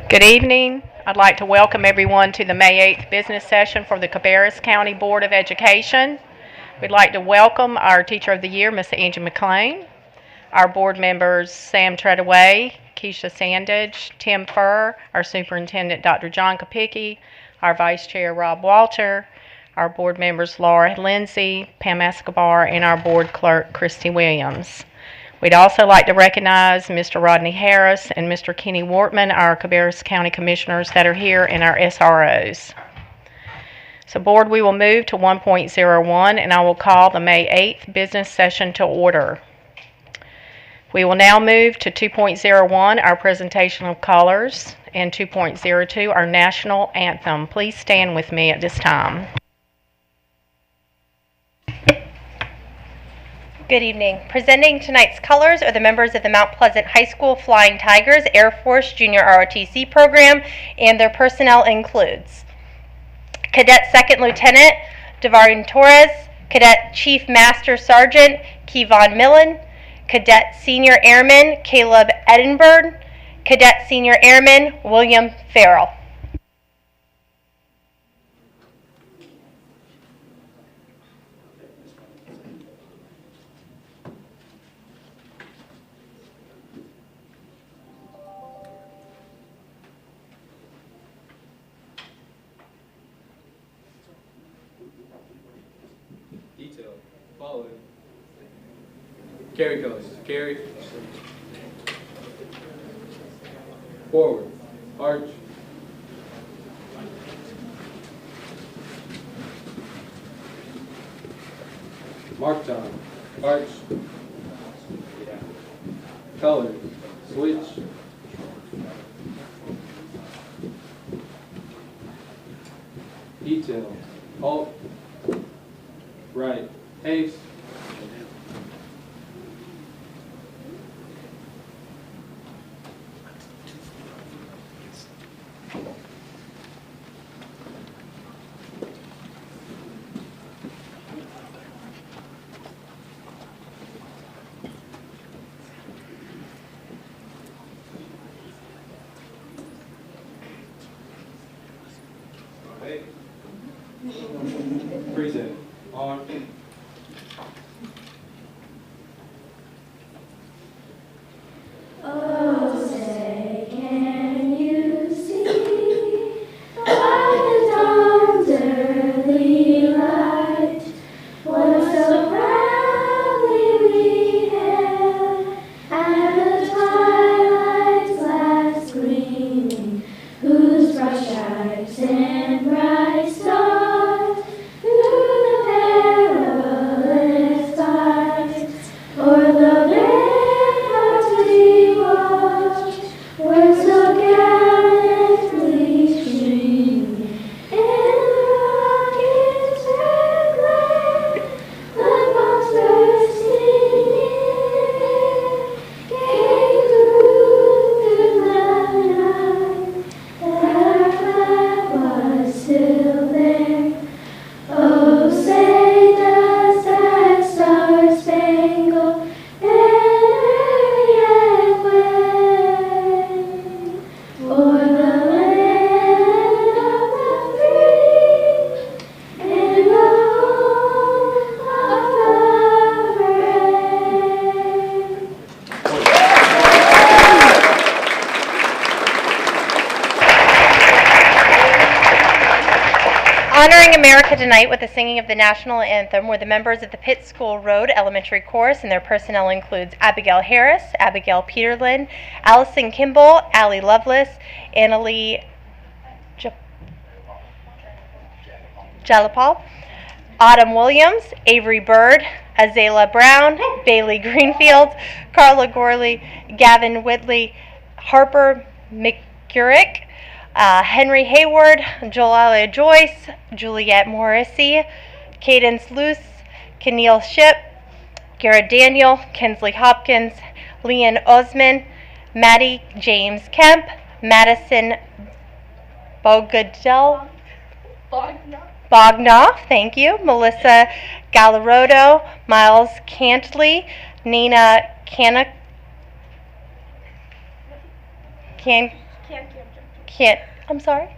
Good evening. I'd like to welcome everyone to the May 8th business session for the Cabarrus County Board of Education. We'd like to welcome our Teacher of the Year, Miss Angie McLean, our board members Sam Treadaway, Keisha Sandage, Tim Furr, our Superintendent Dr. John Kopicki, our Vice Chair Rob Walter, our board members Laura Lindsay, Pam Escobar, and our board clerk Christy Williams. We'd also like to recognize Mr. Rodney Harris and Mr. Kenny Wortman, our Cabarrus County Commissioners that are here, and our SROs. So, Board, we will move to 1.01, and I will call the May 8th business session to order. We will now move to 2.01, our presentation of colors, and 2.02, our national anthem. Please stand with me at this time. Good evening. Presenting tonight's colors are the members of the Mount Pleasant High School Flying Tigers Air Force Junior ROTC program, and their personnel includes Cadet Second Lieutenant Devarian Torres, Cadet Chief Master Sergeant Kevon Millen, Cadet Senior Airman Caleb Edinburgh, Cadet Senior Airman William Farrell. Detail. Following. Carry colors. Carry. Forward. Arch. Mark time. Arch. Color. Switch. Detail. Halt. Right. Haste. Okay. Present. On. Oh, say, can you see by the dawn's early light what so proudly we hailed at the twilight's last gleaming, whose broad stripes and bright stars through the perilous tides o'er the ramparts we watched were so gallantly streaming, and the rocket's red glare, like bombs bursting in air, came through the night, that our flag was still there. Oh, say does that star-spangled banner yet wave o'er the land of the free and the home of the brave? Honoring America tonight with the singing of the national anthem were the members of the Pitt School Road Elementary Chorus, and their personnel includes Abigail Harris, Abigail Peterlin, Allison Kimball, Allie Lovelace, Annalie Jalapal, Autumn Williams, Avery Bird, Azalea Brown, Bailey Greenfield, Carla Gorley, Gavin Whitley, Harper McGurrick, Henry Hayward, Joella Joyce, Juliette Morrissey, Cadence Luce, Keneal Ship, Garrett Daniel, Kinsley Hopkins, Leanne Osman, Maddie James Kemp, Madison Bogadell, Bognoff, thank you, Melissa Gallarodo, Miles Cantley, Nina I'm sorry?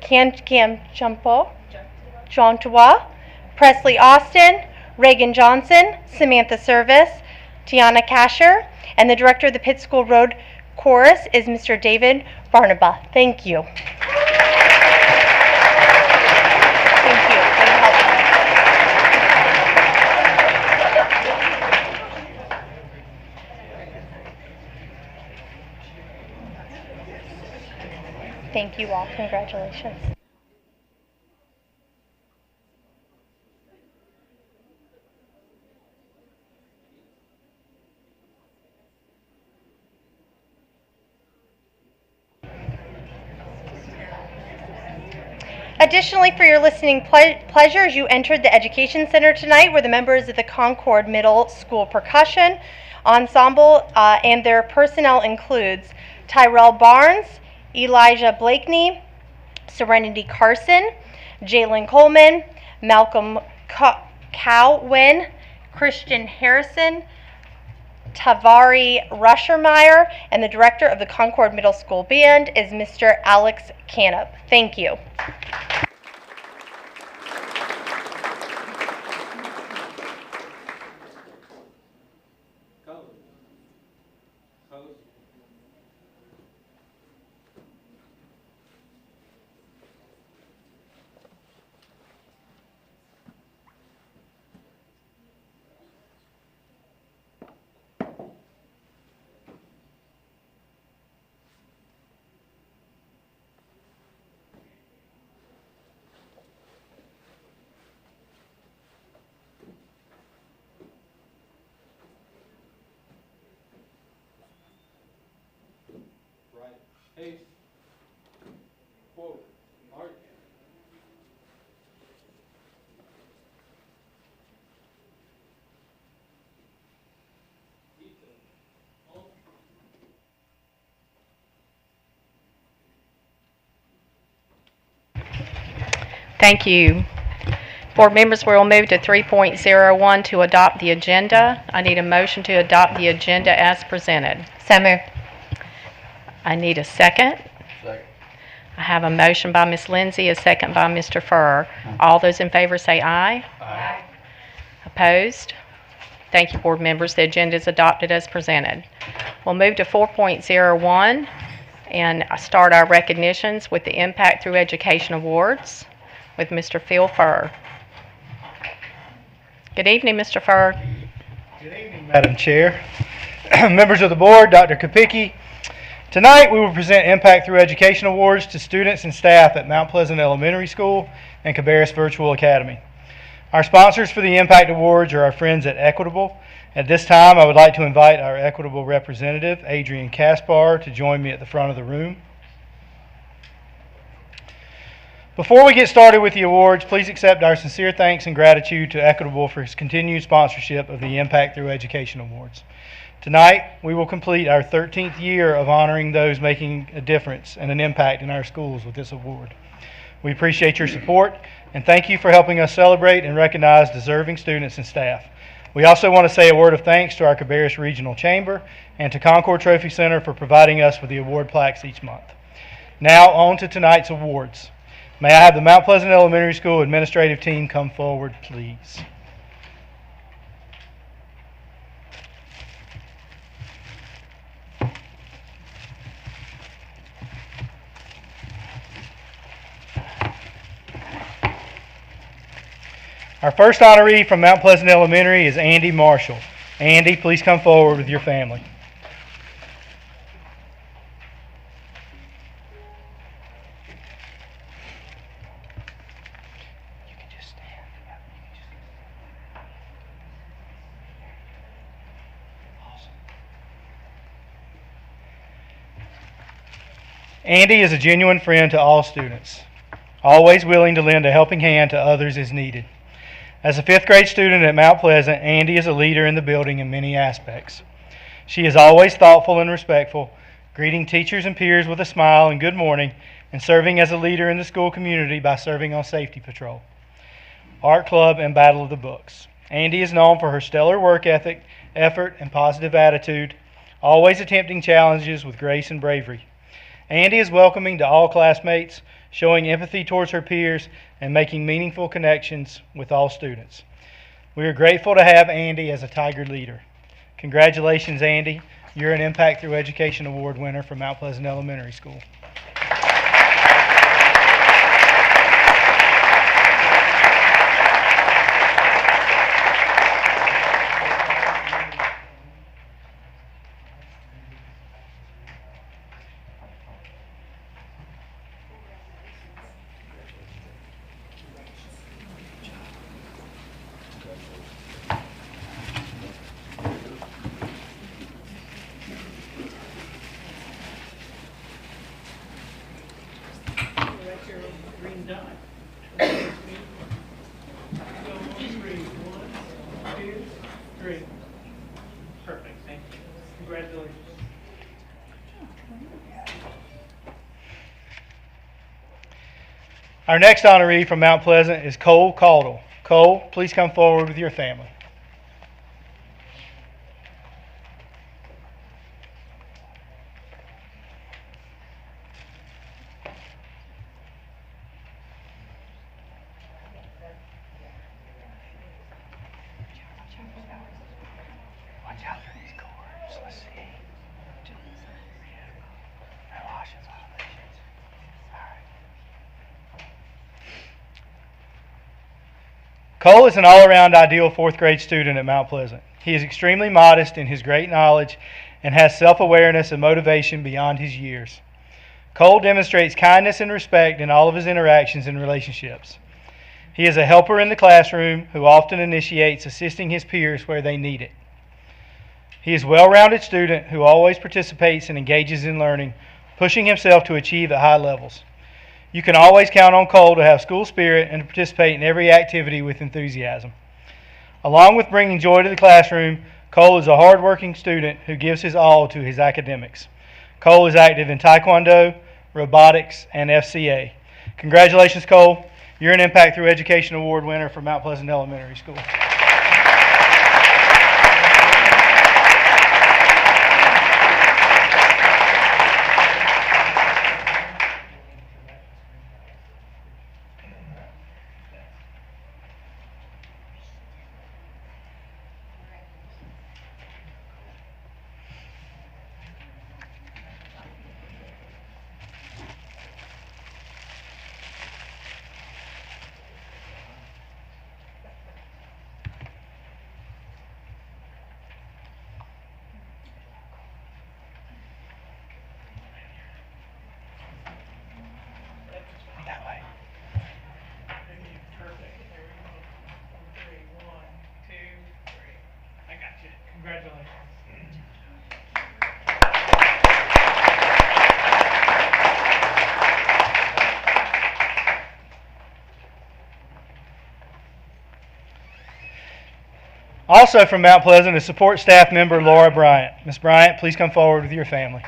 Cam Jumpo, John Chua, Presley Austin, Reagan Johnson, Samantha Service, Tiana Casher, and the director of the Pitt School Road Chorus is Mr. David Barnaba. Thank you. Thank you. For your help. Thank you all. Congratulations. Additionally, for your listening pleasure, as you entered the Education Center tonight, were the members of the Concord Middle School Percussion Ensemble, and their personnel includes Tyrell Barnes, Elijah Blakeney, Serenity Carson, Jalen Coleman, Malcolm Cowan, Christian Harrison, Tavari Rushermeyer, and the director of the Concord Middle School Band is Mr. Alex Canup. Thank you. Colors. Post. Right. Haste. Quote. March. Thank you. Board members, we will move to 3.01 to adopt the agenda. I need a motion to adopt the agenda as presented. So moved. I need a second. Second. I have a motion by Ms. Lindsay, a second by Mr. Furr. All those in favor say aye. Aye. Opposed? Thank you, board members. The agenda is adopted as presented. We'll move to 4.01 and start our recognitions with the Impact Through Education Awards with Mr. Phil Furr. Good evening, Mr. Furr. Good evening, Madam Chair, members of the board, Dr. Kopicki. Tonight we will present Impact Through Education Awards to students and staff at Mount Pleasant Elementary School and Cabarrus Virtual Academy. Our sponsors for the Impact Awards are our friends at Equitable. At this time, I would like to invite our Equitable representative, Adrian Caspar, to join me at the front of the room. Before we get started with the awards, please accept our sincere thanks and gratitude to Equitable for its continued sponsorship of the Impact Through Education Awards. Tonight, we will complete our 13th year of honoring those making a difference and an impact in our schools with this award. We appreciate your support and thank you for helping us celebrate and recognize deserving students and staff. We also want to say a word of thanks to our Cabarrus Regional Chamber and to Concord Trophy Center for providing us with the award plaques each month. Now, on to tonight's awards. May I have the Mount Pleasant Elementary School administrative team come forward, please. Our first honoree from Mount Pleasant Elementary is Andy Marshall. Andy, please come forward with your family. You can just stand. Awesome. Andy is a genuine friend to all students, always willing to lend a helping hand to others as needed. As a 5th grade student at Mount Pleasant, Andy is a leader in the building in many aspects. She is always thoughtful and respectful, greeting teachers and peers with a smile and good morning, and serving as a leader in the school community by serving on safety patrol, art club, and battle of the books. Andy is known for her stellar work ethic, effort, and positive attitude, always attempting challenges with grace and bravery. Andy is welcoming to all classmates, showing empathy towards her peers, and making meaningful connections with all students. We are grateful to have Andy as a Tiger leader. Congratulations, Andy. You're an Impact Through Education Award winner from Mount Pleasant Elementary School. Perfect, thank you. Congratulations. Our next honoree from Mount Pleasant is Cole Caudle. Cole, please come forward with your family. Watch out for these cords. Let's see. No washing violations. All right. Cole is an all-around ideal fourth grade student at Mount Pleasant. He is extremely modest in his great knowledge and has self-awareness and motivation beyond his years. Cole demonstrates kindness and respect in all of his interactions and relationships. He is a helper in the classroom who often initiates assisting his peers where they need it. He is a well-rounded student who always participates and engages in learning, pushing himself to achieve at high levels. You can always count on Cole to have school spirit and to participate in every activity with enthusiasm. Along with bringing joy to the classroom, Cole is a hard-working student who gives his all to his academics. Cole is active in Taekwondo, robotics, and FCA. Congratulations, Cole. You're an Impact Through Education Award winner from Mount Pleasant Elementary School. That way. Perfect. There we go. 3, 1, 2, 3. I got you. Congratulations. Also from Mount Pleasant is support staff member Laura Bryant. Ms. Bryant, please come forward with your family.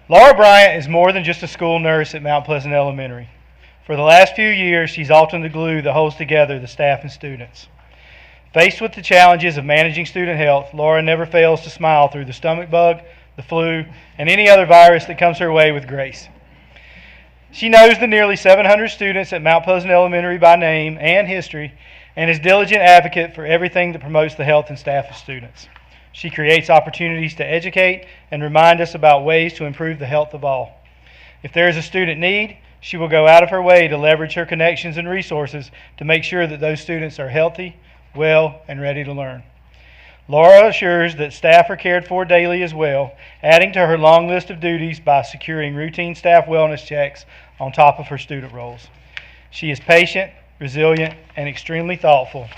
Laura Bryant is more than just a school nurse at Mount Pleasant Elementary. For the last few years, she's often the glue that holds together the staff and students. Faced with the challenges of managing student health, Laura never fails to smile through the stomach bug, the flu, and any other virus that comes her way with grace. She knows the nearly 700 students at Mount Pleasant Elementary by name and history, and is a diligent advocate for everything that promotes the health and staff of students. She creates opportunities to educate and remind us about ways to improve the health of all. If there is a student need, she will go out of her way to leverage her connections and resources to make sure that those students are healthy, well, and ready to learn. Laura assures that staff are cared for daily as well, adding to her long list of duties by securing routine staff wellness checks on top of her student roles. She is patient, resilient, and extremely thoughtful,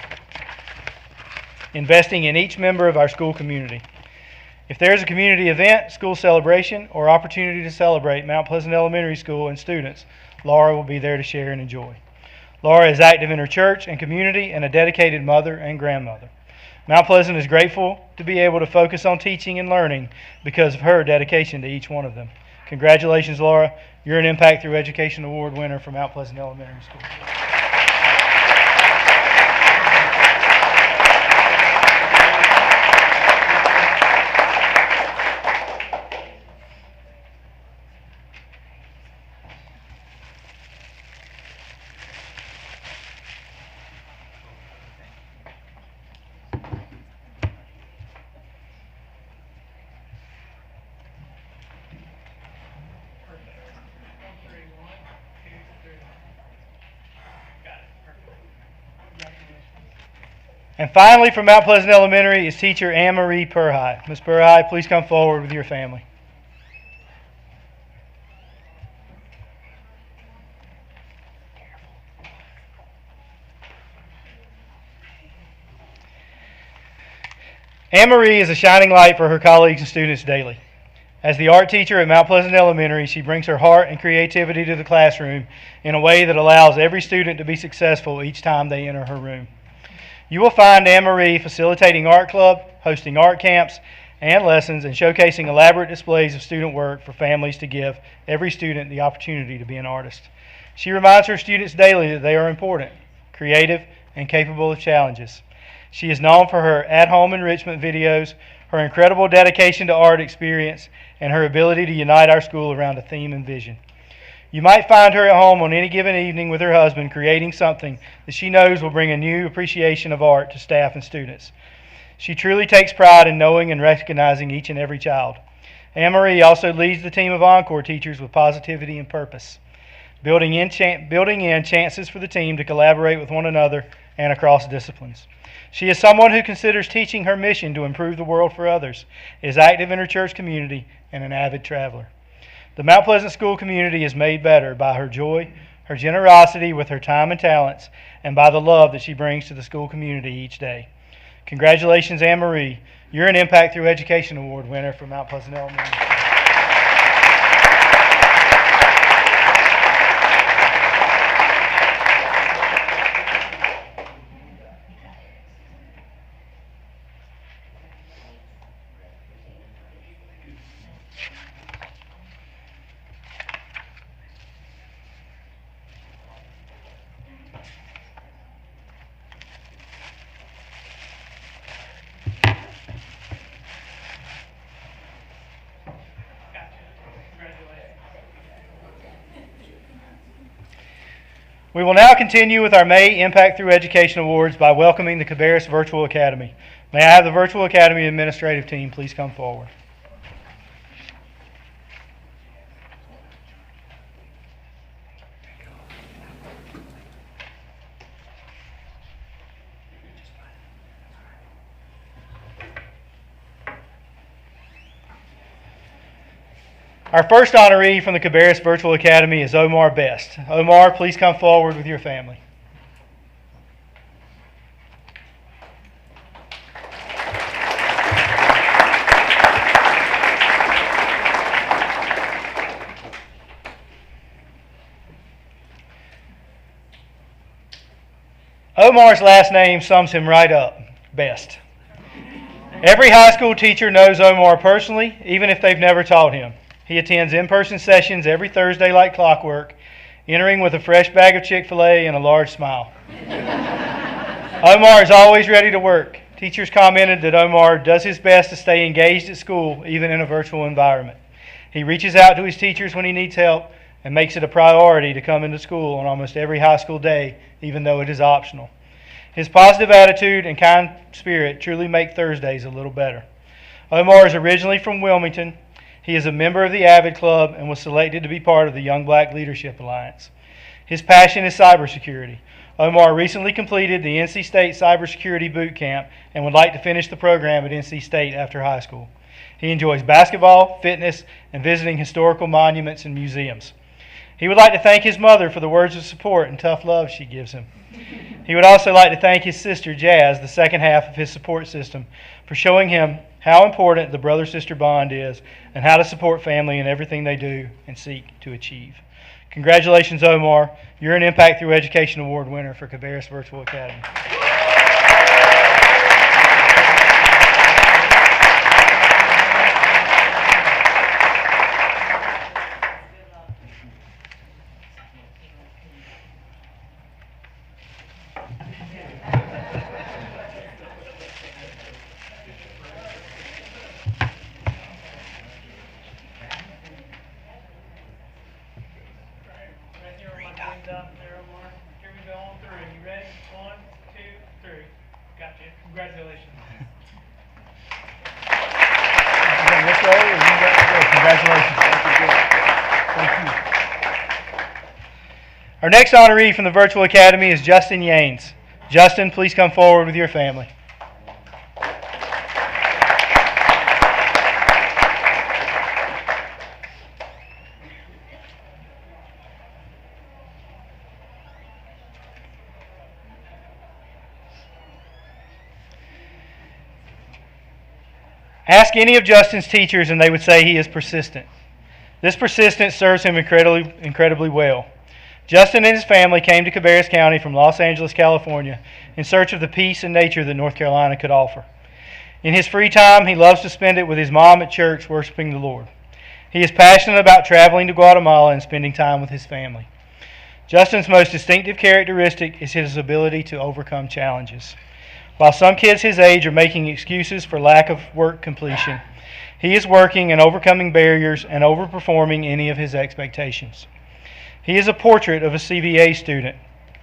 investing in each member of our school community. If there is a community event, school celebration, or opportunity to celebrate Mount Pleasant Elementary School and students, Laura will be there to share and enjoy. Laura is active in her church and community and a dedicated mother and grandmother. Mount Pleasant is grateful to be able to focus on teaching and learning because of her dedication to each one of them. Congratulations, Laura. You're an Impact Through Education Award winner from Mount Pleasant Elementary School. And finally, from Mount Pleasant Elementary is teacher Anne-Marie Purhai. Ms. Purhai, please come forward with your family. Anne-Marie is a shining light for her colleagues and students daily. As the art teacher at Mount Pleasant Elementary, she brings her heart and creativity to the classroom in a way that allows every student to be successful each time they enter her room. You will find Anne-Marie facilitating art club, hosting art camps and lessons, and showcasing elaborate displays of student work for families to give every student the opportunity to be an artist. She reminds her students daily that they are important, creative, and capable of challenges. She is known for her at-home enrichment videos, her incredible dedication to art experience, and her ability to unite our school around a theme and vision. You might find her at home on any given evening with her husband creating something that she knows will bring a new appreciation of art to staff and students. She truly takes pride in knowing and recognizing each and every child. Anne-Marie also leads the team of Encore teachers with positivity and purpose, building in chances for the team to collaborate with one another and across disciplines. She is someone who considers teaching her mission to improve the world for others, is active in her church community, and an avid traveler. The Mount Pleasant School community is made better by her joy, her generosity with her time and talents, and by the love that she brings to the school community each day. Congratulations, Anne-Marie. You're an Impact Through Education Award winner from Mount Pleasant Elementary. We will now continue with our May Impact Through Education Awards by welcoming the Cabarrus Virtual Academy. May I have the Virtual Academy administrative team please come forward. Our first honoree from the Cabarrus Virtual Academy is Omar Best. Omar, please come forward with your family. Omar's last name sums him right up, Best. Every high school teacher knows Omar personally, even if they've never taught him. He attends in-person sessions every Thursday like clockwork, entering with a fresh bag of Chick-fil-A and a large smile. Omar is always ready to work. Teachers commented that Omar does his best to stay engaged at school, even in a virtual environment. He reaches out to his teachers when he needs help and makes it a priority to come into school on almost every high school day, even though it is optional. His positive attitude and kind spirit truly make Thursdays a little better. Omar is originally from Wilmington. He is a member of the Avid Club and was selected to be part of the Young Black Leadership Alliance. His passion is cybersecurity. Omar recently completed the NC State Cybersecurity Boot Camp and would like to finish the program at NC State after high school. He enjoys basketball, fitness, and visiting historical monuments and museums. He would like to thank his mother for the words of support and tough love she gives him. He would also like to thank his sister, Jazz, the second half of his support system, for showing him how important the brother-sister bond is and how to support family in everything they do and seek to achieve. Congratulations, Omar. You're an Impact Through Education Award winner for Cabarrus Virtual Academy. Here we go on through. You ready? 1, 2, 3. Gotcha. Congratulations. This way, or you got to go? Congratulations. Thank you. Our next honoree from the Virtual Academy is Justin Yanes. Justin, please come forward with your family. Ask any of Justin's teachers and they would say he is persistent. This persistence serves him incredibly well. Justin and his family came to Cabarrus County from Los Angeles, California, in search of the peace and nature that North Carolina could offer. In his free time, he loves to spend it with his mom at church worshiping the Lord. He is passionate about traveling to Guatemala and spending time with his family. Justin's most distinctive characteristic is his ability to overcome challenges. While some kids his age are making excuses for lack of work completion, he is working and overcoming barriers and overperforming any of his expectations. He is a portrait of a CVA student.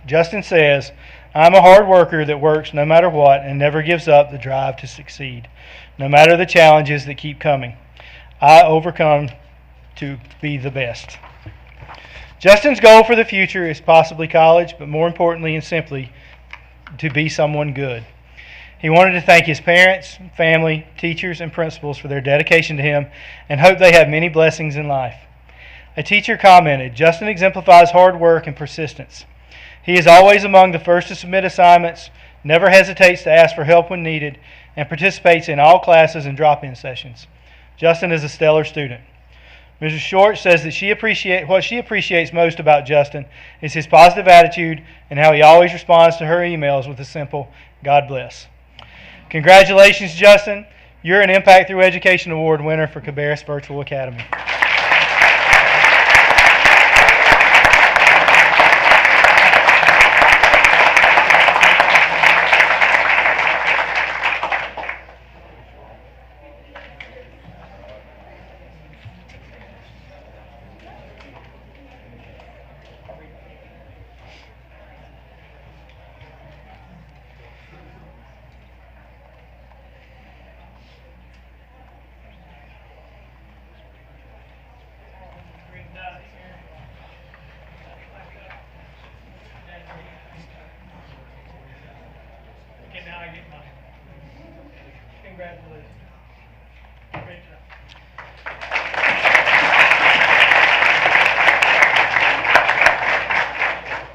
Justin says, "I'm a hard worker that works no matter what and never gives up the drive to succeed, no matter the challenges that keep coming. I overcome to be the best." Justin's goal for the future is possibly college, but more importantly and simply, to be someone good. He wanted to thank his parents, family, teachers, and principals for their dedication to him and hope they have many blessings in life. A teacher commented, "Justin exemplifies hard work and persistence. He is always among the first to submit assignments, never hesitates to ask for help when needed, and participates in all classes and drop-in sessions. Justin is a stellar student." Mrs. Short says that what she appreciates most about Justin is his positive attitude and how he always responds to her emails with a simple, "God bless." Congratulations, Justin. You're an Impact Through Education Award winner for Cabarrus Virtual Academy. Green dot here. Okay, now I get mine. Congratulations. Great job.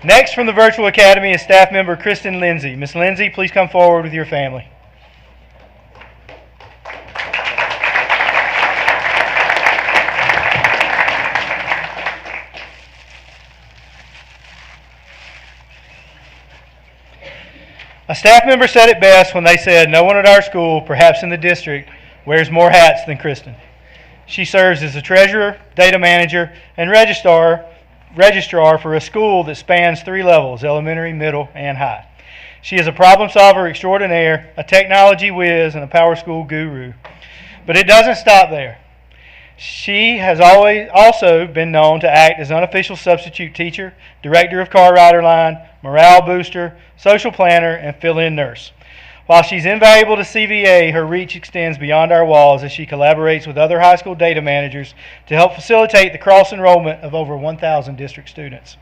Next from the Virtual Academy is staff member Kristen Lindsay. Miss Lindsay, please come forward with your family. A staff member said it best when they said, "No one at our school, perhaps in the district, wears more hats than Kristen." She serves as a treasurer, data manager, and registrar for a school that spans 3 levels, elementary, middle, and high. She is a problem solver extraordinaire, a technology whiz, and a power school guru. But it doesn't stop there. She has also been known to act as unofficial substitute teacher, director of car rider line, morale booster, social planner, and fill-in nurse. While she's invaluable to CVA, her reach extends beyond our walls as she collaborates with other high school data managers to help facilitate the cross-enrollment of over 1,000 district students.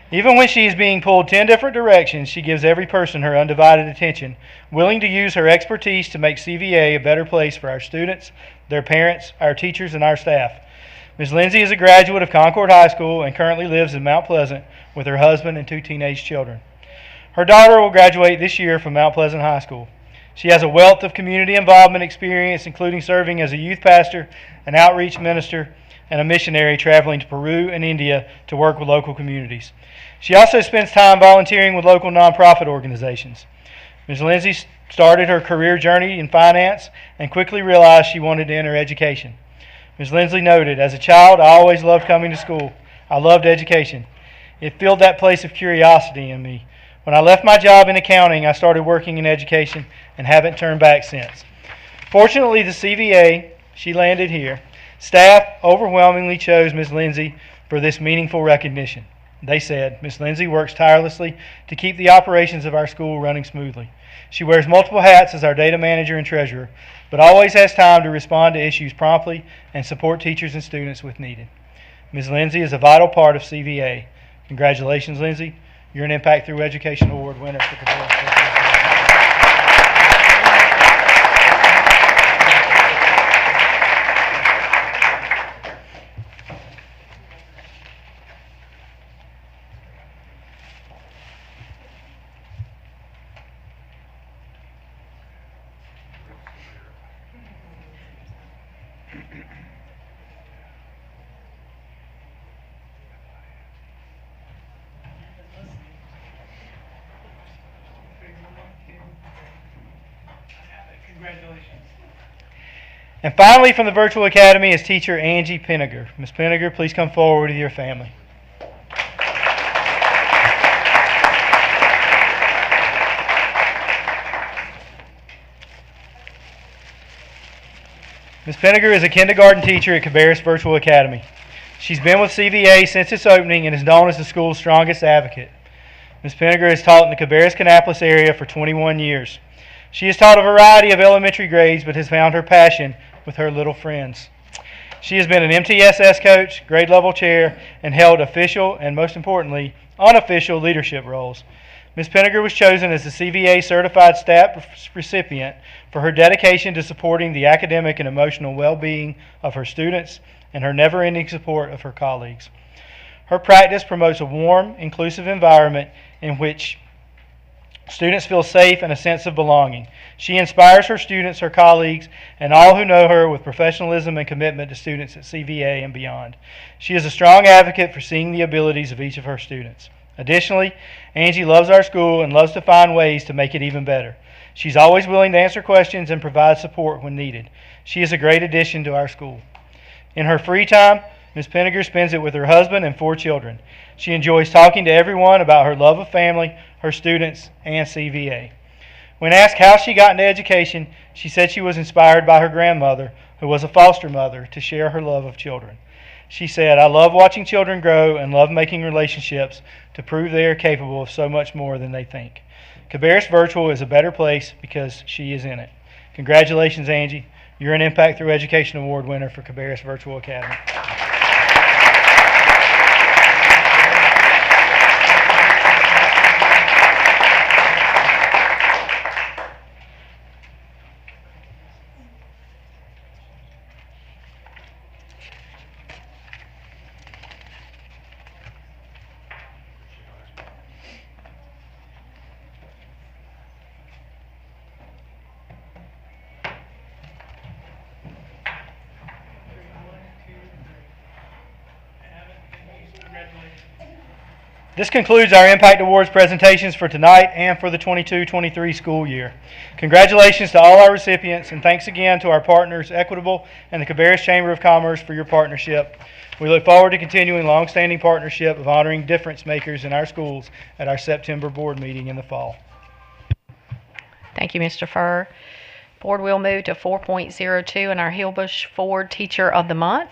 Even when she is being pulled 10 different directions, she gives every person her undivided attention, willing to use her expertise to make CVA a better place for our students, their parents, our teachers, and our staff. Ms. Lindsay is a graduate of Concord High School and currently lives in Mount Pleasant with her husband and 2 teenage children. Her daughter will graduate this year from Mount Pleasant High School. She has a wealth of community involvement experience, including serving as a youth pastor, an outreach minister, and a missionary traveling to Peru and India to work with local communities. She also spends time volunteering with local nonprofit organizations. Ms. Lindsay started her career journey in finance and quickly realized she wanted to enter education. Ms. Lindsay noted, "As a child, I always loved coming to school. I loved education. It filled that place of curiosity in me. When I left my job in accounting, I started working in education and haven't turned back since." Fortunately, the CVA, she landed here, staff overwhelmingly chose Ms. Lindsay for this meaningful recognition. They said, "Ms. Lindsay works tirelessly to keep the operations of our school running smoothly. She wears multiple hats as our data manager and treasurer, but always has time to respond to issues promptly and support teachers and students when needed." Ms. Lindsay is a vital part of CVA. Congratulations, Lindsay. You're an Impact Through Education Award winner for Cabarrus. Congratulations. And finally, from the Virtual Academy is teacher Angie Penniger. Ms. Penniger, please come forward with your family. Ms. Penniger is a kindergarten teacher at Cabarrus Virtual Academy. She's been with CVA since its opening and is known as the school's strongest advocate. Ms. Penniger has taught in the Cabarrus-Kannapolis area for 21 years. She has taught a variety of elementary grades but has found her passion with her little friends. She has been an MTSS coach, grade level chair, and held official and, most importantly, unofficial leadership roles. Ms. Penniger was chosen as the CVA Certified Staff Recipient for her dedication to supporting the academic and emotional well-being of her students and her never-ending support of her colleagues. Her practice promotes a warm, inclusive environment in which students feel safe and a sense of belonging. She inspires her students, her colleagues, and all who know her with professionalism and commitment to students at CVA and beyond. She is a strong advocate for seeing the abilities of each of her students. Additionally, Angie loves our school and loves to find ways to make it even better. She's always willing to answer questions and provide support when needed. She is a great addition to our school. In her free time, Ms. Penniger spends it with her husband and 4 children. She enjoys talking to everyone about her love of family, her students, and CVA. When asked how she got into education, she said she was inspired by her grandmother, who was a foster mother, to share her love of children. She said, "I love watching children grow and love making relationships to prove they are capable of so much more than they think. Cabarrus Virtual is a better place because she is in it." Congratulations, Angie. You're an Impact Through Education Award winner for Cabarrus Virtual Academy. This concludes our Impact Awards presentations for tonight and for the 22-23 school year. Congratulations to all our recipients, and thanks again to our partners, Equitable and the Cabarrus Chamber of Commerce, for your partnership. We look forward to continuing long-standing partnership of honoring difference makers in our schools at our September board meeting in the fall. Thank you, Mr. Furr. Board will move to 4.02 and our Hillbush Ford Teacher of the Month.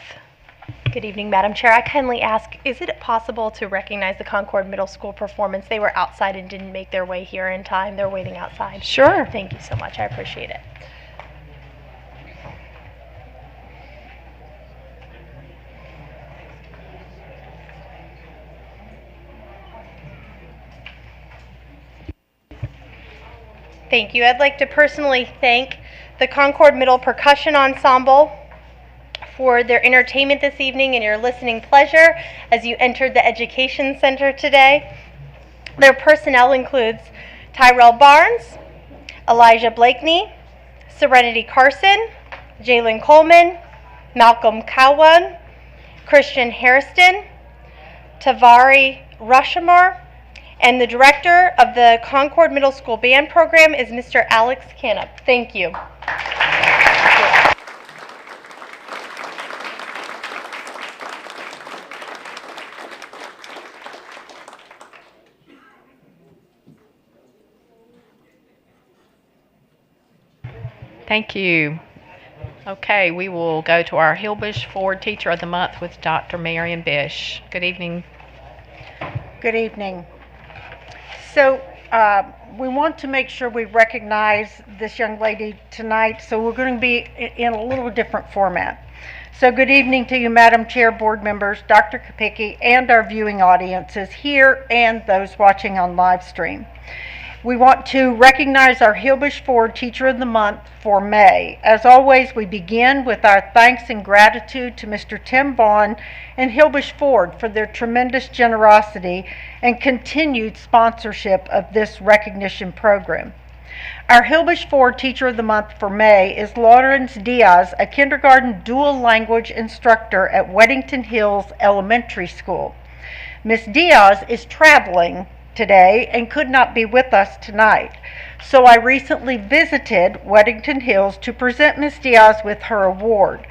Good evening, Madam Chair. I kindly ask, is it possible to recognize the Concord Middle School performance? They were outside and didn't make their way here in time. They're waiting outside. Sure. Thank you so much. I appreciate it. Thank you. I'd like to personally thank the Concord Middle Percussion Ensemble for their entertainment this evening and your listening pleasure as you entered the Education Center today. Their personnel includes Tyrell Barnes, Elijah Blakeney, Serenity Carson, Jalen Coleman, Malcolm Cowan, Christian Hairston, Tavari Rushamar, and the director of the Concord Middle School Band Program is Mr. Alex Canup. Thank you. Thank you. Okay, we will go to our Hillbush Ford Teacher of the Month with Dr. Marion Bish. Good evening. Good evening. So we want to make sure we recognize this young lady tonight, so we're going to be in a little different format. So good evening to you, Madam Chair, board members, Dr. Kopicki, and our viewing audiences here and those watching on live stream. We want to recognize our Hillbush Ford Teacher of the Month for May. As always, we begin with our thanks and gratitude to Mr. Tim Vaughn and Hillbush Ford for their tremendous generosity and continued sponsorship of this recognition program. Our Hillbush Ford Teacher of the Month for May is Lawrence Diaz, a kindergarten dual language instructor at Weddington Hills Elementary School. Ms. Diaz is traveling today and could not be with us tonight. So I recently visited Weddington Hills to present Ms. Diaz with her award.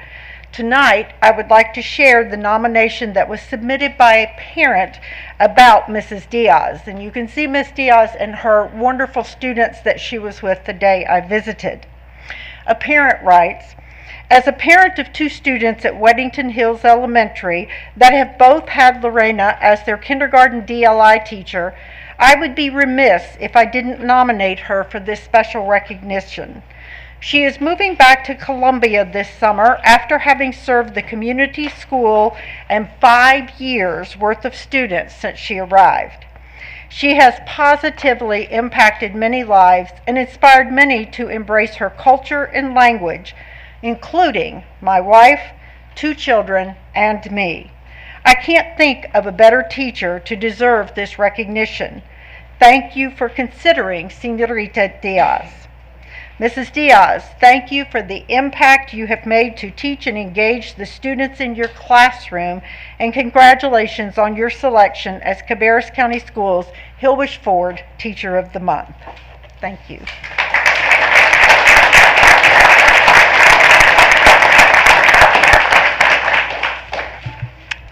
Tonight, I would like to share the nomination that was submitted by a parent about Mrs. Diaz. And you can see Ms. Diaz and her wonderful students that she was with the day I visited. A parent writes, "As a parent of two students at Weddington Hills Elementary that have both had Lorena as their kindergarten DLI teacher, I would be remiss if I didn't nominate her for this special recognition. She is moving back to Columbia this summer after having served the community school and 5 years worth of students since she arrived. She has positively impacted many lives and inspired many to embrace her culture and language, including my wife, 2 children, and me. I can't think of a better teacher to deserve this recognition. Thank you for considering Senorita Diaz. Mrs. Diaz, thank you for the impact you have made to teach and engage the students in your classroom, and congratulations on your selection as Cabarrus County Schools Hillbush Ford Teacher of the Month." Thank you.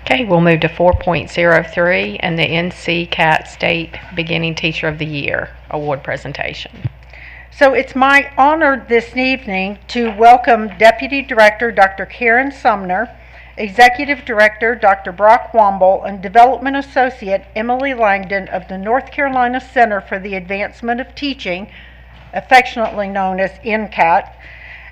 Okay, we'll move to 4.03 and the NC Cat State Beginning Teacher of the Year Award presentation. So it's my honor this evening to welcome Deputy Director Dr. Karen Sumner, Executive Director Dr. Brock Womble, and Development Associate Emily Langdon of the North Carolina Center for the Advancement of Teaching, affectionately known as NCAT.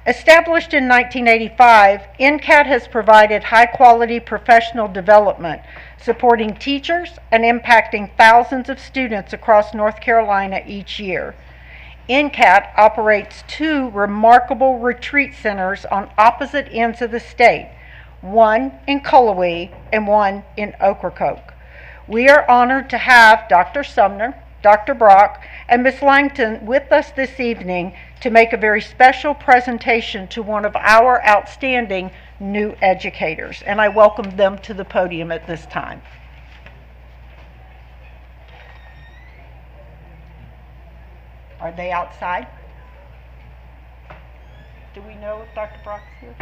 Established in 1985, NCAT has provided high-quality professional development, supporting teachers and impacting thousands of students across North Carolina each year. NCAT operates 2 remarkable retreat centers on opposite ends of the state, one in Cullowhee and one in Ocracoke. We are honored to have Dr. Sumner, Dr. Brock, and Ms. Langton with us this evening to make a very special presentation to one of our outstanding new educators, and I welcome them to the podium at this time. Are they outside? Do we know if Dr. Brock's here?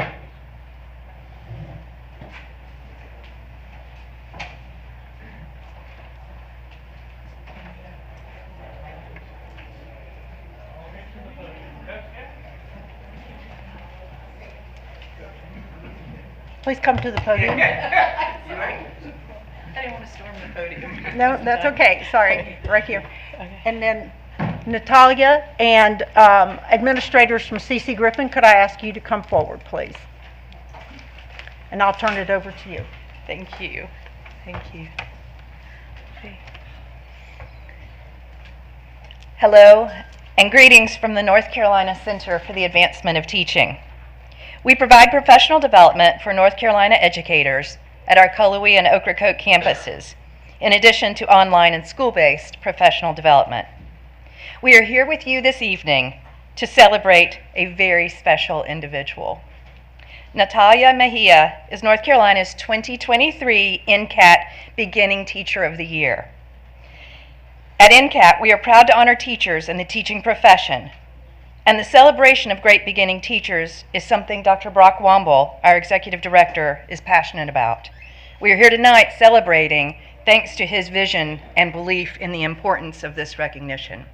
Please come to the podium. I didn't want to storm the podium. No, that's okay. Sorry, right here. And then Natalia and administrators from CC Griffin, could I ask you to come forward, please? And I'll turn it over to you. Thank you. Thank you. Hello, and greetings from the North Carolina Center for the Advancement of Teaching. We provide professional development for North Carolina educators at our Cullowhee and Ocracoke campuses, in addition to online and school-based professional development. We are here with you this evening to celebrate a very special individual. Natalia Mejia is North Carolina's 2023 NCAT Beginning Teacher of the Year. At NCAT, we are proud to honor teachers and the teaching profession, and the celebration of great beginning teachers is something Dr. Brock Womble, our Executive Director, is passionate about. We are here tonight celebrating thanks to his vision and belief in the importance of this recognition.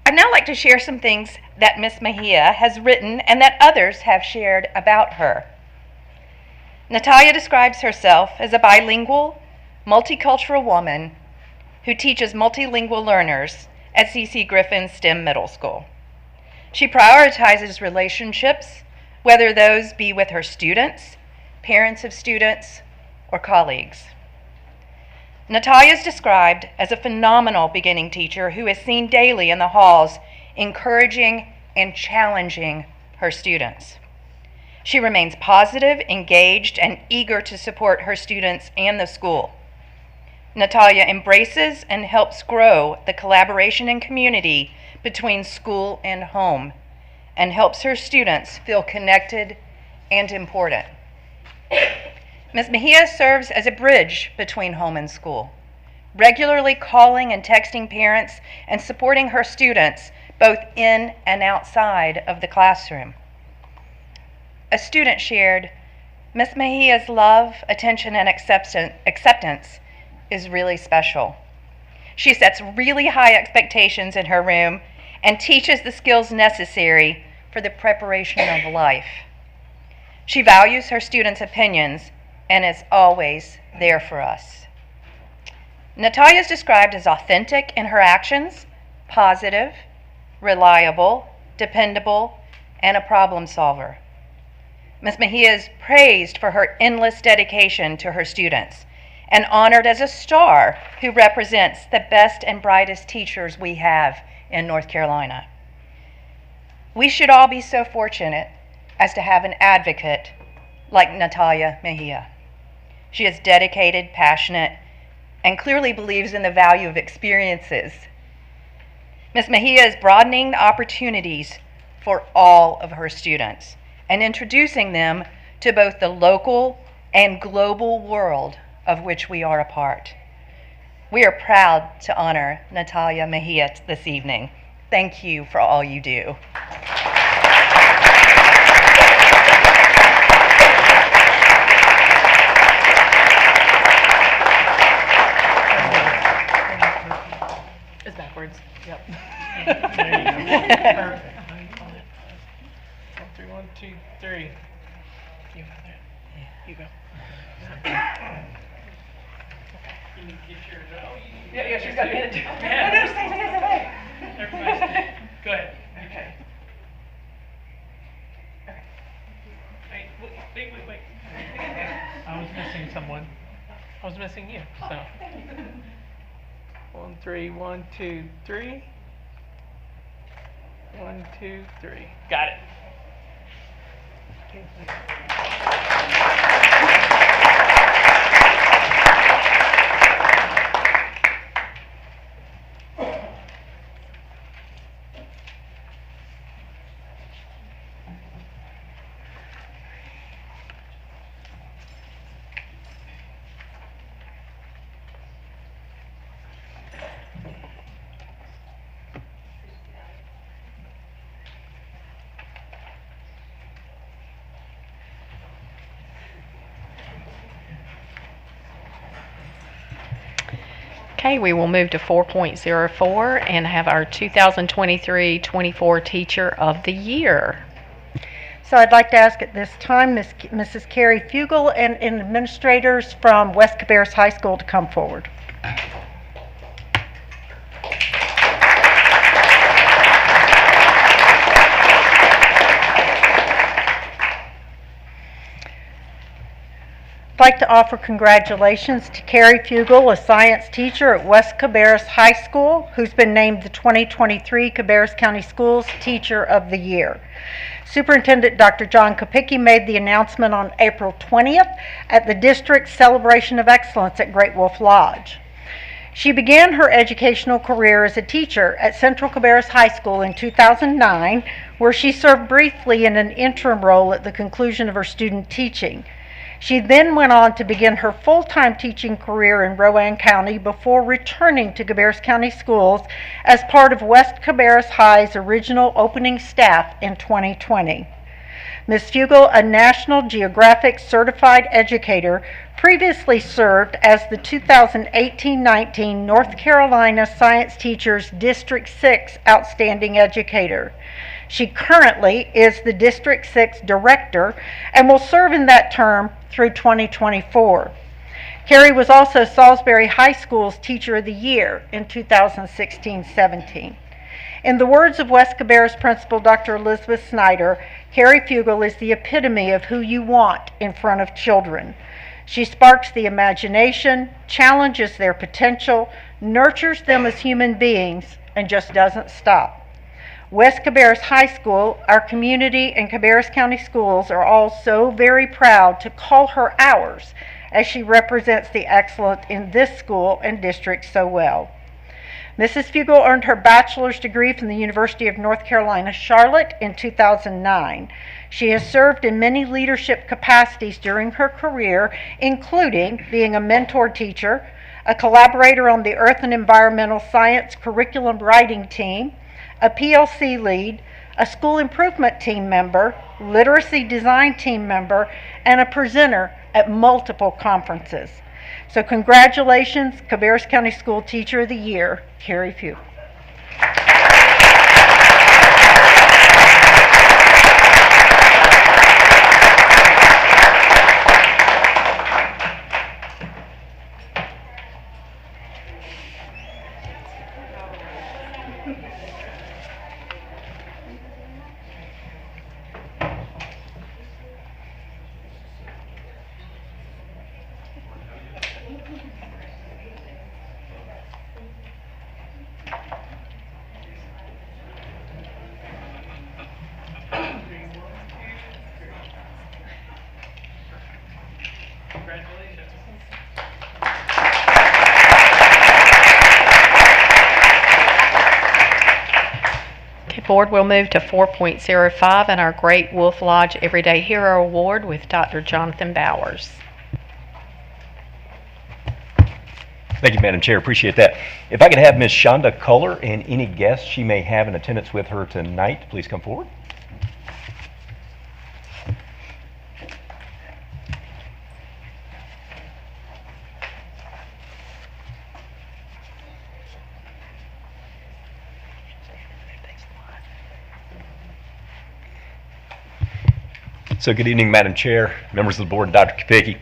I'd now like to share some things that Ms. Mejia has written and that others have shared about her. Natalia describes herself as a bilingual, multicultural woman who teaches multilingual learners at C.C. Griffin STEM Middle School. She prioritizes relationships, whether those be with her students, parents of students, or colleagues. Natalia is described as a phenomenal beginning teacher who is seen daily in the halls, encouraging and challenging her students. She remains positive, engaged, and eager to support her students and the school. Natalia embraces and helps grow the collaboration and community between school and home, and helps her students feel connected and important. Ms. Mejia serves as a bridge between home and school, regularly calling and texting parents and supporting her students both in and outside of the classroom. A student shared, "Ms. Mejia's love, attention, and acceptance is really special. She sets really high expectations in her room and teaches the skills necessary for the preparation of life. She values her students' opinions and is always there for us." Natalia is described as authentic in her actions, positive, reliable, dependable, and a problem solver. Ms. Mejia is praised for her endless dedication to her students and honored as a star who represents the best and brightest teachers we have in North Carolina. We should all be so fortunate as to have an advocate like Natalia Mejia. She is dedicated, passionate, and clearly believes in the value of experiences. Ms. Mejia is broadening the opportunities for all of her students and introducing them to both the local and global world of which we are a part. We are proud to honor Natalia Mejia this evening. Thank you for all you do. It's backwards. Yep. There you go. Perfect. 1, 3, 1, 2, 3. You go there. You go. You need to get yours. Oh, Yeah, she's got to get it. Yeah. No, stay. Everybody stay. Go ahead. Okay. Wait. I was missing someone. I was missing you, so. 1, 3, 1, 2, 3. 1, 2, 3. Got it. Okay, we will move to 4.04 and have our 2023-24 Teacher of the Year. So I'd like to ask at this time Mrs. Carrie Fugel and administrators from West Cabarrus High School to come forward. I'd like to offer congratulations to Carrie Fugel, a science teacher at West Cabarrus High School, who's been named the 2023 Cabarrus County Schools Teacher of the Year. Superintendent Dr. John Kopicki made the announcement on April 20th at the district's Celebration of Excellence at Great Wolf Lodge. She began her educational career as a teacher at Central Cabarrus High School in 2009, where she served briefly in an interim role at the conclusion of her student teaching. She then went on to begin her full-time teaching career in Rowan County before returning to Cabarrus County Schools as part of West Cabarrus High's original opening staff in 2020. Ms. Fugel, a National Geographic Certified Educator, previously served as the 2018-19 North Carolina Science Teachers District 6 Outstanding Educator. She currently is the District 6 Director and will serve in that term through 2024. Carrie was also Salisbury High School's Teacher of the Year in 2016-17. In the words of West Cabarrus Principal Dr. Elizabeth Snyder, Carrie Fugel is the epitome of who you want in front of children. She sparks the imagination, challenges their potential, nurtures them as human beings, and just doesn't stop. West Cabarrus High School, our community, and Cabarrus County Schools are all so very proud to call her ours, as she represents the excellence in this school and district so well. Mrs. Fugel earned her bachelor's degree from the University of North Carolina, Charlotte in 2009. She has served in many leadership capacities during her career, including being a mentor teacher, a collaborator on the Earth and Environmental Science curriculum writing team, a PLC lead, a school improvement team member, literacy design team member, and a presenter at multiple conferences. So congratulations, Cabarrus County School Teacher of the Year, Carrie Fugel. Congratulations. Okay, board, we'll move to 4.05 and our Great Wolf Lodge Everyday Hero Award with Dr. Jonathan Bowers. Thank you, Madam Chair. Appreciate that. If I could have Ms. Shonda Culler and any guests she may have in attendance with her tonight, please come forward. So good evening, Madam Chair, members of the board, and Dr. Kopicki.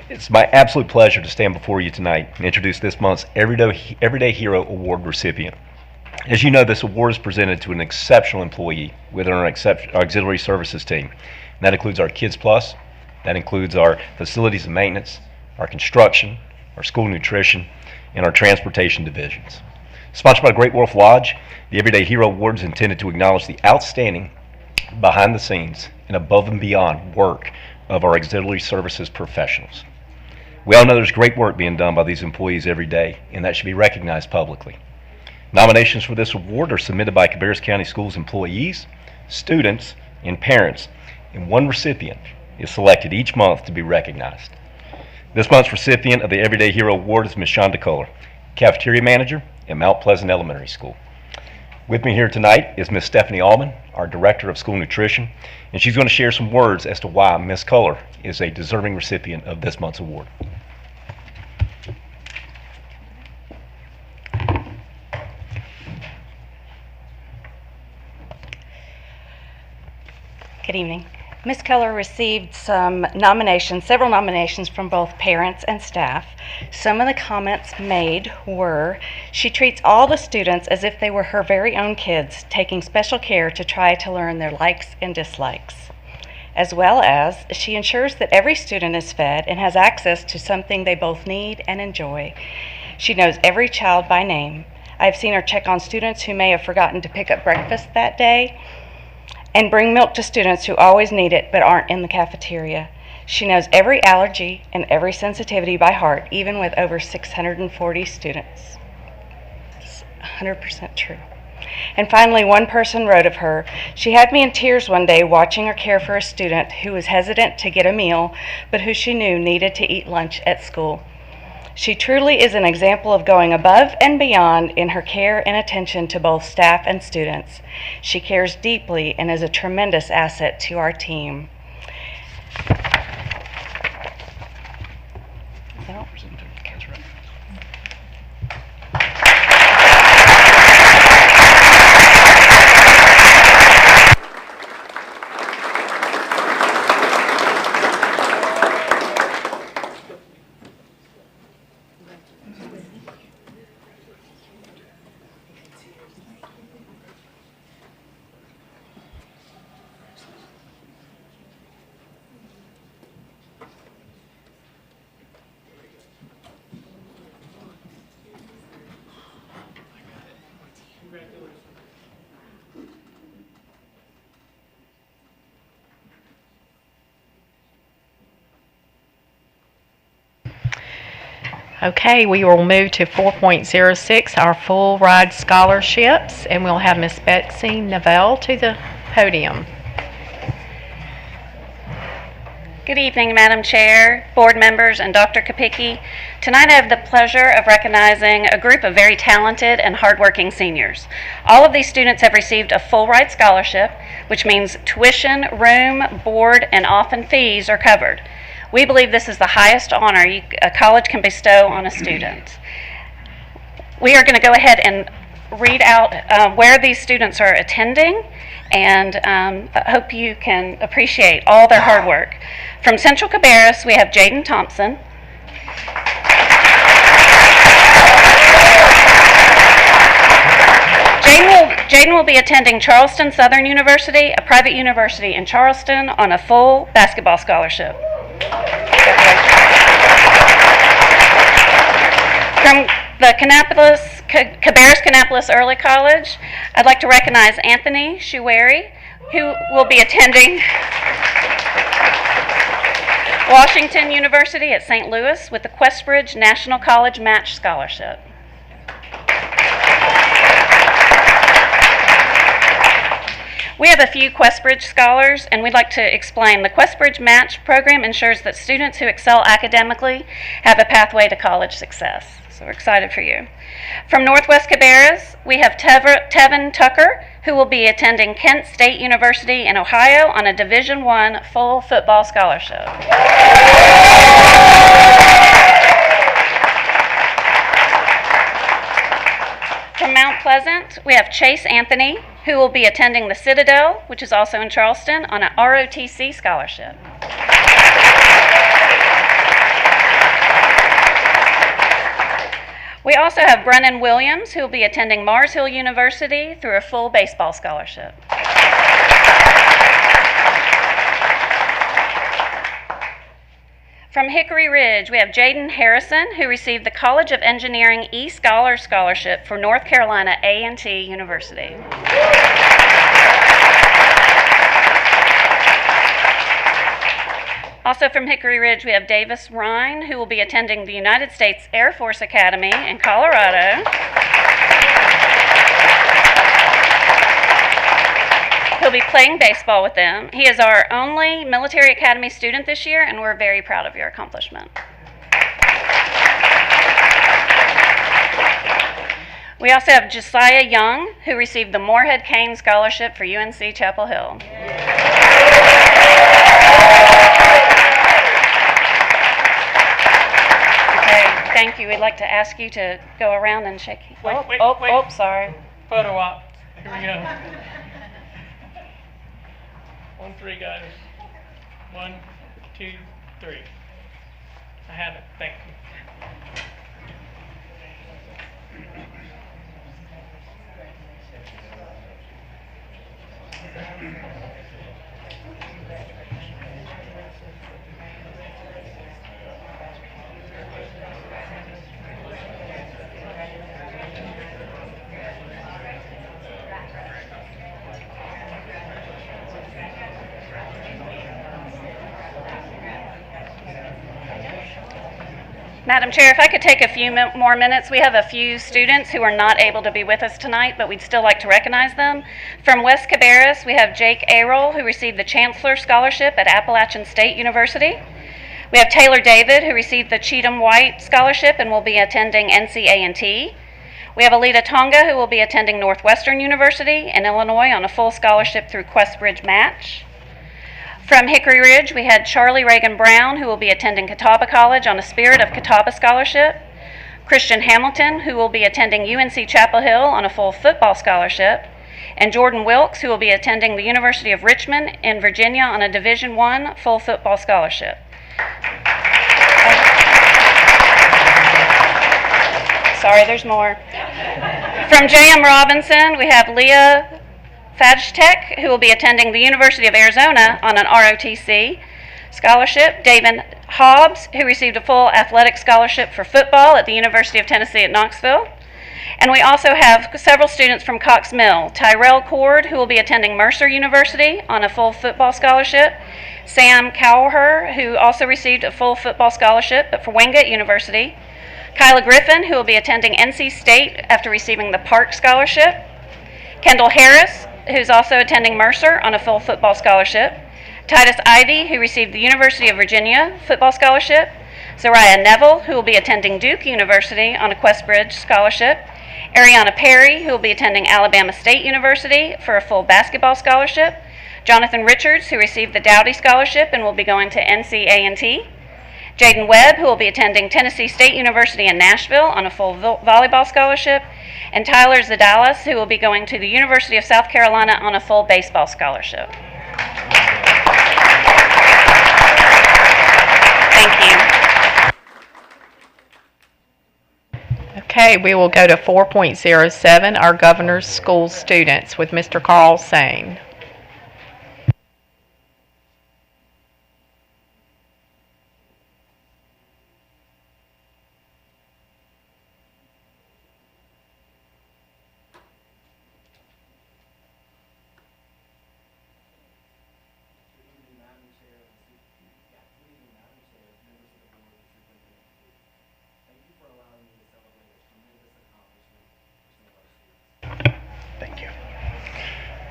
It's my absolute pleasure to stand before you tonight and introduce this month's Everyday Hero Award recipient. As you know, this award is presented to an exceptional employee within our auxiliary services team. And that includes our Kids Plus, that includes our facilities and maintenance, our construction, our school nutrition, and our transportation divisions. Sponsored by Great Wolf Lodge, the Everyday Hero Award is intended to acknowledge the outstanding behind the scenes and above and beyond work of our auxiliary services professionals. We all know there's great work being done by these employees every day, and that should be recognized publicly. Nominations for this award are submitted by Cabarrus County Schools employees, students, and parents, and one recipient is selected each month to be recognized. This month's recipient of the Everyday Hero Award is Ms. Shonda Culler, Cafeteria Manager at Mount Pleasant Elementary School. With me here tonight is Ms. Stephanie Allman, our Director of School Nutrition, and she's going to share some words as to why Ms. Culler is a deserving recipient of this month's award. Good evening. Ms. Keller received several nominations from both parents and staff. Some of the comments made were, she treats all the students as if they were her very own kids, taking special care to try to learn their likes and dislikes. As well as, she ensures that every student is fed and has access to something they both need and enjoy. She knows every child by name. I've seen her check on students who may have forgotten to pick up breakfast that day, and bring milk to students who always need it but aren't in the cafeteria. She knows every allergy and every sensitivity by heart, even with over 640 students. It's 100% true. And finally, one person wrote of her, "She had me in tears one day watching her care for a student who was hesitant to get a meal, but who she knew needed to eat lunch at school. She truly is an example of going above and beyond in her care and attention to both staff and students. She cares deeply and is a tremendous asset to our team." So, Okay, we will move to 4.06, our full ride scholarships, and we'll have Miss Betsy Novell to the podium. Good evening, Madam Chair, board members, and Dr. Kopicki. Tonight I have the pleasure of recognizing a group of very talented and hardworking seniors. All of these students have received a full ride scholarship, which means tuition, room, board, and often fees are covered. We believe this is the highest honor a college can bestow on a student. We are going to go ahead and read out where these students are attending, and I hope you can appreciate all their hard work. From Central Cabarrus, we have Jaden Thompson. Jaden will be attending Charleston Southern University, a private university in Charleston, on a full basketball scholarship. From the Cabarrus Kannapolis Early College, I'd like to recognize Anthony Shueri, who will be attending Washington University at St. Louis with the Questbridge National College Match Scholarship. We have a few Questbridge scholars, and we'd like to explain. The Questbridge Match program ensures that students who excel academically have a pathway to college success. So we're excited for you. From Northwest Cabarrus, we have Tevin Tucker, who will be attending Kent State University in Ohio on a Division I full football scholarship. From Mount Pleasant, we have Chase Anthony, who will be attending the Citadel, which is also in Charleston, on an ROTC scholarship. We also have Brennan Williams, who will be attending Mars Hill University through a full baseball scholarship. From Hickory Ridge, we have Jaden Harrison, who received the College of Engineering E-Scholar Scholarship for North Carolina A&T University. Also from Hickory Ridge, we have Davis Rhine, who will be attending the United States Air Force Academy in Colorado. He'll be playing baseball with them. He is our only military academy student this year, and we're very proud of your accomplishment. We also have Josiah Young, who received the Moorhead Kane Scholarship for UNC Chapel Hill. Okay, thank you. We'd like to ask you to go around and shake. Wait. Sorry. Photo op. Here we go. 1, 3, guys. 1, 2, 3. I have it. Thank you. Madam Chair, if I could take a few more minutes. We have a few students who are not able to be with us tonight, but we'd still like to recognize them. From West Cabarrus, we have Jake Arroll, who received the Chancellor Scholarship at Appalachian State University. We have Taylor David, who received the Cheatham White Scholarship and will be attending NCA&T. We have Alita Tonga, who will be attending Northwestern University in Illinois on a full scholarship through Questbridge Match. From Hickory Ridge, we had Charlie Reagan Brown, who will be attending Catawba College on a Spirit of Catawba Scholarship. Christian Hamilton, who will be attending UNC Chapel Hill on a full football scholarship. And Jordan Wilkes, who will be attending the University of Richmond in Virginia on a Division I full football scholarship. Sorry, there's more. From J.M. Robinson, we have Leah Fajtek, who will be attending the University of Arizona on an ROTC scholarship. David Hobbs, who received a full athletic scholarship for football at the University of Tennessee at Knoxville. And we also have several students from Cox Mill. Tyrell Cord, who will be attending Mercer University on a full football scholarship. Sam Cowher, who also received a full football scholarship but for Wingate University. Kyla Griffin, who will be attending NC State after receiving the Park Scholarship. Kendall Harris, who's also attending Mercer on a full football scholarship. Titus Ivy, who received the University of Virginia football scholarship. Zariah Neville, who will be attending Duke University on a Questbridge scholarship. Ariana Perry, who will be attending Alabama State University for a full basketball scholarship. Jonathan Richards, who received the Dowdy Scholarship and will be going to NCA&T. Jaden Webb, who will be attending Tennessee State University in Nashville on a full volleyball scholarship. And Tyler Zadalis, who will be going to the University of South Carolina on a full baseball scholarship. Thank you. Okay, we will go to 4.07, our governor's school students, with Mr. Carl Sane.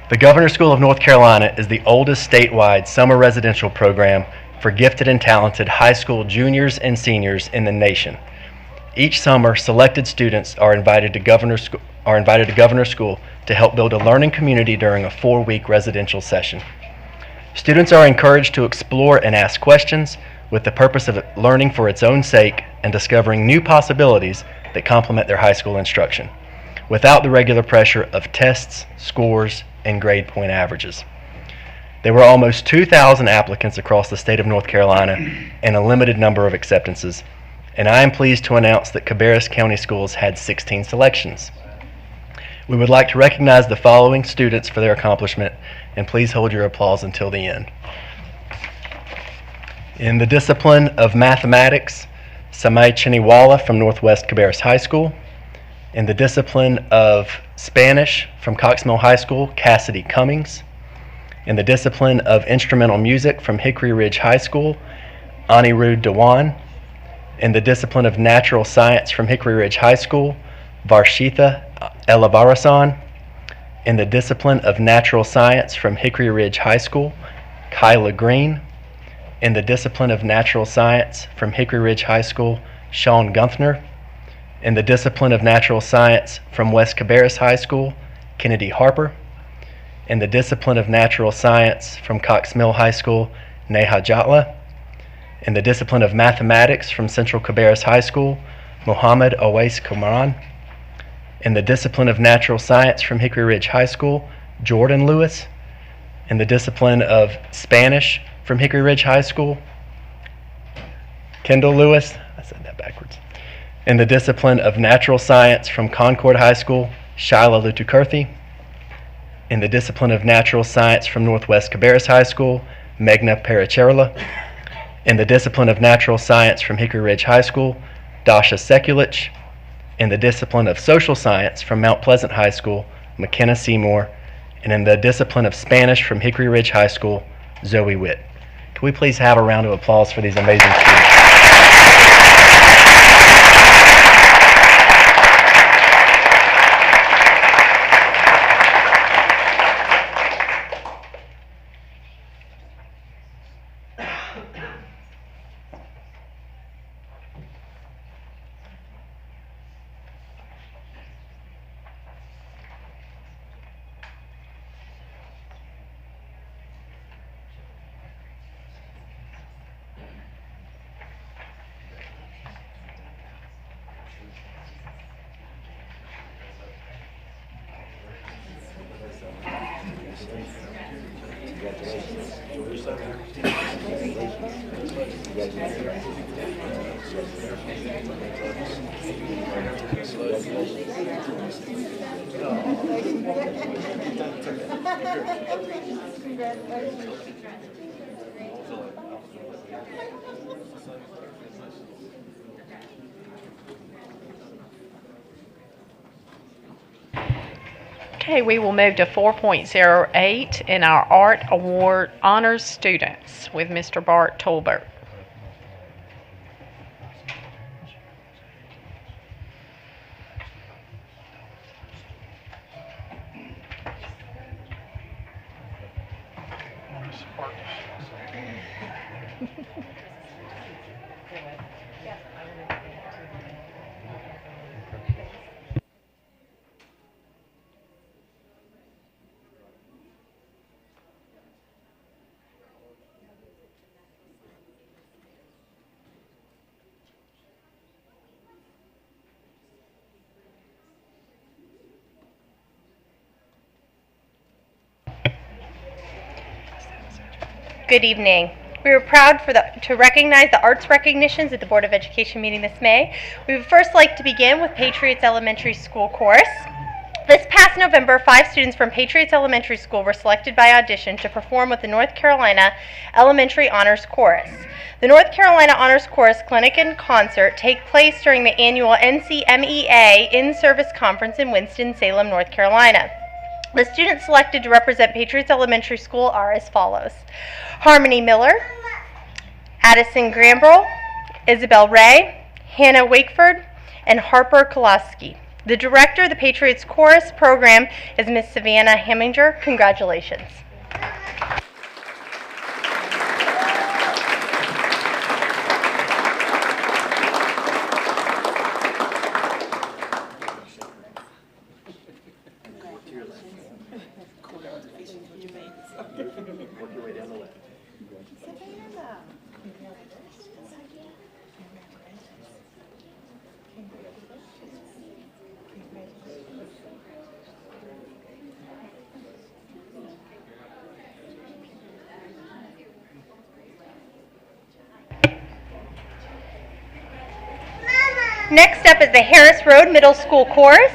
The Governor's School of North Carolina is the oldest statewide summer residential program for gifted and talented high school juniors and seniors in the nation. Each summer, selected students are invited to Governor's School to help build a learning community during a 4-week residential session. Students are encouraged to explore and ask questions with the purpose of learning for its own sake and discovering new possibilities that complement their high school instruction, without the regular pressure of tests, scores, and grade point averages. There were almost 2,000 applicants across the state of North Carolina and a limited number of acceptances, and I am pleased to announce that Cabarrus County Schools had 16 selections. We would like to recognize the following students for their accomplishment, and please hold your applause until the end. In the discipline of mathematics, Samay Chiniwala from Northwest Cabarrus High School. In the discipline of Spanish from Cox Mill High School, Cassidy Cummings. In the discipline of instrumental music from Hickory Ridge High School, Anirudh Dewan. In the discipline of natural science from Hickory Ridge High School, Varshitha Elavarasan. In the discipline of natural science from Hickory Ridge High School, Kyla Green. In the discipline of natural science from Hickory Ridge High School, Sean Gunther. In the discipline of natural science from West Cabarrus High School, Kennedy Harper. In the discipline of natural science from Cox Mill High School, Neha Jatla. In the discipline of mathematics from Central Cabarrus High School, Muhammad Awais Kumaran. In the discipline of natural science from Hickory Ridge High School, Jordan Lewis. In the discipline of Spanish from Hickory Ridge High School, Kendall Lewis. I said that backwards. In the discipline of natural science from Concord High School, Shyla Lutukurthi. In the discipline of natural science from Northwest Cabarrus High School, Meghna Paracherla. In the discipline of natural science from Hickory Ridge High School, Dasha Sekulich. In the discipline of social science from Mount Pleasant High School, McKenna Seymour. And in the discipline of Spanish from Hickory Ridge High School, Zoe Witt. Can we please have a round of applause for these amazing students? Okay, we will move to 4.08 in our Art Award Honors Students with Mr. Bart Tolbert. Good evening. We are proud to recognize the arts recognitions at the Board of Education meeting this May. We would first like to begin with Patriots Elementary School Chorus. This past November, 5 students from Patriots Elementary School were selected by audition to perform with the North Carolina Elementary Honors Chorus. The North Carolina Honors Chorus Clinic and Concert take place during the annual NCMEA In-Service Conference in Winston-Salem, North Carolina. The students selected to represent Patriots Elementary School are as follows: Harmony Miller, Addison Grambrell, Isabel Ray, Hannah Wakeford, and Harper Kolaski. The director of the Patriots Chorus program is Miss Savannah Heminger. Congratulations. Next up is the Harris Road Middle School Chorus.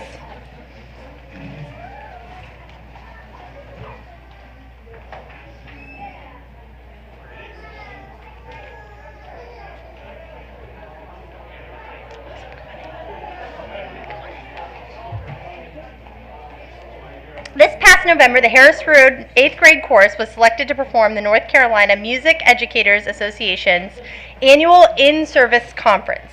This past November, the Harris Road 8th grade chorus was selected to perform the North Carolina Music Educators Association's annual In-Service Conference.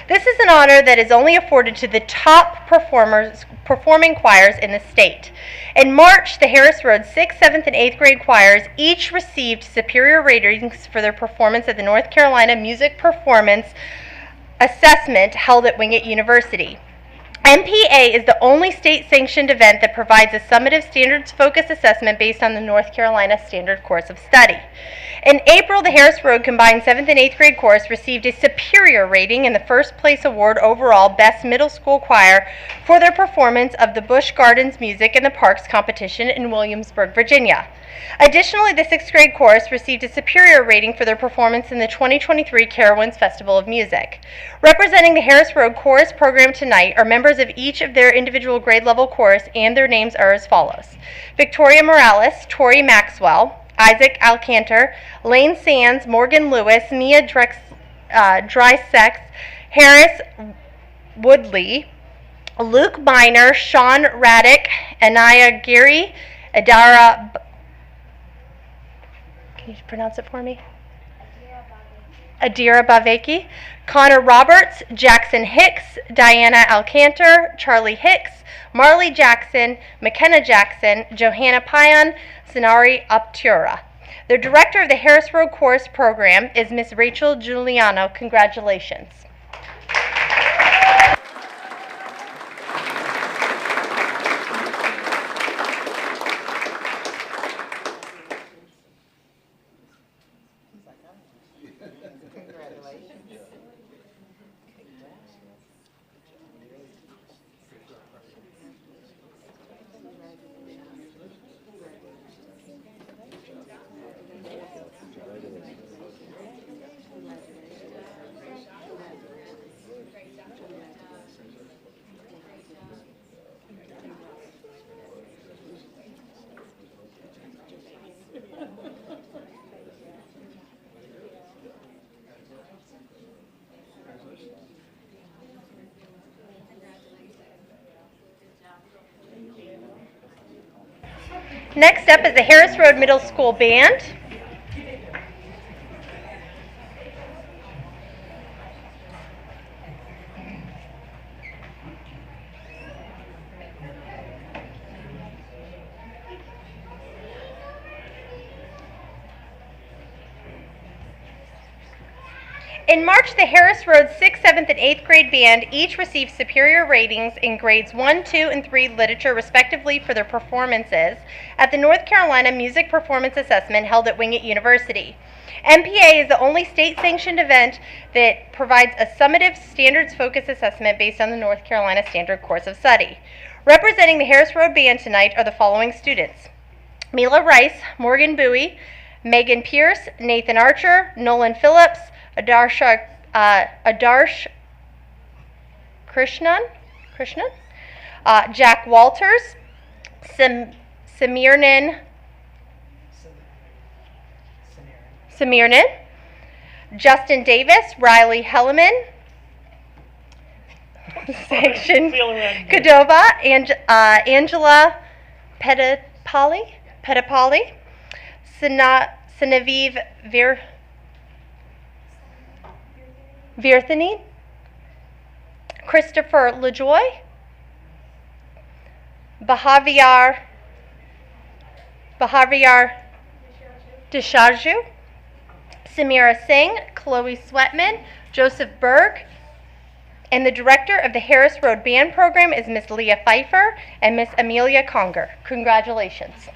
This is an honor that is only afforded to the top performing choirs in the state. In March, the Harris Road 6th, 7th, and 8th grade choirs each received superior ratings for their performance at the North Carolina Music Performance Assessment held at Wingate University. MPA is the only state-sanctioned event that provides a summative standards-focused assessment based on the North Carolina Standard Course of Study. In April, the Harris Road combined 7th and 8th grade chorus received a superior rating in the first place award overall Best Middle School Choir for their performance of the Busch Gardens Music in the Parks competition in Williamsburg, Virginia. Additionally, the 6th grade chorus received a superior rating for their performance in the 2023 Carowinds Festival of Music. Representing the Harris Road Chorus program tonight are members of each of their individual grade level chorus, and their names are as follows: Victoria Morales, Tori Maxwell, Isaac Alcantar, Lane Sands, Morgan Lewis, Mia Drysex, Harris Woodley, Luke Miner, Sean Raddick, Anaya Geary, Adara, can you pronounce it for me? Adira Baveki, Connor Roberts, Jackson Hicks, Diana Alcantar, Charlie Hicks, Marley Jackson, McKenna Jackson, Johanna Payan, Sinari Aptura. The director of the Harris Road Chorus program is Miss Rachel Giuliano. Congratulations. Next up is the Harris Road Middle School Band. In March, the Harris Road 6th, 7th, and 8th grade band each received superior ratings in grades 1, 2, and 3 literature, respectively, for their performances at the North Carolina Music Performance Assessment held at Wingate University. MPA is the only state-sanctioned event that provides a summative standards-focused assessment based on the North Carolina Standard Course of Study. Representing the Harris Road Band tonight are the following students: Mila Rice, Morgan Bowie, Megan Pierce, Nathan Archer, Nolan Phillips, Adarsh Krishnan, Jack Walters, Samirnan, Justin Davis, Riley Helleman, Section Cadova, Angela Petapali, Sinaviv Virthany, Christopher LaJoy, Bahaviar Desharju, Samira Singh, Chloe Sweatman, Joseph Berg, and the director of the Harris Road Band Program is Miss Leah Pfeiffer and Miss Amelia Conger. Congratulations.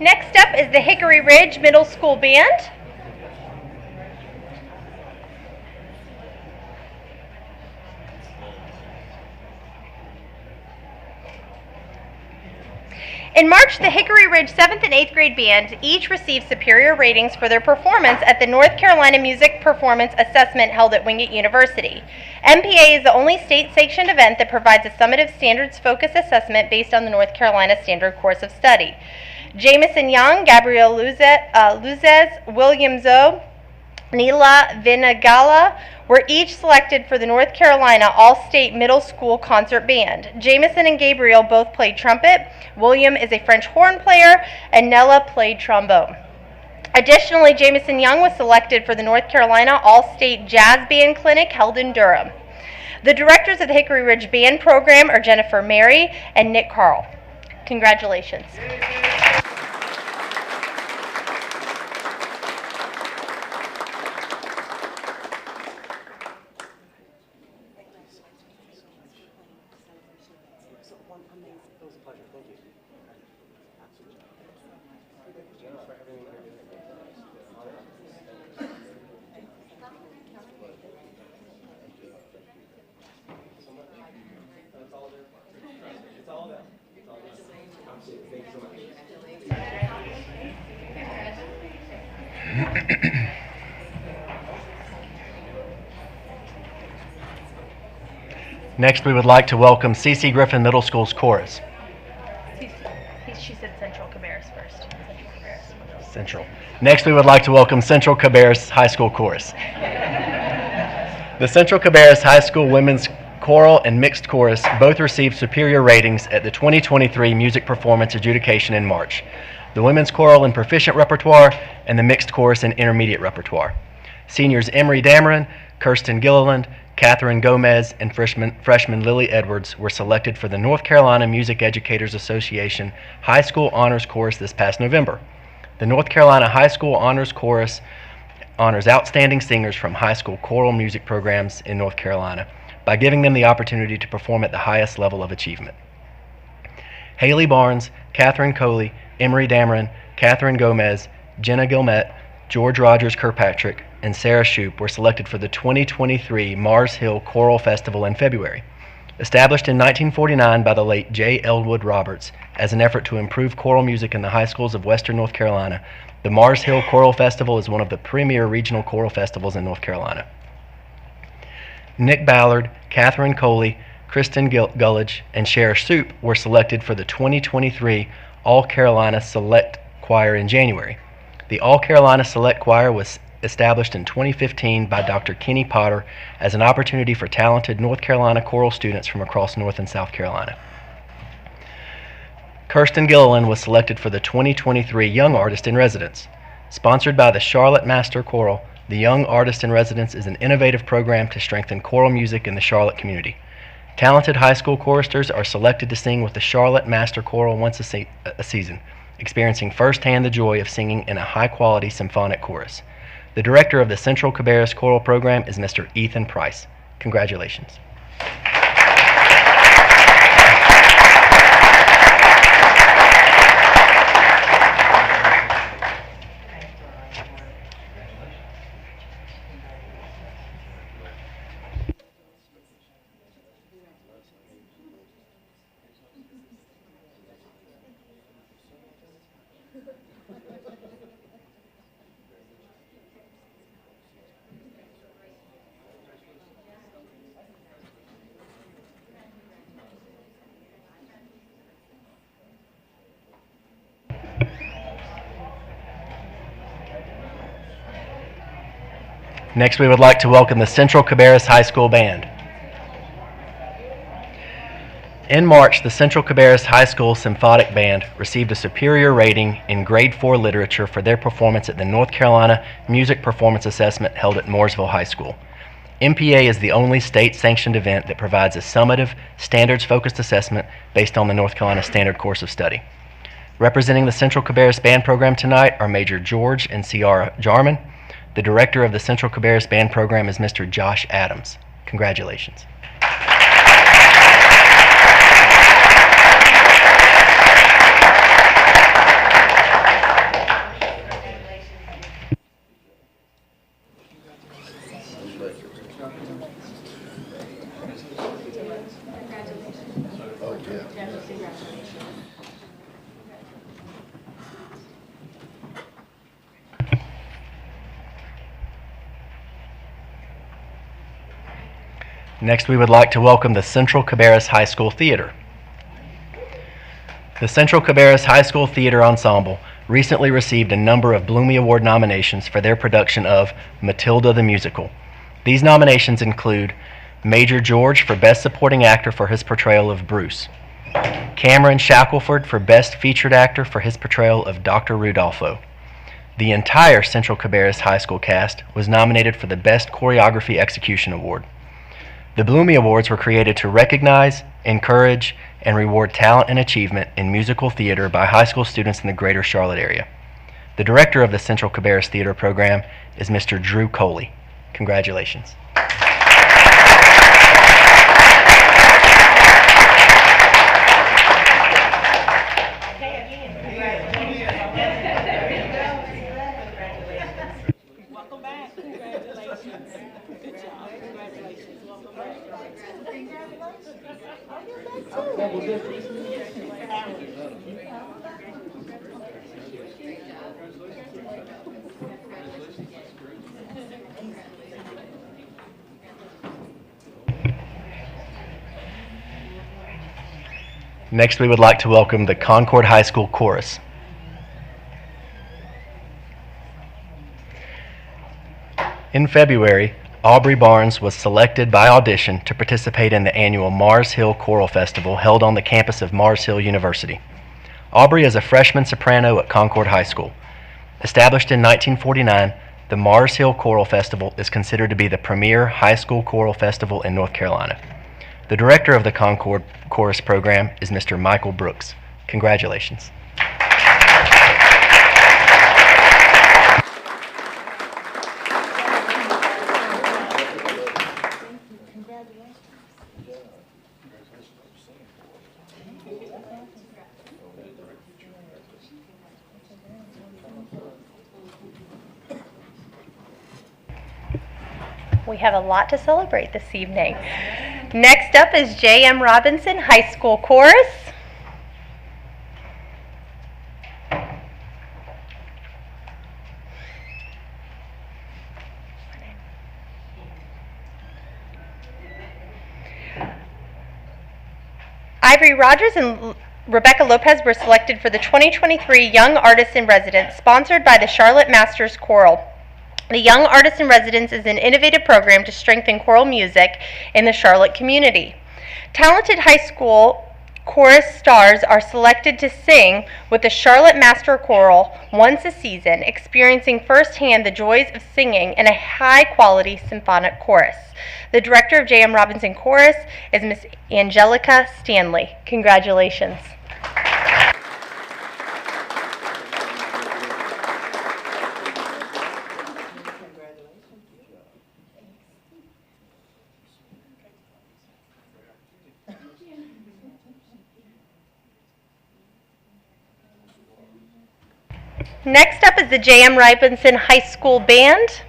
Next up is the Hickory Ridge Middle School Band. In March, the Hickory Ridge 7th and 8th grade band each received superior ratings for their performance at the North Carolina Music Performance Assessment held at Wingate University. MPA is the only state-sanctioned event that provides a summative standards-focused assessment based on the North Carolina Standard Course of Study. Jamison Young, Gabrielle Luzez, William Zoe, Neela Vinagala were each selected for the North Carolina All-State Middle School Concert Band. Jamison and Gabriel both played trumpet, William is a French horn player, and Nella played trombone. Additionally, Jamison Young was selected for the North Carolina All-State Jazz Band Clinic held in Durham. The directors of the Hickory Ridge Band Program are Jennifer Mary and Nick Carl. Congratulations. Next, we would like to welcome C.C. Griffin Middle School's chorus. She said Central Cabarrus first. Central. Next, we would like to welcome Central Cabarrus High School chorus. The Central Cabarrus High School Women's Choral and Mixed Chorus both received superior ratings at the 2023 Music Performance Adjudication in March. The Women's Choral in Proficient Repertoire and the Mixed Chorus in Intermediate Repertoire. Seniors Emery Dameron, Kirsten Gilliland, Catherine Gomez, and freshman Lily Edwards were selected for the North Carolina Music Educators Association High School Honors Chorus this past November. The North Carolina High School Honors Chorus honors outstanding singers from high school choral music programs in North Carolina by giving them the opportunity to perform at the highest level of achievement. Haley Barnes, Catherine Coley, Emery Dameron, Catherine Gomez, Jenna Gilmet, George Rogers Kirkpatrick, and Sarah Shoup were selected for the 2023 Mars Hill Choral Festival in February. Established in 1949 by the late J. Elwood Roberts as an effort to improve choral music in the high schools of western North Carolina, the Mars Hill Choral Festival is one of the premier regional choral festivals in North Carolina. Nick Ballard, Catherine Coley, Kristen Gullidge, and Shara Shoup were selected for the 2023 All Carolina Select Choir in January. The All Carolina Select Choir was established in 2015 by Dr. Kenny Potter as an opportunity for talented North Carolina choral students from across North and South Carolina. Kirsten Gilliland was selected for the 2023 Young Artist in Residence. Sponsored by the Charlotte Master Choral, the Young Artist in Residence is an innovative program to strengthen choral music in the Charlotte community. Talented high school choristers are selected to sing with the Charlotte Master Choral once a season, experiencing firsthand the joy of singing in a high-quality symphonic chorus. The director of the Central Cabarrus Choral Program is Mr. Ethan Price. Congratulations. Next, we would like to welcome the Central Cabarrus High School Band. In March, the Central Cabarrus High School Symphonic Band received a superior rating in Grade 4 Literature for their performance at the North Carolina Music Performance Assessment held at Mooresville High School. MPA is the only state-sanctioned event that provides a summative, standards-focused assessment based on the North Carolina Standard Course of Study. Representing the Central Cabarrus Band program tonight are Major George and Ciara Jarman. The director of the Central Cabarrus Band program is Mr. Josh Adams. Congratulations. Next, we would like to welcome the Central Cabarrus High School Theater. The Central Cabarrus High School Theater Ensemble recently received a number of Blumey Award nominations for their production of Matilda the Musical. These nominations include Major George for Best Supporting Actor for his portrayal of Bruce, Cameron Shackelford for Best Featured Actor for his portrayal of Dr. Rudolpho. The entire Central Cabarrus High School cast was nominated for the Best Choreography Execution Award. The Blumey Awards were created to recognize, encourage, and reward talent and achievement in musical theater by high school students in the greater Charlotte area. The director of the Central Cabarrus Theater program is Mr. Drew Coley. Congratulations. Welcome back. Congratulations. Good job. Congratulations. Welcome back. Next, we would like to welcome the Concord High School Chorus. In February, Aubrey Barnes was selected by audition to participate in the annual Mars Hill Choral Festival held on the campus of Mars Hill University. Aubrey is a freshman soprano at Concord High School. Established in 1949, the Mars Hill Choral Festival is considered to be the premier high school choral festival in North Carolina. The director of the Concord Chorus program is Mr. Michael Brooks. Congratulations. have a lot to celebrate this evening. Next up is J.M. Robinson High School Chorus. Ivory Rogers and Rebecca Lopez were selected for the 2023 Young Artists in Residence, sponsored by the Charlotte Masters Choral. The Young Artists in Residence is an innovative program to strengthen choral music in the Charlotte community. Talented high school chorus stars are selected to sing with the Charlotte Master Choral once a season, experiencing firsthand the joys of singing in a high-quality symphonic chorus. The director of J.M. Robinson Chorus is Miss Angelica Stanley. Congratulations. Next up is the J.M. Robinson High School Band.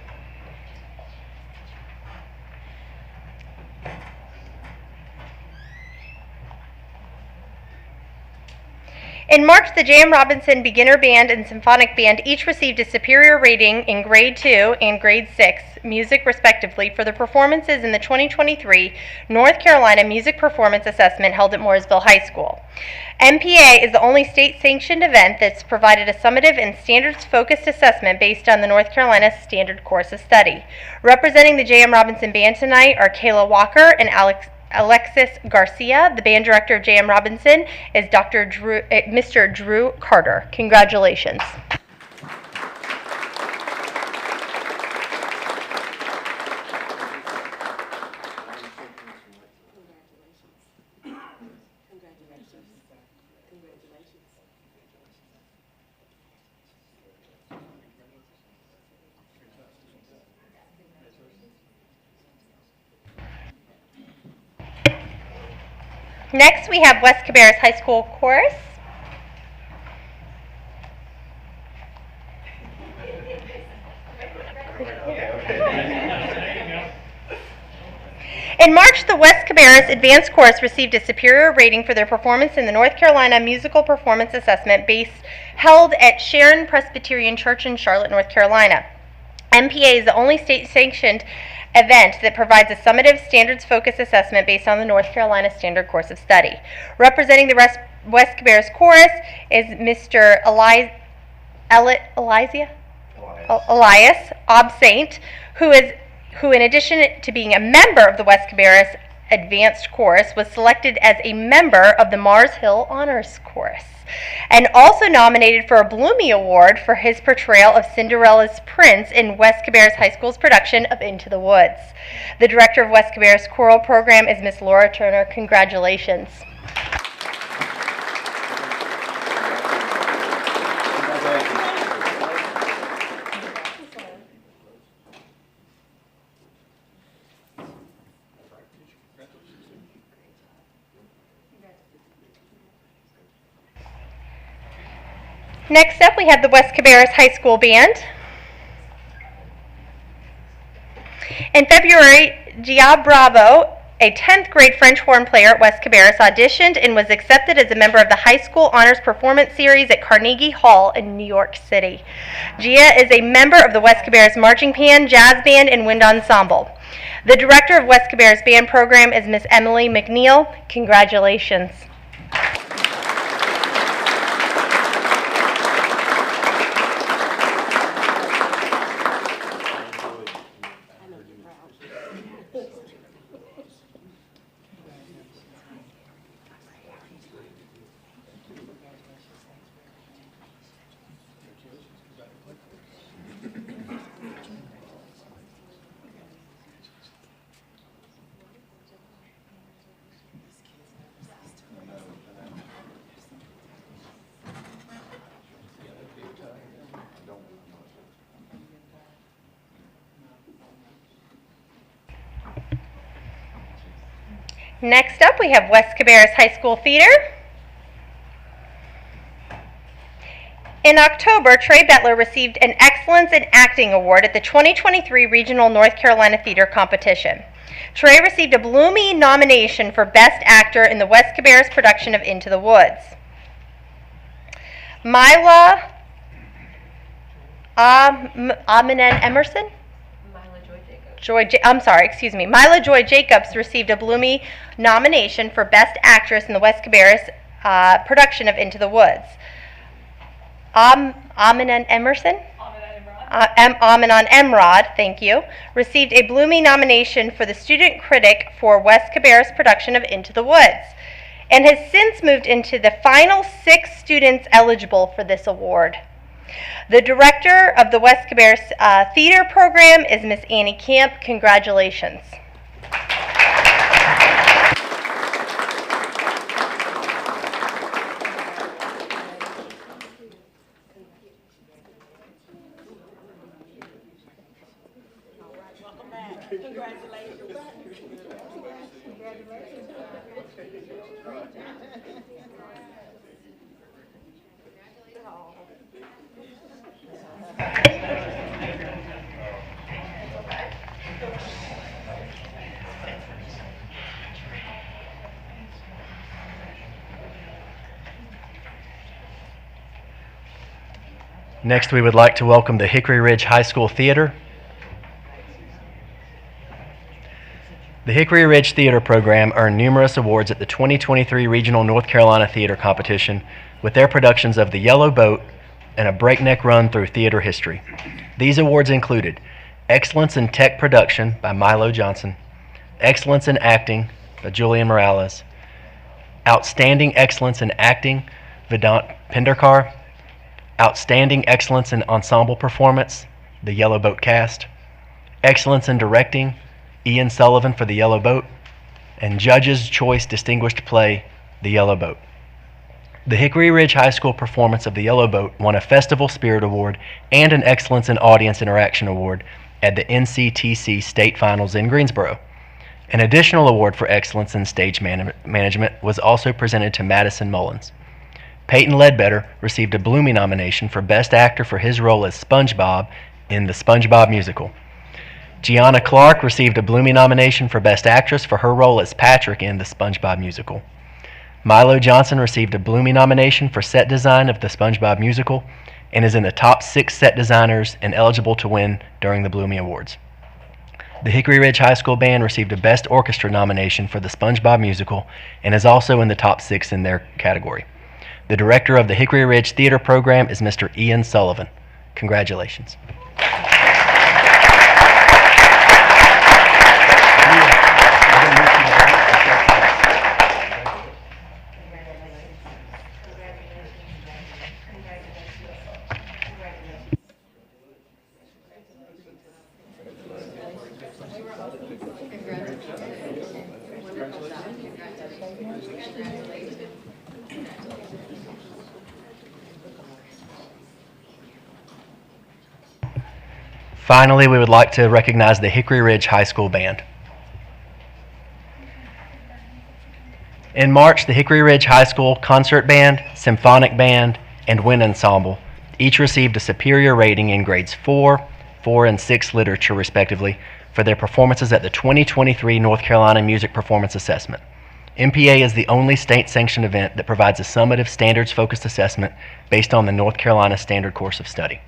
In March, the J.M. Robinson Beginner Band and Symphonic Band each received a superior rating in Grade 2 and Grade 6 music respectively for their performances in the 2023 North Carolina Music Performance Assessment held at Mooresville High School. MPA is the only state-sanctioned event that's provided a summative and standards-focused assessment based on the North Carolina Standard Course of Study. Representing the J.M. Robinson Band tonight are Kayla Walker and Alexis Garcia. The band director of J.M. Robinson is Mr. Drew Carter. Congratulations. Next, we have West Cabarrus High School Chorus. In March, the West Cabarrus Advanced Chorus received a superior rating for their performance in the North Carolina Musical Performance Assessment held at Sharon Presbyterian Church in Charlotte, North Carolina. MPA is the only state-sanctioned event that provides a summative standards-focused assessment based on the North Carolina Standard Course of Study. Representing the West Cabarrus Chorus is Mr. Elias Obsaint, who in addition to being a member of the West Cabarrus Advanced Chorus, was selected as a member of the Mars Hill Honors Chorus, and also nominated for a Blumey Award for his portrayal of Cinderella's Prince in West Cabarrus High School's production of Into the Woods. The director of West Cabarrus Choral Program is Miss Laura Turner. Congratulations. Next up, we have the West Cabarrus High School Band. In February, Gia Bravo, a 10th grade French horn player at West Cabarrus, auditioned and was accepted as a member of the High School Honors Performance Series at Carnegie Hall in New York City. Gia is a member of the West Cabarrus Marching Band, Jazz Band, and Wind Ensemble. The director of West Cabarrus Band Program is Miss Emily McNeil. Congratulations. Next up, we have West Cabarrus High School Theater. In October, Trey Bettler received an Excellence in Acting Award at the 2023 Regional North Carolina Theater Competition. Trey received a Blumey nomination for Best Actor in the West Cabarrus production of Into the Woods. Mila Aminen Emerson? Mila Joy Jacobs received a Blumey nomination for Best Actress in the West Cabarrus production of Into the Woods. Aminan Emerson? Aminan Emrod, thank you, received a Blumey nomination for the Student Critic for West Cabarrus production of Into the Woods, and has since moved into the final 6 students eligible for this award. The director of the West Cabarrus Theater Program is Miss Annie Camp. Congratulations. Next, we would like to welcome the Hickory Ridge High School Theater. The Hickory Ridge Theater Program earned numerous awards at the 2023 Regional North Carolina Theater Competition with their productions of The Yellow Boat and A Breakneck Run Through Theater History. These awards included Excellence in Tech Production by Milo Johnson, Excellence in Acting by Julian Morales, Outstanding Excellence in Acting, Vedant Penderkar, Outstanding Excellence in Ensemble Performance, The Yellow Boat Cast, Excellence in Directing, Ian Sullivan for The Yellow Boat, and Judge's Choice Distinguished Play, The Yellow Boat. The Hickory Ridge High School performance of The Yellow Boat won a Festival Spirit Award and an Excellence in Audience Interaction Award at the NCTC State Finals in Greensboro. An additional award for excellence in stage management was also presented to Madison Mullins. Peyton Ledbetter received a Blumey nomination for Best Actor for his role as SpongeBob in the SpongeBob Musical. Gianna Clark received a Blumey nomination for Best Actress for her role as Patrick in the SpongeBob Musical. Milo Johnson received a Blumey nomination for set design of the SpongeBob Musical and is in the top 6 set designers and eligible to win during the Blumey Awards. The Hickory Ridge High School Band received a Best Orchestra nomination for the SpongeBob Musical and is also in the top 6 in their category. The director of the Hickory Ridge Theater Program is Mr. Ian Sullivan. Congratulations. Finally, we would like to recognize the Hickory Ridge High School Band. In March, the Hickory Ridge High School Concert Band, Symphonic Band, and Wind Ensemble each received a superior rating in grades 4, 4, and 6 literature, respectively, for their performances at the 2023 North Carolina Music Performance Assessment. MPA is the only state-sanctioned event that provides a summative standards-focused assessment based on the North Carolina Standard Course of Study.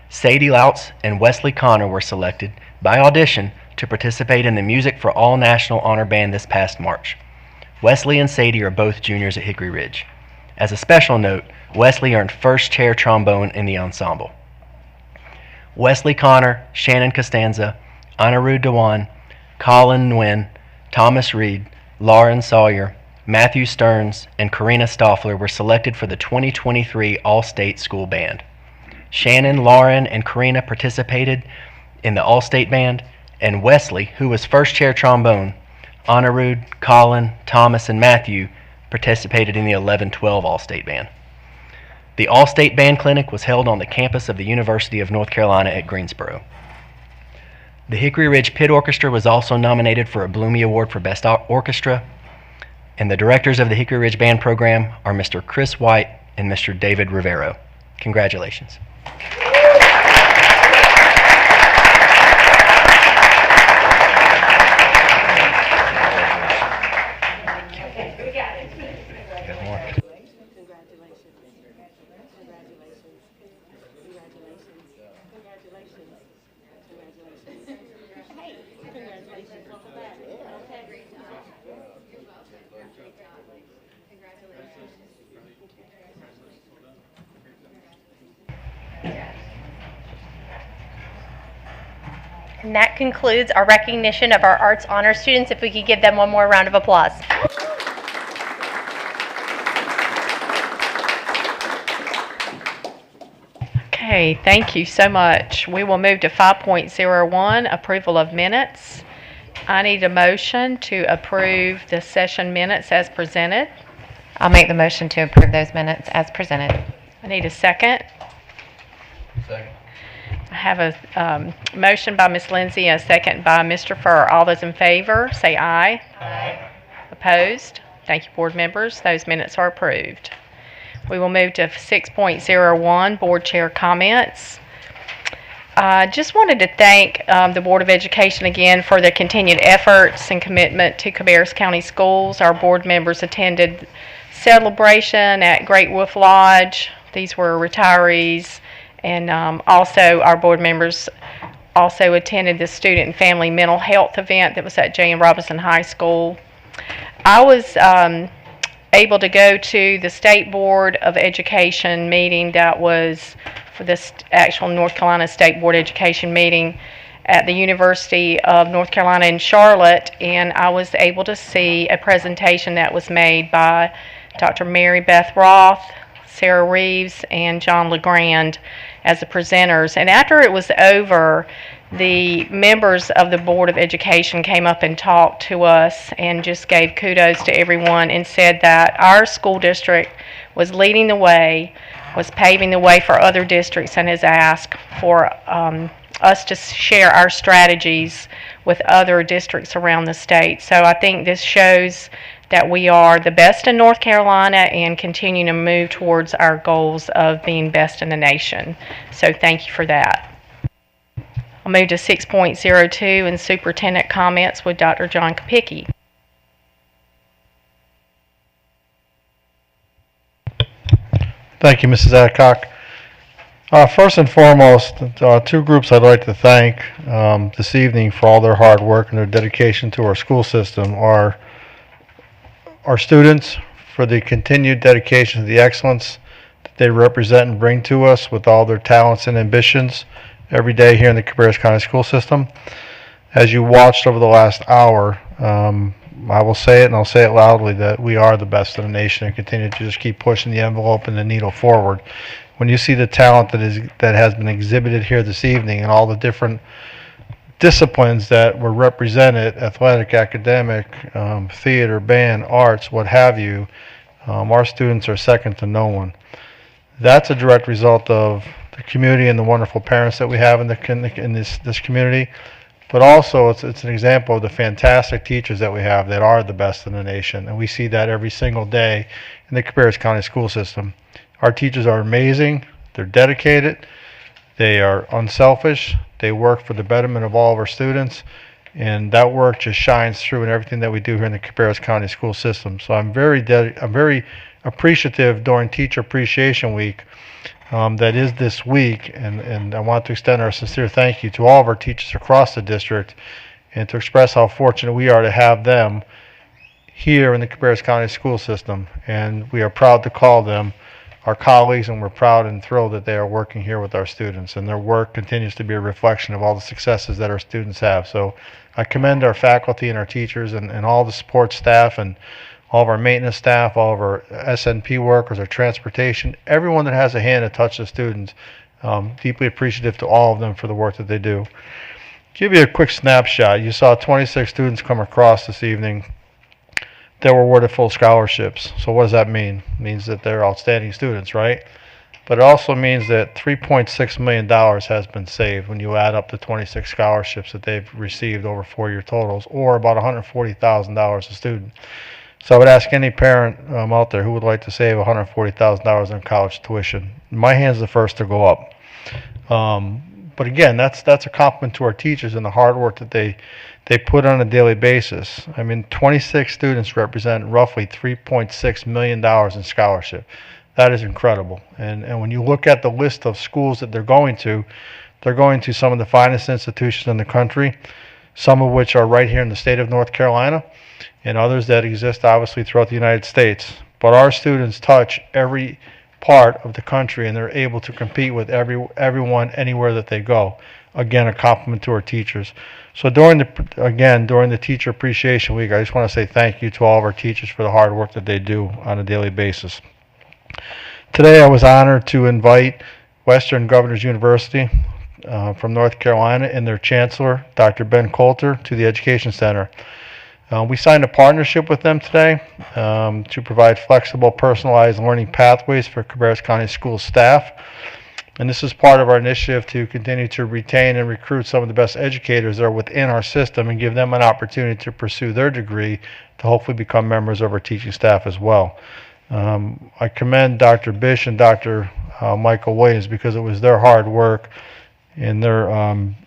Sadie Louts and Wesley Connor were selected by audition to participate in the Music for All National Honor Band this past March. Wesley and Sadie are both juniors at Hickory Ridge. As a special note, Wesley earned first chair trombone in the ensemble. Wesley Connor, Shannon Costanza, Anirudh Dhawan, Colin Nguyen, Thomas Reed, Lauren Sawyer, Matthew Stearns, and Karina Stoffler were selected for the 2023 All-State School Band. Shannon, Lauren, and Karina participated in the All-State Band, and Wesley, who was first chair trombone, Anirudh, Colin, Thomas, and Matthew participated in the 11-12 All-State Band. The All-State Band Clinic was held on the campus of the University of North Carolina at Greensboro. The Hickory Ridge Pit Orchestra was also nominated for a Blumey Award for Best Orchestra, and the directors of the Hickory Ridge Band Program are Mr. Chris White and Mr. David Rivero. Congratulations. And that concludes our recognition of our Arts Honor students. If we could give them one more round of applause. Okay, thank you so much. We will move to 5.01, approval of minutes. I need a motion to approve the session minutes as presented. I'll make the motion to approve those minutes as presented. I need a second. Second. I have a motion by Ms. Lindsay, a second by Mr. Furr. All those in favor, say aye. Aye. Opposed? Thank you, board members. Those minutes are approved. We will move to 6.01, board chair comments. I just wanted to thank the Board of Education again for their continued efforts and commitment to Cabarrus County Schools. Our board members attended celebration at Great Wolf Lodge. These were retirees, and also our board members also attended the student and family mental health event that was at J.M. Robinson High School. I was able to go to the State Board of Education meeting that was for this actual North Carolina State Board Education meeting at the University of North Carolina in Charlotte, and I was able to see a presentation that was made by Dr. Mary Beth Roth, Sarah Reeves, and John LeGrand as the presenters. And after it was over, the members of the Board of Education came up and talked to us and just gave kudos to everyone and said that our school district was leading the way, was paving the way for other districts, and has asked for us to share our strategies with other districts around the state. So I think this shows that we are the best in North Carolina and continue to move towards our goals of being best in the nation. So thank you for that. I'll move to 6.02 and superintendent comments with Dr. John Kopicki. Thank you, Mrs. Adcock. First and foremost, two groups I'd like to thank this evening for all their hard work and their dedication to our school system are our students for the continued dedication to the excellence that they represent and bring to us with all their talents and ambitions every day here in the Cabarrus County School System. As you watched over the last hour, I will say it and I'll say it loudly that we are the best in the nation and continue to just keep pushing the envelope and the needle forward. When you see the talent that has been exhibited here this evening and all the different disciplines that were represented, athletic, academic, theater, band, arts, what have you, our students are second to no one. That's a direct result of the community and the wonderful parents that we have in this community, but also it's an example of the fantastic teachers that we have that are the best in the nation, and we see that every single day in the Cabarrus County School System. Our teachers are amazing, they're dedicated, they are unselfish, they work for the betterment of all of our students, and that work just shines through in everything that we do here in the Cabarrus County School System. So I'm very appreciative during Teacher Appreciation Week that is this week, and I want to extend our sincere thank you to all of our teachers across the district and to express how fortunate we are to have them here in the Cabarrus County School System, and we are proud to call them our colleagues, and we're proud and thrilled that they are working here with our students, and their work continues to be a reflection of all the successes that our students have. So I commend our faculty and our teachers and all the support staff and all of our maintenance staff, all of our SNP workers, our transportation, everyone that has a hand to touch the students. Deeply appreciative to all of them for the work that they do. Give you a quick snapshot. You saw 26 students come across this evening that were awarded full scholarships. So what does that mean? It means that they're outstanding students, right? But it also means that $3.6 million has been saved when you add up the 26 scholarships that they've received over 4-year totals, or about $140,000 a student. So I would ask any parent out there who would like to save $140,000 on college tuition. My hand's the first to go up. But again, that's a compliment to our teachers and the hard work that they put on a daily basis. I mean, 26 students represent roughly $3.6 million in scholarship. That is incredible. And when you look at the list of schools that they're going to some of the finest institutions in the country, some of which are right here in the state of North Carolina, and others that exist obviously throughout the United States. But our students touch every part of the country, and they're able to compete with everyone anywhere that they go. Again, a compliment to our teachers. So during the Teacher Appreciation Week, I just want to say thank you to all of our teachers for the hard work that they do on a daily basis. Today I was honored to invite Western Governors University from North Carolina and their Chancellor, Dr. Ben Coulter, to the Education Center. We signed a partnership with them today to provide flexible, personalized learning pathways for Cabarrus County School staff. And this is part of our initiative to continue to retain and recruit some of the best educators that are within our system and give them an opportunity to pursue their degree to hopefully become members of our teaching staff as well. I commend Dr. Bish and Dr. Michael Williams because it was their hard work and their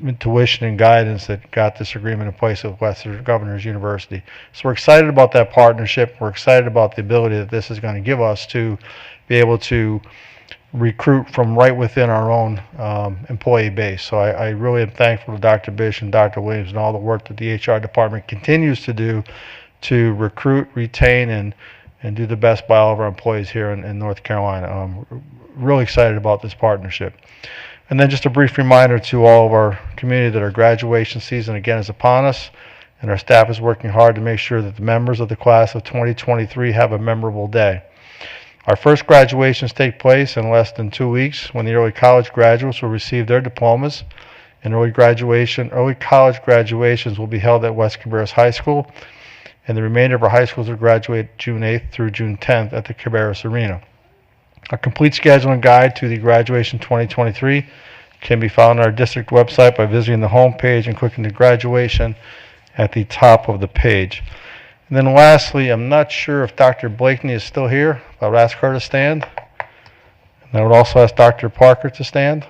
intuition and guidance that got this agreement in place with Western Governors University. So we're excited about that partnership. We're excited about the ability that this is going to give us to be able to recruit from right within our own employee base. So I really am thankful to Dr. Bish and Dr. Williams and all the work that the HR department continues to do to recruit, retain, and do the best by all of our employees here in North Carolina. Really excited about this partnership. And then just a brief reminder to all of our community that our graduation season again is upon us, and our staff is working hard to make sure that the members of the class of 2023 have a memorable day. Our first graduations take place in less than 2 weeks when the early college graduates will receive their diplomas, and early college graduations will be held at West Cabarrus High School, and the remainder of our high schools will graduate June 8th through June 10th at the Cabarrus Arena. A complete schedule and guide to the graduation 2023 can be found on our district website by visiting the home page and clicking the graduation at the top of the page. And then lastly, I'm not sure if Dr. Blakeney is still here, but I would ask her to stand. And I would also ask Dr. Parker to stand.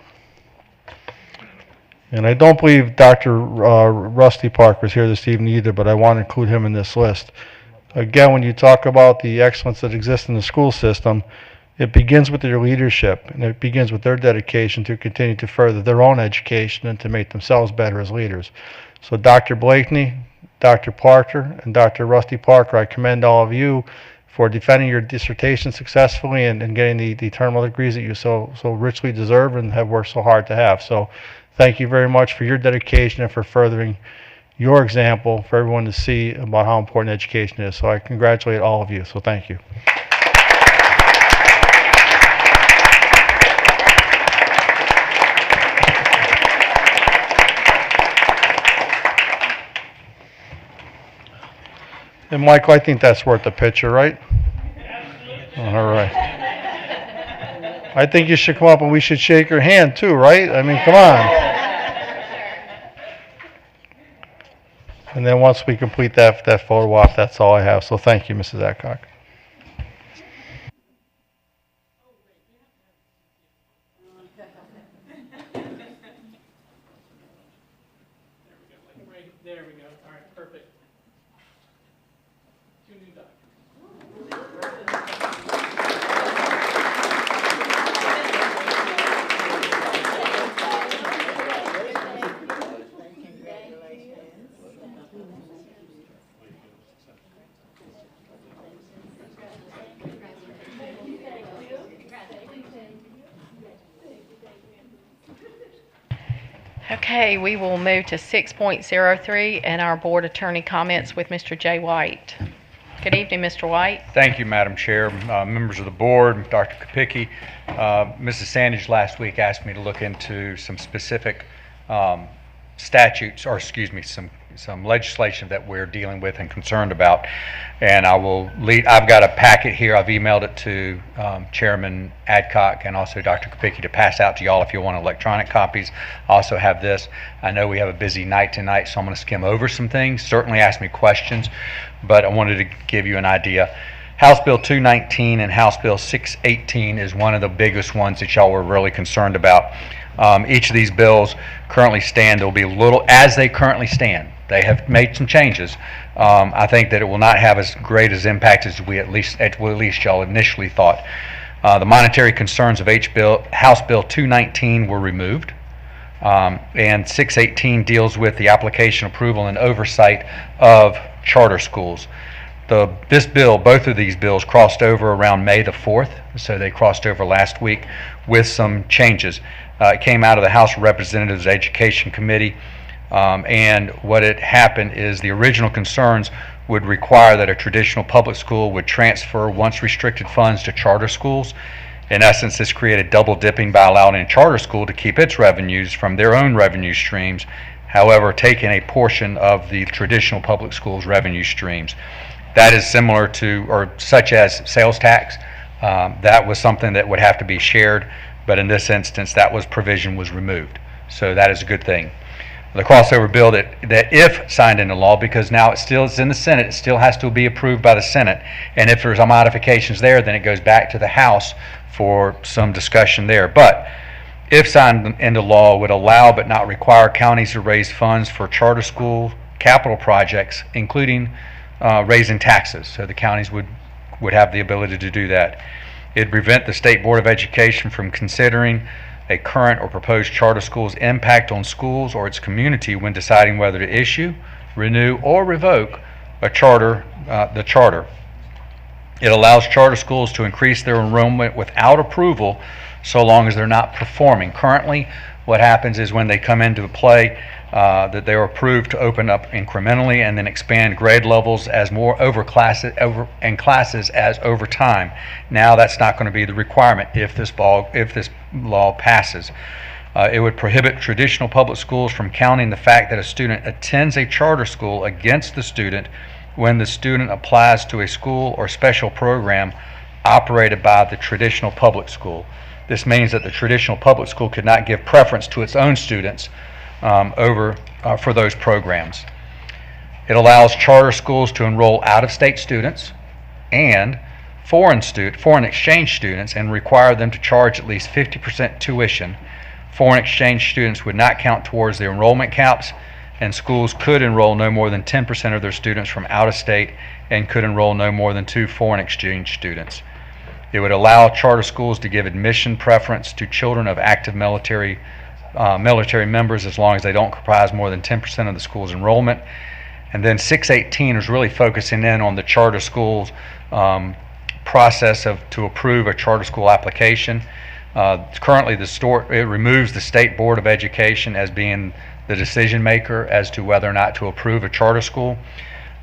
And I don't believe Dr. Rusty Parker is here this evening either, but I want to include him in this list. Again, when you talk about the excellence that exists in the school system, it begins with their leadership, and it begins with their dedication to continue to further their own education and to make themselves better as leaders. So Dr. Blakeney, Dr. Parker, and Dr. Rusty Parker, I commend all of you for defending your dissertation successfully and getting the terminal degrees that you so richly deserve and have worked so hard to have. So thank you very much for your dedication and for furthering your example for everyone to see about how important education is. So I congratulate all of you. So thank you. And Michael, I think that's worth a picture, right? Absolutely. All right. I think you should come up and we should shake your hand too, right? I mean, come on. And then once we complete that photo op, that's all I have. So thank you, Mrs. Adcock. There we go. All right, perfect. Two new documents. Okay, we will move to 6.03 and our board attorney comments with Mr. Jay White. Good evening, Mr. White. Thank you, Madam Chair, members of the board, Dr. Kopicki. Mrs. Sandage last week asked me to look into some specific statutes, or excuse me, some legislation that we're dealing with and concerned about. And I've got a packet here. I've emailed it to Chairman Adcock and also Dr. Kopicki to pass out to y'all if you want electronic copies. I also have this. I know we have a busy night tonight, so I'm going to skim over some things. Certainly ask me questions, but I wanted to give you an idea. House Bill 219 and House Bill 618 is one of the biggest ones that y'all were really concerned about. Each of these bills currently stand. There will be little, as they currently stand. They have made some changes. I think that it will not have as great as impact as at least y'all initially thought. The monetary concerns of House Bill 219 were removed, and 618 deals with the application, approval, and oversight of charter schools. Both of these bills crossed over around May the 4th, so they crossed over last week with some changes. It came out of the House of Representatives Education Committee, and what had happened is the original concerns would require that a traditional public school would transfer once restricted funds to charter schools. In essence, this created double dipping by allowing a charter school to keep its revenues from their own revenue streams, however, taking a portion of the traditional public schools' revenue streams. That is similar to, or such as sales tax. That was something that would have to be shared, but in this instance, provision was removed. So that is a good thing. The crossover bill that if signed into law, because now it's in the Senate, it still has to be approved by the Senate, and if there's modifications there, then it goes back to the House for some discussion there. But if signed into law, would allow but not require counties to raise funds for charter school capital projects, including raising taxes. So the counties would have the ability to do that. It'd prevent the State Board of Education from considering a current or proposed charter school's impact on schools or its community when deciding whether to issue, renew, or revoke the charter. It allows charter schools to increase their enrollment without approval so long as they're not performing. Currently, what happens is when they come into play, that they're approved to open up incrementally and then expand grade levels as more classes as over time. Now that's not going to be the requirement if this law passes. It would prohibit traditional public schools from counting the fact that a student attends a charter school against the student when the student applies to a school or special program operated by the traditional public school. This means that the traditional public school could not give preference to its own students for those programs. It allows charter schools to enroll out-of-state students and foreign exchange students and require them to charge at least 50% tuition. Foreign exchange students would not count towards the enrollment caps, and schools could enroll no more than 10% of their students from out-of-state and could enroll no more than 2 foreign exchange students. It would allow charter schools to give admission preference to children of active military members as long as they don't comprise more than 10% of the school's enrollment. And then 618 is really focusing in on the charter schools process to approve a charter school application. Currently, it removes the State Board of Education as being the decision maker as to whether or not to approve a charter school.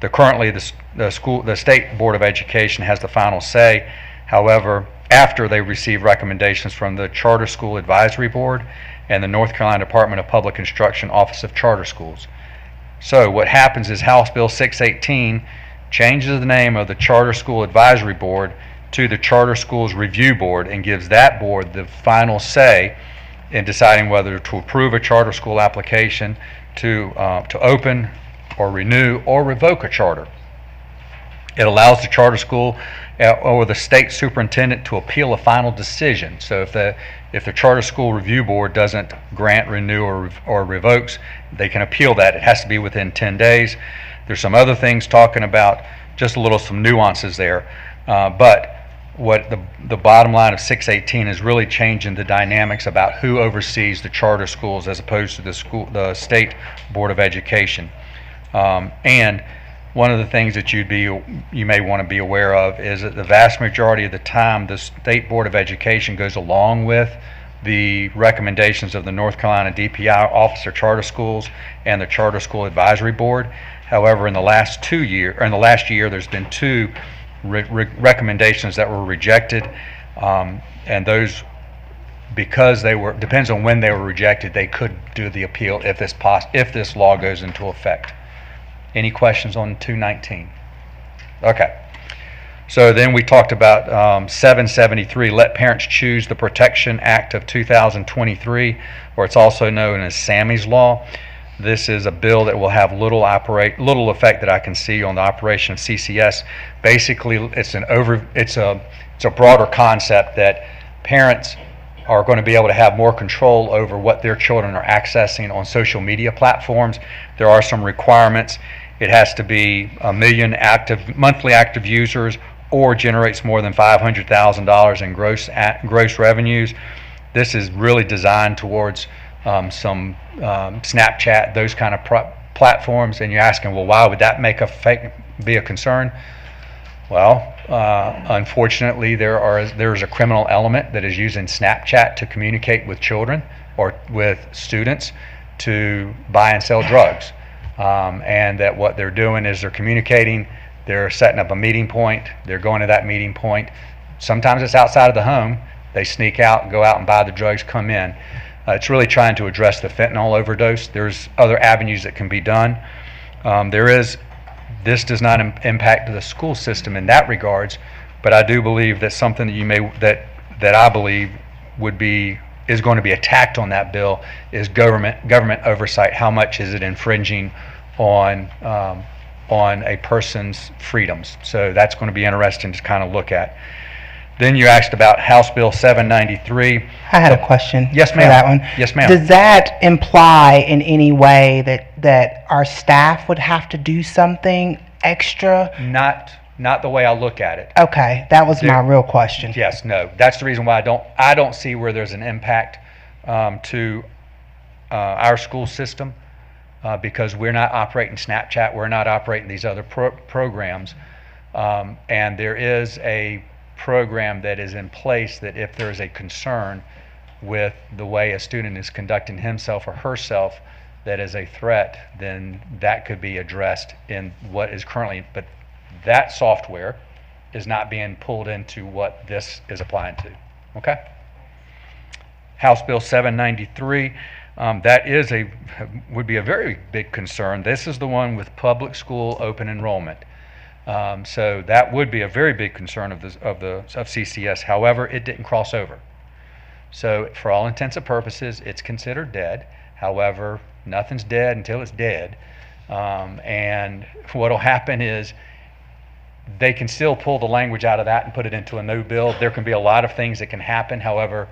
Currently, the State Board of Education has the final say. However, after they receive recommendations from the Charter School Advisory Board and the North Carolina Department of Public Instruction Office of Charter Schools. So what happens is House Bill 618 changes the name of the Charter School Advisory Board to the Charter Schools Review Board and gives that board the final say in deciding whether to approve a charter school application, to open or renew or revoke a charter. It allows the charter school or the state superintendent to appeal a final decision. So if the Charter School Review Board doesn't grant, renew, or revokes, they can appeal that. It has to be within 10 days. There's some other things talking about just some nuances there. But what the bottom line of 618 is really changing the dynamics about who oversees the charter schools as opposed to the State Board of Education. And one of the things that you may want to be aware of is that the vast majority of the time the State Board of Education goes along with the recommendations of the North Carolina DPI Office of Charter Schools and the Charter School Advisory Board. However, in the last year, there's been 2 recommendations that were rejected, and those because they were, depends on when they were rejected, they could do the appeal if this law goes into effect. Any questions on 219? Okay. So then we talked about 773, let parents choose the Protection Act of 2023, or it's also known as Sammy's Law. This is a bill that will have little effect that I can see on the operation of CCS. Basically, it's a broader concept that parents are going to be able to have more control over what their children are accessing on social media platforms. There are some requirements. It has to be 1 million monthly active users, or generates more than $500,000 in gross revenues. This is really designed towards some Snapchat, those kind of platforms. And you're asking, well, why would that be a concern? Well, unfortunately, there's a criminal element that is using Snapchat to communicate with children or with students to buy and sell drugs. And that what they're doing is they're communicating, they're setting up a meeting point, they're going to that meeting point. Sometimes it's outside of the home. They sneak out, go out and buy the drugs, come in. It's really trying to address the fentanyl overdose. There's other avenues that can be done. This does not impact the school system in that regards, but I do believe that something that I believe is going to be attacked on that bill is government oversight. How much is it infringing on a person's freedoms? So that's going to be interesting to kind of look at. Then you asked about House Bill 793. I had a question. Yes, ma'am. For that one. Yes, ma'am. Does that imply in any way that our staff would have to do something extra? Not the way I look at it. Okay, that was my real question. Yes, no. That's the reason why I don't see where there's an impact to our school system because we're not operating Snapchat, we're not operating these other programs, and there is a program that is in place that if there is a concern with the way a student is conducting himself or herself that is a threat, then that could be addressed in what is currently, but that software is not being pulled into what this is applying to. Okay? House Bill 793, that would be a very big concern. This is the one with public school open enrollment. So that would be a very big concern of CCS. However, it didn't cross over. So for all intents and purposes, it's considered dead. However, nothing's dead until it's dead. And what will happen is they can still pull the language out of that and put it into a new bill. There can be a lot of things that can happen. However,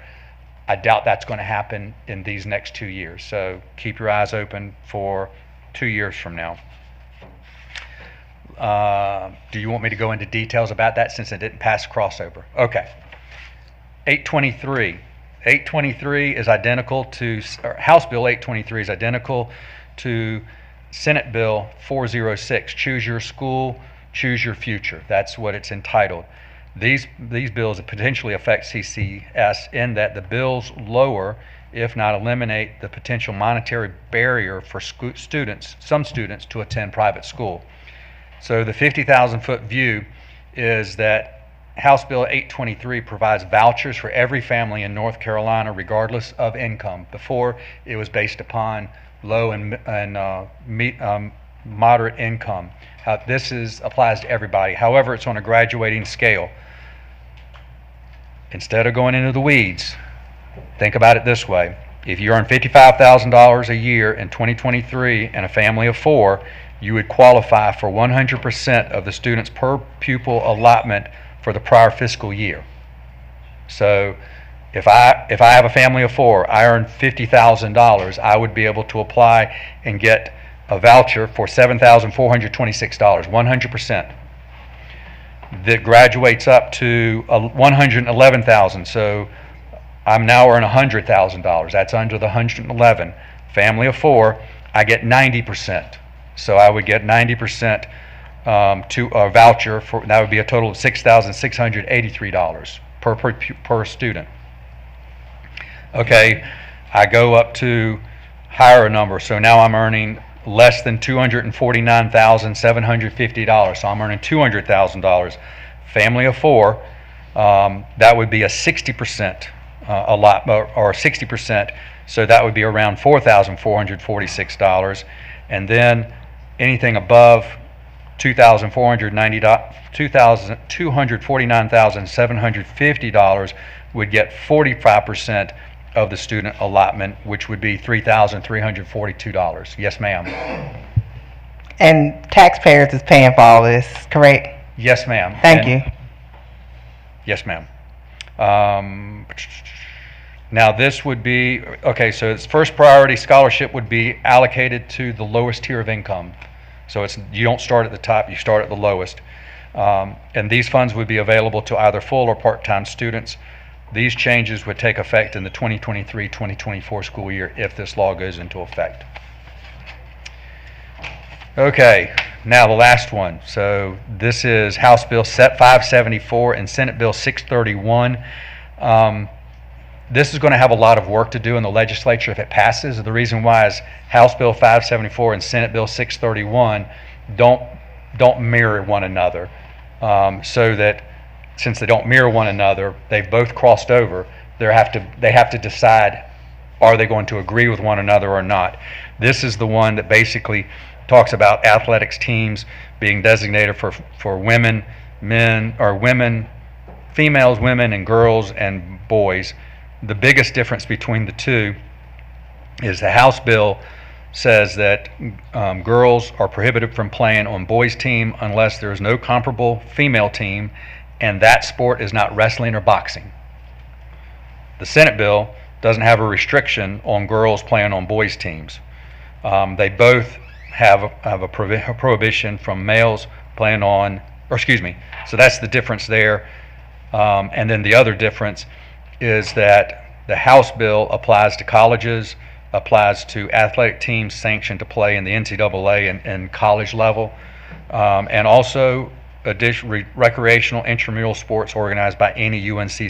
I doubt that's going to happen in these next 2 years. So keep your eyes open for 2 years from now. Do you want me to go into details about that since it didn't pass crossover? Okay. 823. 823 is identical to, House Bill 823 is identical to Senate Bill 406, Choose Your School, Choose Your Future. That's what it's entitled. These bills potentially affect CCS in that the bills lower, if not eliminate, the potential monetary barrier for some students to attend private school. So the 50,000-foot view is that House Bill 823 provides vouchers for every family in North Carolina regardless of income. Before, it was based upon low and moderate income. This applies to everybody. However, it's on a graduating scale. Instead of going into the weeds, think about it this way. If you earn $55,000 a year in 2023 and a family of 4, you would qualify for 100% of the student's per pupil allotment for the prior fiscal year. So if I have a family of 4, I earn $50,000, I would be able to apply and get a voucher for $7,426, 100%. That graduates up to $111,000. So I'm now earning $100,000. That's under the 111. Family of 4, I get 90%. So I would get 90% to a voucher for, that would be a total of $6,683 per student. Okay, I go up to higher number. So now I'm earning less than $249,750. So I'm earning $200,000. Family of 4, that would be a 60% or 60%, so that would be around $4,446. And then anything above $249,750 would get 45% of the student allotment, which would be $3,342. Yes, ma'am. And taxpayers is paying for all this, correct? Yes, ma'am. Thank you. Yes, ma'am. Now this would be, okay, so its first priority scholarship would be allocated to the lowest tier of income. So you don't start at the top, you start at the lowest. And these funds would be available to either full or part-time students. These changes would take effect in the 2023-2024 school year if this law goes into effect. Okay, now the last one. So this is House Bill 574 and Senate Bill 631. This is going to have a lot of work to do in the legislature if it passes. The reason why is House Bill 574 and Senate Bill 631 don't mirror one another. So that since they don't mirror one another, they've both crossed over. They have to decide, are they going to agree with one another or not? This is the one that basically talks about athletics teams being designated for women, females, women, and girls and boys. The biggest difference between the two is the House bill says that girls are prohibited from playing on boys' team unless there is no comparable female team, and that sport is not wrestling or boxing. The Senate bill doesn't have a restriction on girls playing on boys' teams. They both have a prohibition from males playing on, so that's the difference there. And then the other difference is that the House bill applies to colleges, applies to athletic teams sanctioned to play in the NCAA and college level, and also recreational intramural sports organized by any UNC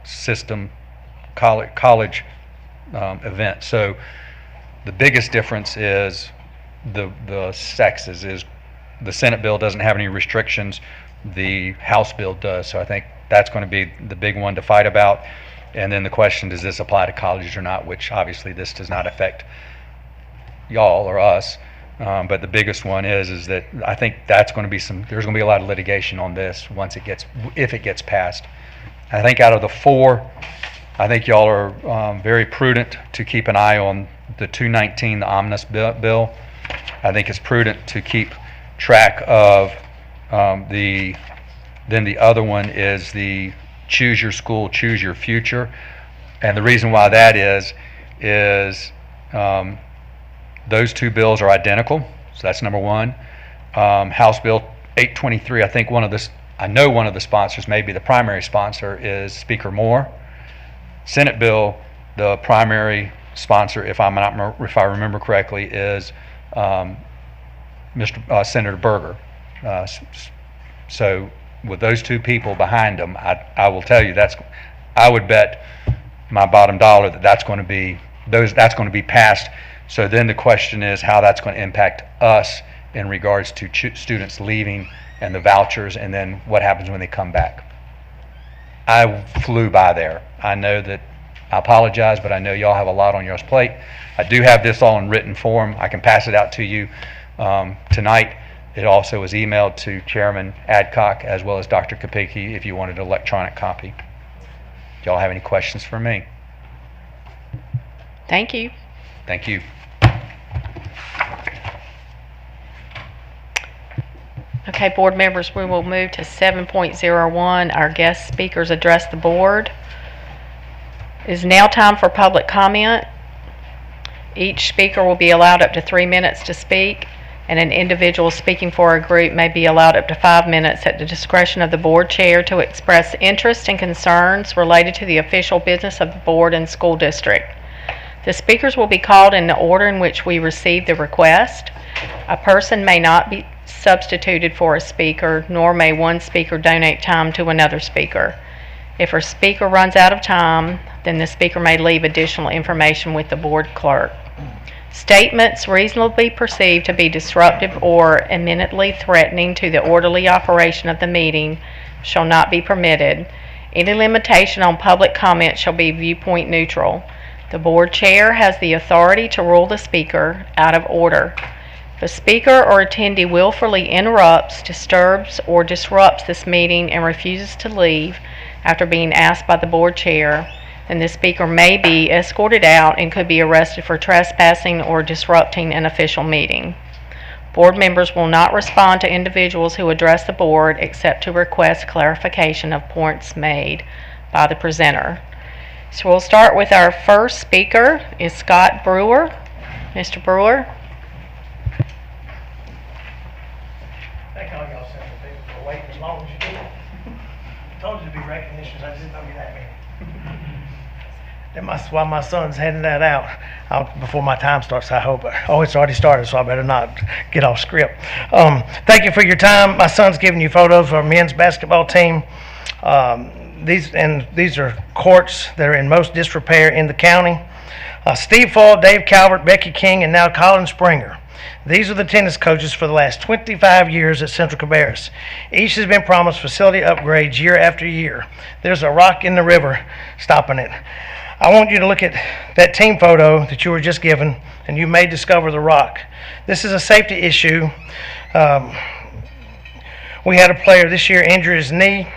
system college event. So the biggest difference is the sexes. Is the Senate bill doesn't have any restrictions, the House bill does. So I think that's going to be the big one to fight about. And then the question, does this apply to colleges or not, which obviously this does not affect y'all or us. But the biggest one is that I think there's going to be a lot of litigation on this if it gets passed. I think out of the four, I think y'all are very prudent to keep an eye on the 219, the omnibus bill. I think it's prudent to keep track of then the other one is the Choose Your School, Choose Your Future. And the reason why that is those two bills are identical. So that's number one. House Bill 823, I know one of the sponsors, maybe the primary sponsor, is Speaker Moore. Senate bill, the primary sponsor, if I remember correctly, is Senator Berger. So with those two people behind them, I will tell you I would bet my bottom dollar that's going to be passed. So then the question is how that's going to impact us in regards to students leaving and the vouchers, and then what happens when they come back. I flew by there. I know that I apologize, but I know y'all have a lot on y'all's plate. I do have this all in written form. I can pass it out to you tonight. It also was emailed to Chairman Adcock as well as Dr. Kopicki if you wanted an electronic copy. Do y'all have any questions for me? Thank you. Thank you. Okay, board members, we will move to 7.01, our guest speakers address the board. It is now time for public comment. Each speaker will be allowed up to 3 minutes to speak, and an individual speaking for a group may be allowed up to 5 minutes at the discretion of the board chair to express interest and concerns related to the official business of the board and school district. The speakers will be called in the order in which we receive the request. A person may not be substituted for a speaker, nor may one speaker donate time to another speaker. If a speaker runs out of time, then the speaker may leave additional information with the board clerk. Statements reasonably perceived to be disruptive or imminently threatening to the orderly operation of the meeting shall not be permitted, Any limitation on public comment shall be viewpoint neutral. The board chair has the authority to rule the speaker out of order. If a speaker or attendee willfully interrupts, disturbs, or disrupts this meeting and refuses to leave after being asked by the board chair, then the speaker may be escorted out and could be arrested for trespassing or disrupting an official meeting. Board members will not respond to individuals who address the board except to request clarification of points made by the presenter. So we'll start with our first speaker is Scott Brewer. Mr. Brewer. Thank all y'all Central people for waiting as long as you did. I told you to be recognitions, I just didn't know you that many. That's why my son's handing that out before my time starts, I hope. Oh, it's already started, so I better not get off script. Thank you for your time. My son's giving you photos of our men's basketball team. These are courts that are in most disrepair in the county. Steve Foyle, Dave Calvert, Becky King, and now Colin Springer. These are the tennis coaches for the last 25 years at Central Cabarrus. Each has been promised facility upgrades year after year. There's a rock in the river stopping it. I want you to look at that team photo that you were just given, and you may discover the rock. This is a safety issue. We had a player this year injure his knee.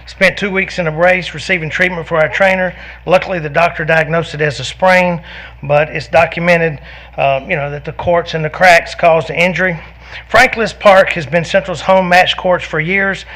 Spent 2 weeks in a brace receiving treatment for our trainer. Luckily, the doctor diagnosed it as a sprain, but it's documented, that the courts and the cracks caused the injury. Franklin Park has been Central's home match courts for years.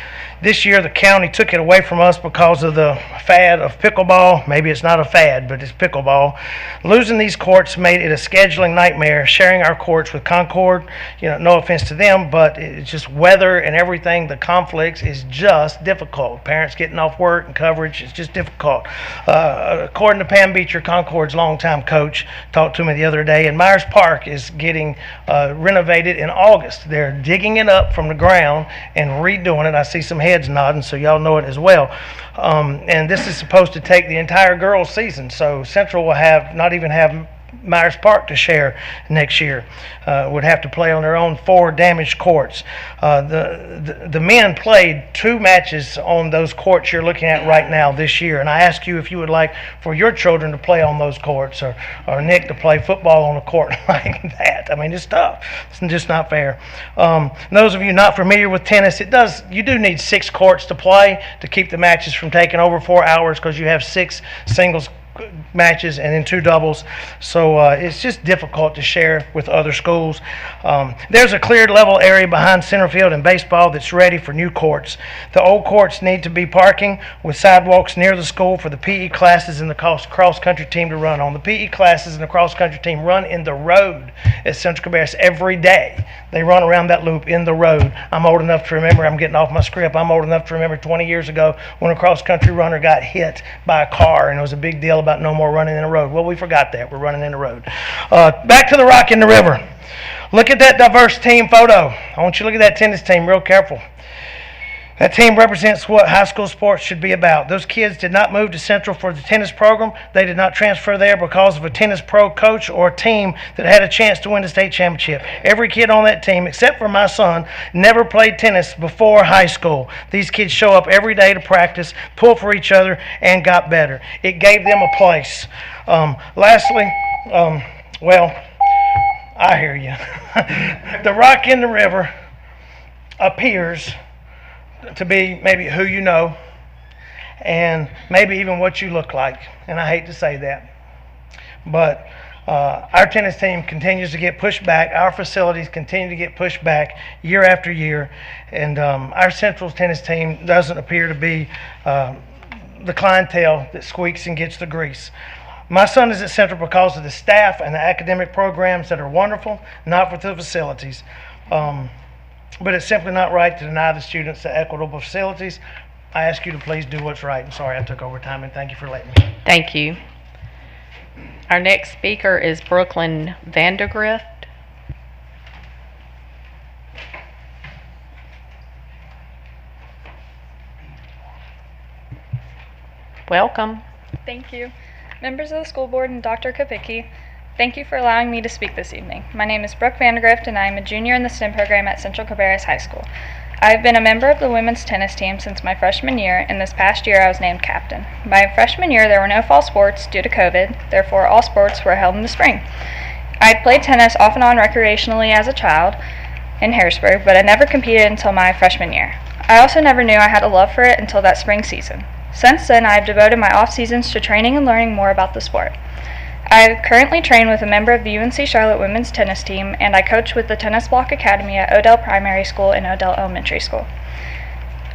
This year, the county took it away from us because of the fad of pickleball. Maybe it's not a fad, but it's pickleball. Losing these courts made it a scheduling nightmare, sharing our courts with Concord. No offense to them, but it's just weather and everything. The conflicts is just difficult. Parents getting off work and coverage is just difficult. According to Pam Beecher, Concord's longtime coach, talked to me the other day, and Myers Park is getting renovated in August. They're digging it up from the ground and redoing it. I see some heads nodding, so y'all know it as well. And this is supposed to take the entire girls' season, so Central will not even have Myers Park to share next year. Would have to play on their own 4 damaged courts. The men played 2 matches on those courts you're looking at right now this year, and I ask you if you would like for your children to play on those courts, or Nick to play football on a court like that. I mean, it's tough. It's just not fair. Those of you not familiar with tennis, you do need 6 courts to play to keep the matches from taking over 4 hours, because you have 6 singles matches and then 2 doubles, so it's just difficult to share with other schools. There's a cleared level area behind center field and baseball that's ready for new courts. The old courts need to be parking with sidewalks near the school for the PE classes and the cross-country team to run on. The PE classes and the cross-country team run in the road at Central Cabarrus every day. They run around that loop in the road. I'm old enough to remember, I'm getting off my script, I'm old enough to remember 20 years ago when a cross-country runner got hit by a car, and it was a big deal about no more running in the road. Well, we forgot that. We're running in the road. Back to the rock in the river. Look at that diverse team photo. I want you to look at that tennis team real careful. That team represents what high school sports should be about. Those kids did not move to Central for the tennis program. They did not transfer there because of a tennis pro coach or a team that had a chance to win the state championship. Every kid on that team, except for my son, never played tennis before high school. These kids show up every day to practice, pull for each other, and got better. It gave them a place. Lastly, I hear you. The rock in the river appears to be maybe who you know, and maybe even what you look like. And I hate to say that, but our tennis team continues to get pushed back. Our facilities continue to get pushed back year after year, and our Central tennis team doesn't appear to be the clientele that squeaks and gets the grease. My son is at Central because of the staff and the academic programs that are wonderful, not for the facilities. But it's simply not right to deny the students the equitable facilities. I ask you to please do what's right. I'm sorry I took over time, and thank you for letting me. Thank you. Our next speaker is Brooklyn Vandergrift. Welcome. Thank you. Members of the school board and Dr. Kopicki, thank you for allowing me to speak this evening. My name is Brooke Vandergrift, and I am a junior in the STEM program at Central Cabarrus High School. I've been a member of the women's tennis team since my freshman year, and this past year I was named captain. My freshman year there were no fall sports due to COVID, therefore all sports were held in the spring. I had played tennis off and on recreationally as a child in Harrisburg, but I never competed until my freshman year. I also never knew I had a love for it until that spring season. Since then, I have devoted my off seasons to training and learning more about the sport. I currently train with a member of the UNC Charlotte women's tennis team, and I coach with the Tennis Block Academy at Odell Primary School and Odell Elementary School.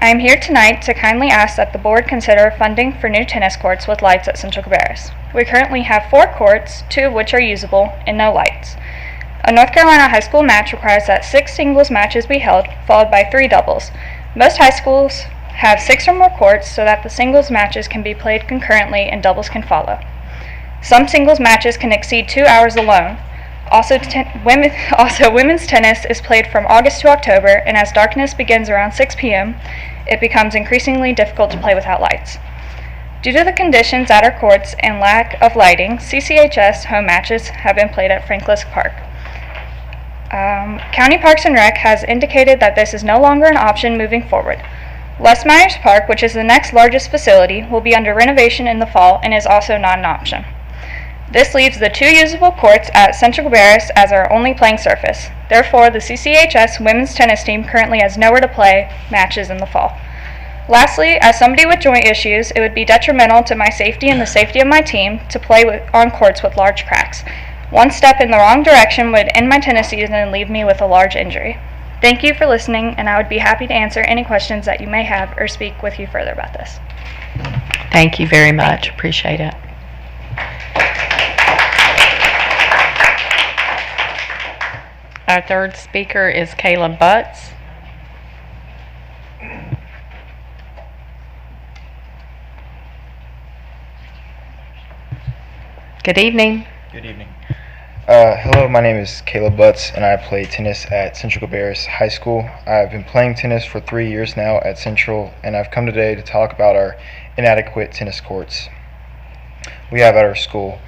I am here tonight to kindly ask that the board consider funding for new tennis courts with lights at Central Cabarrus. We currently have 4 courts, 2 of which are usable, and no lights. A North Carolina high school match requires that 6 singles matches be held, followed by 3 doubles. Most high schools have 6 or more courts so that the singles matches can be played concurrently and doubles can follow. Some singles matches can exceed 2 hours alone. Also, women's tennis is played from August to October, and as darkness begins around 6 p.m., it becomes increasingly difficult to play without lights. Due to the conditions at our courts and lack of lighting, CCHS home matches have been played at Frank Lisk Park. County Parks and Rec has indicated that this is no longer an option moving forward. Les Myers Park, which is the next largest facility, will be under renovation in the fall and is also not an option. This leaves the 2 usable courts at Central Cabarrus as our only playing surface. Therefore, the CCHS women's tennis team currently has nowhere to play matches in the fall. Lastly, as somebody with joint issues, it would be detrimental to my safety and the safety of my team to play on courts with large cracks. One step in the wrong direction would end my tennis season and leave me with a large injury. Thank you for listening, and I would be happy to answer any questions that you may have or speak with you further about this. Thank you very much. Appreciate it. Our third speaker is Caleb Butts. Good evening. Good evening. Hello, my name is Caleb Butts, and I play tennis at Central Cabarrus High School. I've been playing tennis for 3 years now at Central, and I've come today to talk about our inadequate tennis courts we have at our school.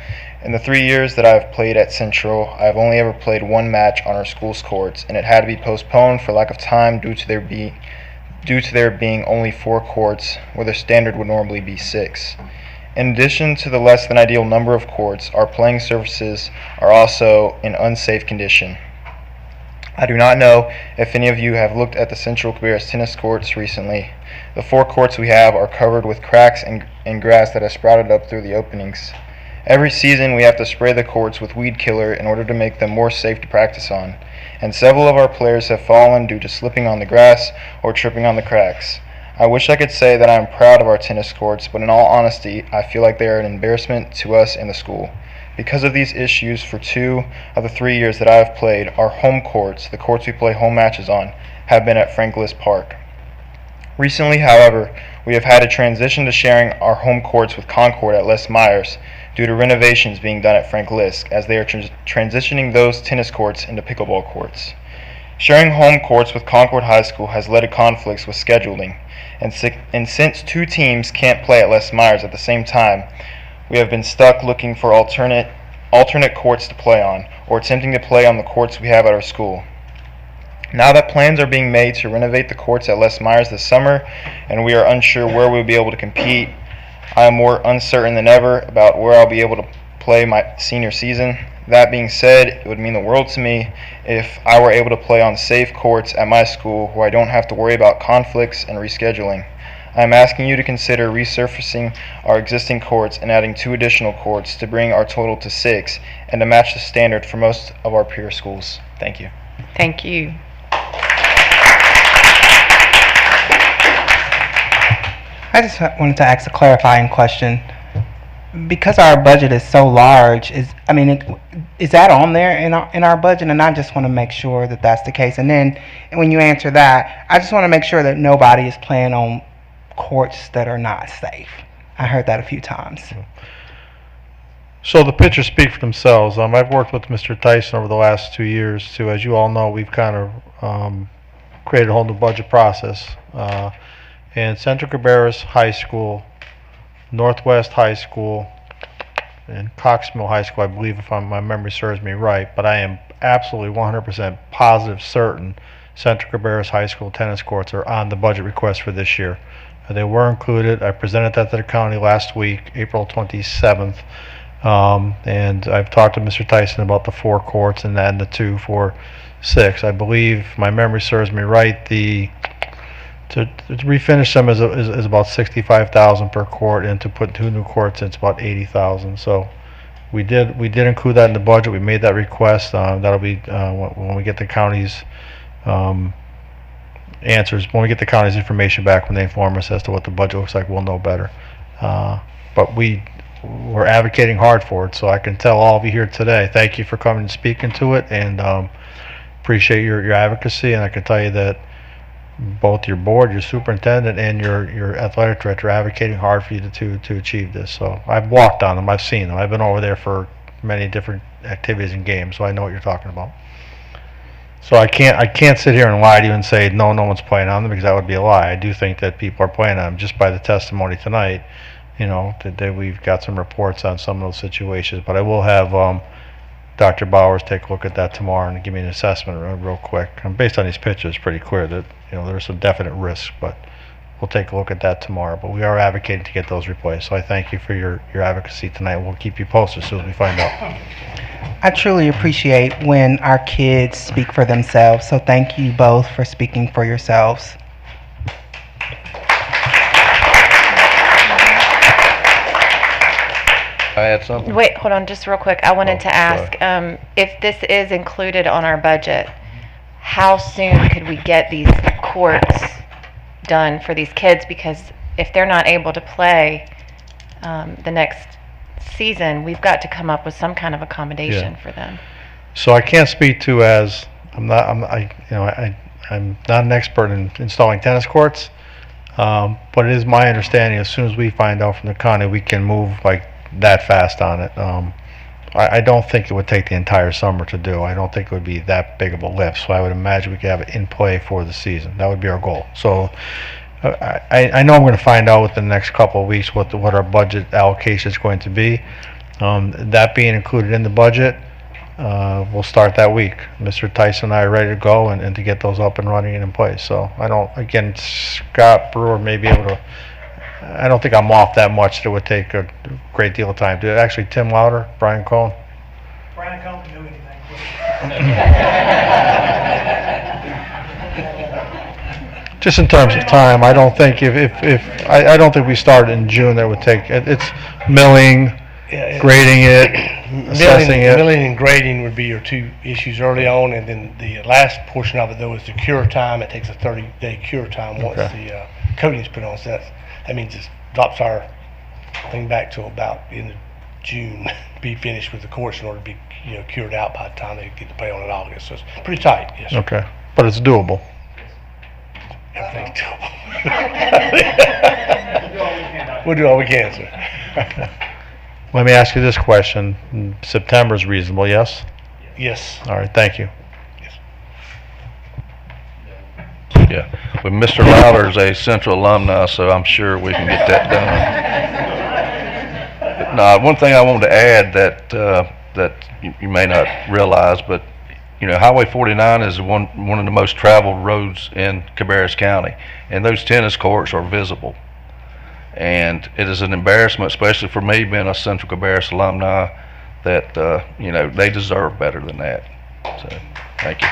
In the 3 years that I've played at Central, I've only ever played 1 match on our school's courts, and it had to be postponed for lack of time due to there being only 4 courts, where the standard would normally be 6. In addition to the less than ideal number of courts, our playing surfaces are also in unsafe condition. I do not know if any of you have looked at the Central Cabarrus tennis courts recently. The 4 courts we have are covered with cracks and grass that has sprouted up through the openings. Every season we have to spray the courts with weed killer in order to make them more safe to practice on, and several of our players have fallen due to slipping on the grass or tripping on the cracks. I wish I could say that I am proud of our tennis courts, but in all honesty, I feel like they are an embarrassment to us and the school. Because of these issues, for 2 of the 3 years that I have played, our home courts, the courts we play home matches on, have been at Frank Lisk Park. Recently, however, we have had to transition to sharing our home courts with Concord at Les Myers due to renovations being done at Frank Lisk, as they are transitioning those tennis courts into pickleball courts. Sharing home courts with Concord High School has led to conflicts with scheduling, and since 2 teams can't play at Les Myers at the same time, we have been stuck looking for alternate courts to play on, or attempting to play on the courts we have at our school. Now that plans are being made to renovate the courts at Les Myers this summer, and we are unsure where we will be able to compete, I am more uncertain than ever about where I'll be able to play my senior season. That being said, it would mean the world to me if I were able to play on safe courts at my school where I don't have to worry about conflicts and rescheduling. I am asking you to consider resurfacing our existing courts and adding 2 additional courts to bring our total to 6 and to match the standard for most of our peer schools. Thank you. Thank you. I just wanted to ask a clarifying question. Because our budget is so large, is that on there in our budget? And I just want to make sure that that's the case. And then when you answer that, I just want to make sure that nobody is playing on courts that are not safe. I heard that a few times. So the pictures speak for themselves. I've worked with Mr. Tyson over the last 2 years too. As you all know, we've kind of created a whole new budget process. And Central Cabarrus High School, Northwest High School, and Coxmill High School, I believe, if my memory serves me right, but I am absolutely 100% positive certain Central Cabarrus High School tennis courts are on the budget request for this year. They were included. I presented that to the county last week, April 27th. And I've talked to Mr. Tyson about the 4 courts and then the 2 for 6. I believe my memory serves me right. To refinish them is about $65,000 per court, and to put 2 new courts in, it's about $80,000. So we did include that in the budget. We made that request. That'll be when we get the county's answers. When we get the county's information back, when they inform us as to what the budget looks like, we'll know better. But we're advocating hard for it. So I can tell all of you here today, thank you for coming and speaking to it, and appreciate your advocacy. And I can tell you that both your board, your superintendent, and your athletic director are advocating hard for you to achieve this. So I've walked on them, I've seen them, I've been over there for many different activities and games, so I know what you're talking about. So I can't sit here and lie to you and say no one's playing on them, because that would be a lie. I do think that people are playing on them just by the testimony tonight. You know, that we've got some reports on some of those situations, but I will have Dr. Bowers take a look at that tomorrow and give me an assessment real quick. Based on these pictures, it's pretty clear that there's some definite risks, but we'll take a look at that tomorrow. But we are advocating to get those replaced. So I thank you for your advocacy tonight. We'll keep you posted as soon as we find out. I truly appreciate when our kids speak for themselves, so thank you both for speaking for yourselves. I had something. Wait, hold on, just real quick. I wanted to ask, if this is included on our budget, how soon could we get these courts done for these kids? Because if they're not able to play the next season, we've got to come up with some kind of accommodation for them. So I can't speak to I'm not an expert in installing tennis courts, but it is my understanding as soon as we find out from the county, we can move like that fast on it. I don't think it would take the entire summer to do. I don't think it would be that big of a lift. So I would imagine we could have it in play for the season. That would be our goal. So I know I'm going to find out within the next couple of weeks what our budget allocation is going to be. That being included in the budget, we'll start that week. Mr. Tyson and I are ready to go and to get those up and running and in place. So again, Scott Brewer may be able to. I don't think I'm off that much that it would take a great deal of time. Actually, Tim Lauder, Brian Cohn. Brian Cohn can do anything. Just in terms of time, I don't think I don't think we started in June. That would take it's milling, grading it, assessing it. Milling and grading would be your 2 issues early on, and then the last portion of it though is the cure time. It takes a 30-day cure time once the coating's put on. So that means it drops our thing back to about in June to be finished with the course in order to be cured out by the time they get to play on in August. So it's pretty tight. Yes, sir. Okay, but it's doable. Everything's doable. We'll do all we can, sir. Let me ask you this question. September is reasonable, yes? Yes. All right, thank you. Yeah, well, Mr. Lauder's a Central alumni, so I'm sure we can get that done. Now, one thing I wanted to add that you may not realize, but Highway 49 is one of the most traveled roads in Cabarrus County, and those tennis courts are visible. And it is an embarrassment, especially for me being a Central Cabarrus alumni, that they deserve better than that. So, thank you.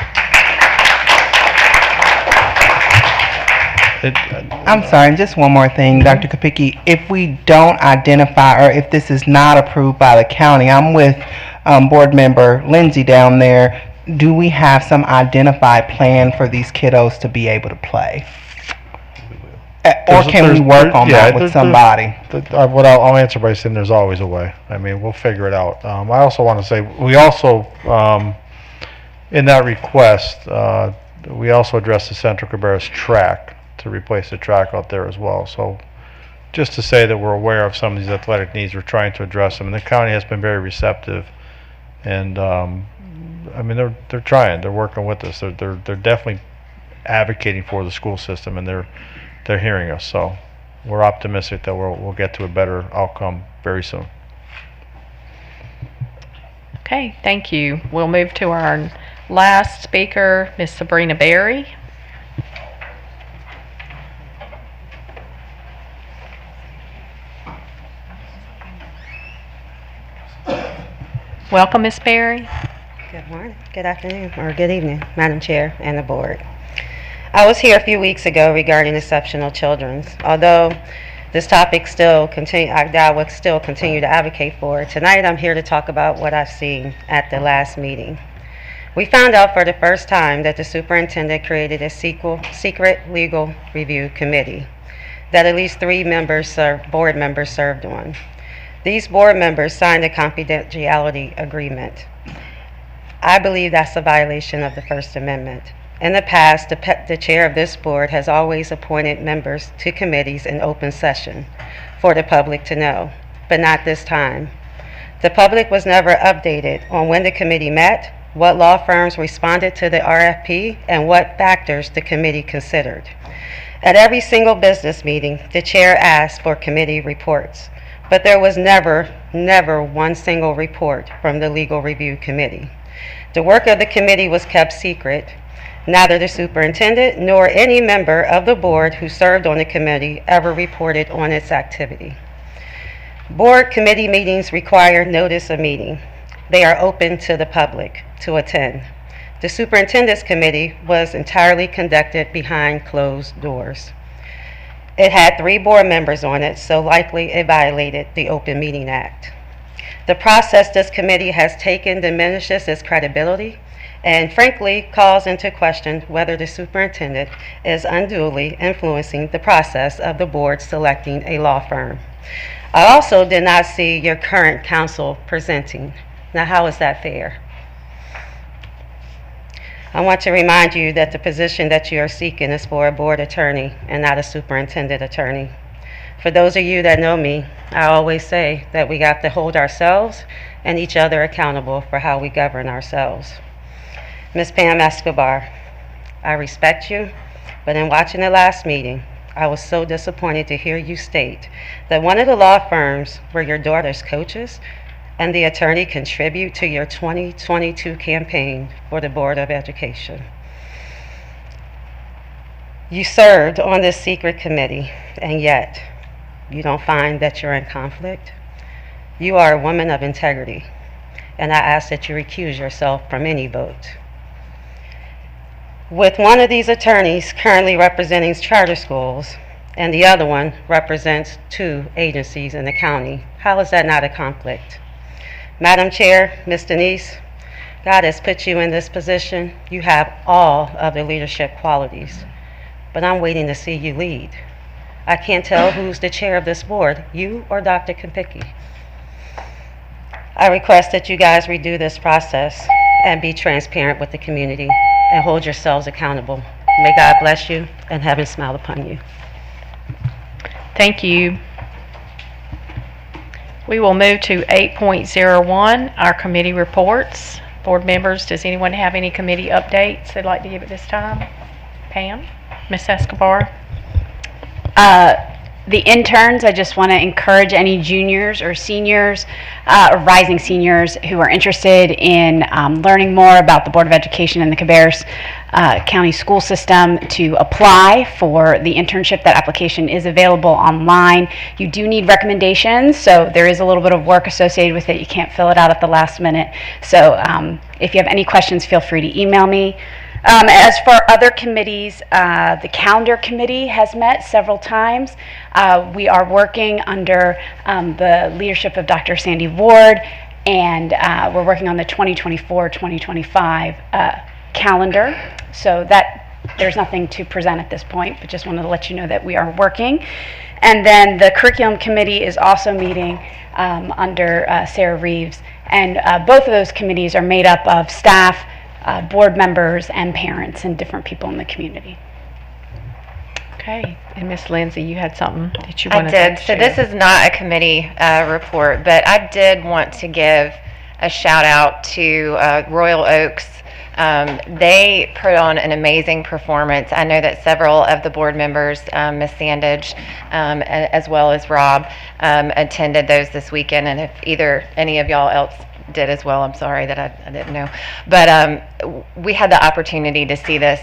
I'm sorry, just one more thing, Dr. Kopicki. If we don't identify, or if this is not approved by the county, I'm with board member Lindsay down there. Do we have some identified plan for these kiddos to be able to play? Or can we work on that with somebody? I'll answer by saying there's always a way. I mean, we'll figure it out. I also want to say, we also, in that request, we also addressed the Central Cabarrus track to replace the track out there as well. So just to say that we're aware of some of these athletic needs, we're trying to address them. And the county has been very receptive. And, I mean, they're trying. They're working with us. They're definitely advocating for the school system, and they're hearing us. So we're optimistic that we'll get to a better outcome very soon. Okay, thank you. We'll move to our Last speaker, Ms. Sabrina Berry. Welcome, Ms. Berry. Good morning, good afternoon, or good evening, Madam Chair and the board. I was here a few weeks ago regarding exceptional children. Although this topic I would still continue to advocate for. Tonight I'm here to talk about what I've seen at the last meeting. We found out for the first time that the superintendent created a secret legal review committee that at least 3 board members served on. These board members signed a confidentiality agreement. I believe that's a violation of the First Amendment. In the past, the chair of this board has always appointed members to committees in open session for the public to know, but not this time. The public was never updated on when the committee met, what law firms responded to the RFP, and what factors the committee considered. At every single business meeting, the chair asked for committee reports, but there was never one single report from the Legal Review Committee. The work of the committee was kept secret. Neither the superintendent nor any member of the board who served on the committee ever reported on its activity. Board committee meetings require notice of meeting. They are open to the public to attend. The superintendent's committee was entirely conducted behind closed doors. It had 3 board members on it, so likely it violated the Open Meeting Act. The process this committee has taken diminishes its credibility and frankly calls into question whether the superintendent is unduly influencing the process of the board selecting a law firm. I also did not see your current counsel presenting. Now, how is that fair? I want to remind you that the position that you are seeking is for a board attorney and not a superintendent attorney. For those of you that know me, I always say that we have to hold ourselves and each other accountable for how we govern ourselves. Ms. Pam Escobar, I respect you, but in watching the last meeting, I was so disappointed to hear you state that one of the law firms where your daughter's coaches and the attorney contribute to your 2022 campaign for the Board of Education. You served on this secret committee, and yet you don't find that you're in conflict? You are a woman of integrity, and I ask that you recuse yourself from any vote. With one of these attorneys currently representing charter schools, and the other one represents 2 agencies in the county, how is that not a conflict? Madam Chair, Ms. Denise, God has put you in this position. You have all of the leadership qualities, but I'm waiting to see you lead. I can't tell who's the chair of this board, you or Dr. Kopicki. I request that you guys redo this process and be transparent with the community and hold yourselves accountable. May God bless you and heaven smile upon you. Thank you. We will move to 8.01, our committee reports. Board members, does anyone have any committee updates they'd like to give at this time? Pam? Ms. Escobar? The interns, I just want to encourage any juniors or seniors or rising seniors who are interested in learning more about the Board of Education and the Cabarrus County School System to apply for the internship. That application is available online. You do need recommendations, so there is a little bit of work associated with it. You can't fill it out at the last minute. So if you have any questions, feel free to email me. As for other committees, the calendar committee has met several times. We are working under the leadership of Dr. Sandy Ward, and we're working on the 2024-2025 calendar. So that there's nothing to present at this point, but just wanted to let you know that we are working. And then the curriculum committee is also meeting under Sarah Reeves, and both of those committees are made up of staff, board members, and parents and different people in the community. Okay, and Ms. Lindsay, you had something that you I wanted did. to So share. this is not a committee report, but I did want to give a shout out to Royal Oaks. They put on an amazing performance. I know that several of the board members, Ms. Sandage, attended those this weekend, and if either any of y'all else did as well. I'm sorry that I didn't know. But we had the opportunity to see this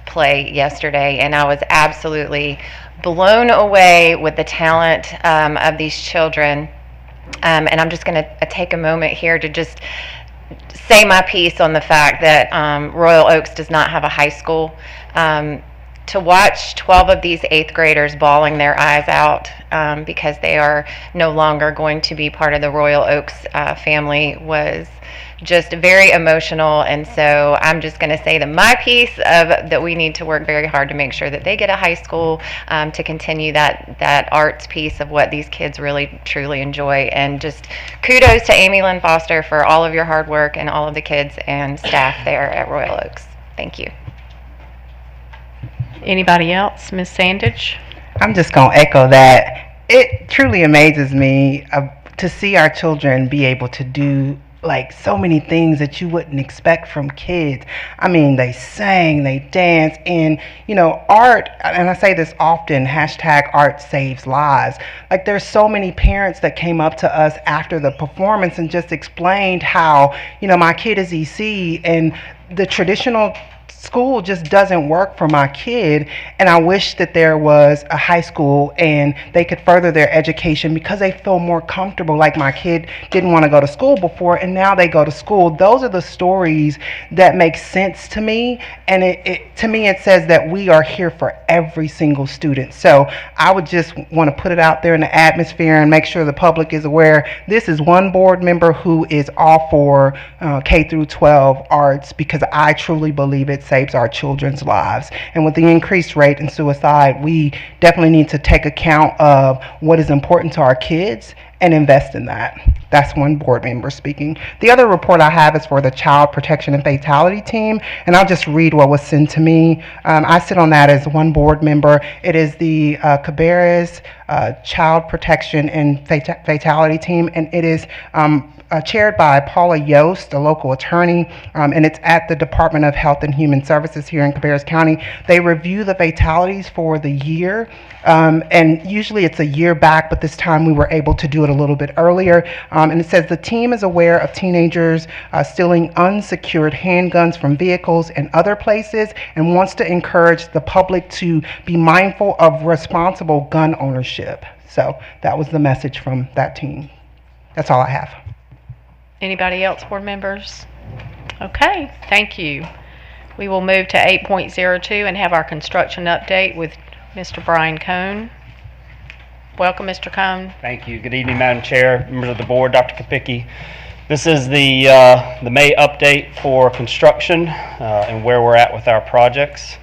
play yesterday, and I was absolutely blown away with the talent of these children. And I'm just going to take a moment here to just say my piece on the fact that Royal Oaks does not have a high school. To watch 12 of these 8th graders bawling their eyes out because they are no longer going to be part of the Royal Oaks family was just very emotional. And so I'm just going to say that my piece of that we need to work very hard to make sure that they get a high school to continue that arts piece of what these kids really truly enjoy. And just kudos to Amy Lynn Foster for all of your hard work and all of the kids and staff there at Royal Oaks. Thank you. Anybody else? Ms. Sandage? I'm just going to echo that. It truly amazes me to see our children be able to do like so many things that you wouldn't expect from kids. I mean, they sang, they danced, and you know, art, and I say this often, hashtag art saves lives. Like there's so many parents that came up to us after the performance and just explained how, you know, my kid is EC and the traditional school just doesn't work for my kid, and I wish that there was a high school and they could further their education because they feel more comfortable. Like my kid didn't want to go to school before and now they go to school. Those are the stories that make sense to me, and to me it says that we are here for every single student. So I would just want to put it out there in the atmosphere and make sure the public is aware. This is one board member who is all for K through 12 arts because I truly believe it saves our children's lives. And with the increased rate in suicide, we definitely need to take account of what is important to our kids and invest in that. That's one board member speaking. The other report I have is for the Child Protection and Fatality Team, and I'll just read what was sent to me. I sit on that as one board member. It is the Cabarrus Child Protection and Fatality Team, and it is chaired by Paula Yost, a local attorney, and it's at the Department of Health and Human Services here in Cabarrus County. They review the fatalities for the year, and usually it's a year back, but this time we were able to do it a little bit earlier. And it says the team is aware of teenagers stealing unsecured handguns from vehicles and other places and wants to encourage the public to be mindful of responsible gun ownership. So that was the message from that team. That's all I have. Anybody else, board members? Okay, thank you. We will move to 8.02 and have our construction update with Mr. Brian Cohn. Welcome, Mr. Cohn. Thank you. Good evening, Madam Chair, members of the board, Dr. Kopicki. This is the May update for construction and where we're at with our projects.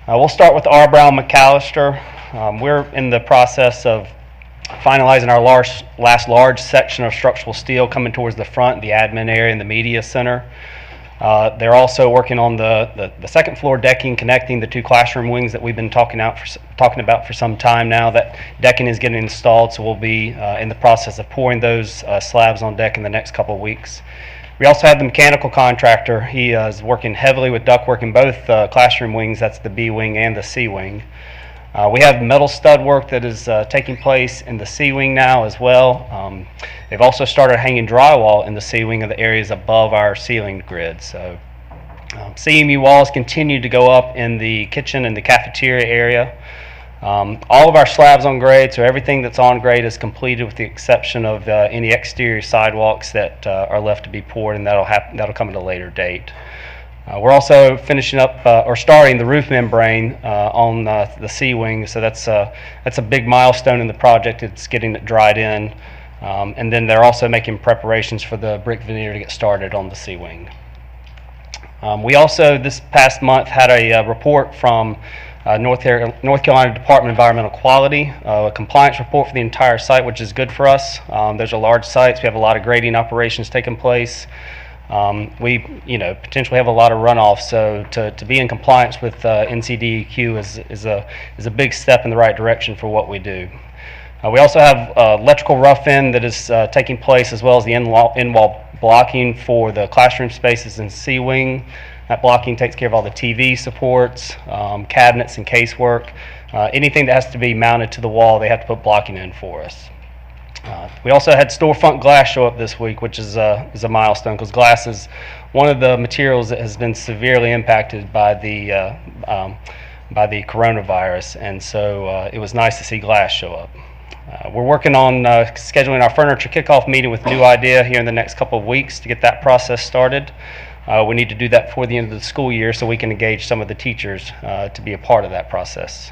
We'll start with R. Brown McAllister. We're in the process of finalizing our last large section of structural steel coming towards the front, the admin area and the media center. They're also working on the second floor decking connecting the two classroom wings that we've been talking about for some time now. That decking is getting installed, so we'll be in the process of pouring those slabs on deck in the next couple of weeks. We also have the mechanical contractor. He is working heavily with ductwork in both classroom wings. That's the B wing and the C wing. We have metal stud work that is taking place in the C wing now as well. They've also started hanging drywall in the C wing of the areas above our ceiling grid. So CMU walls continue to go up in the kitchen and the cafeteria area. All of our slabs on grade, so everything that's on grade is completed with the exception of any exterior sidewalks that are left to be poured, and that'll come at a later date. We're also finishing up or starting the roof membrane on the C wing, so that's a big milestone in the project. It's getting it dried in, and then they're also making preparations for the brick veneer to get started on the C wing. We also this past month had a report from North Carolina Department of Environmental Quality, a compliance report for the entire site, which is good for us. There's a large site, so we have a lot of grading operations taking place. We potentially have a lot of runoff, so to be in compliance with NCDEQ is a big step in the right direction for what we do. We also have electrical rough-in that is taking place, as well as the in-wall blocking for the classroom spaces in C wing. That blocking takes care of all the TV supports, cabinets and casework. Anything that has to be mounted to the wall, they have to put blocking in for us. We also had storefront glass show up this week, which is a milestone because glass is one of the materials that has been severely impacted by the coronavirus, and so it was nice to see glass show up. We're working on scheduling our furniture kickoff meeting with New Idea here in the next couple of weeks to get that process started. We need to do that before the end of the school year so we can engage some of the teachers to be a part of that process.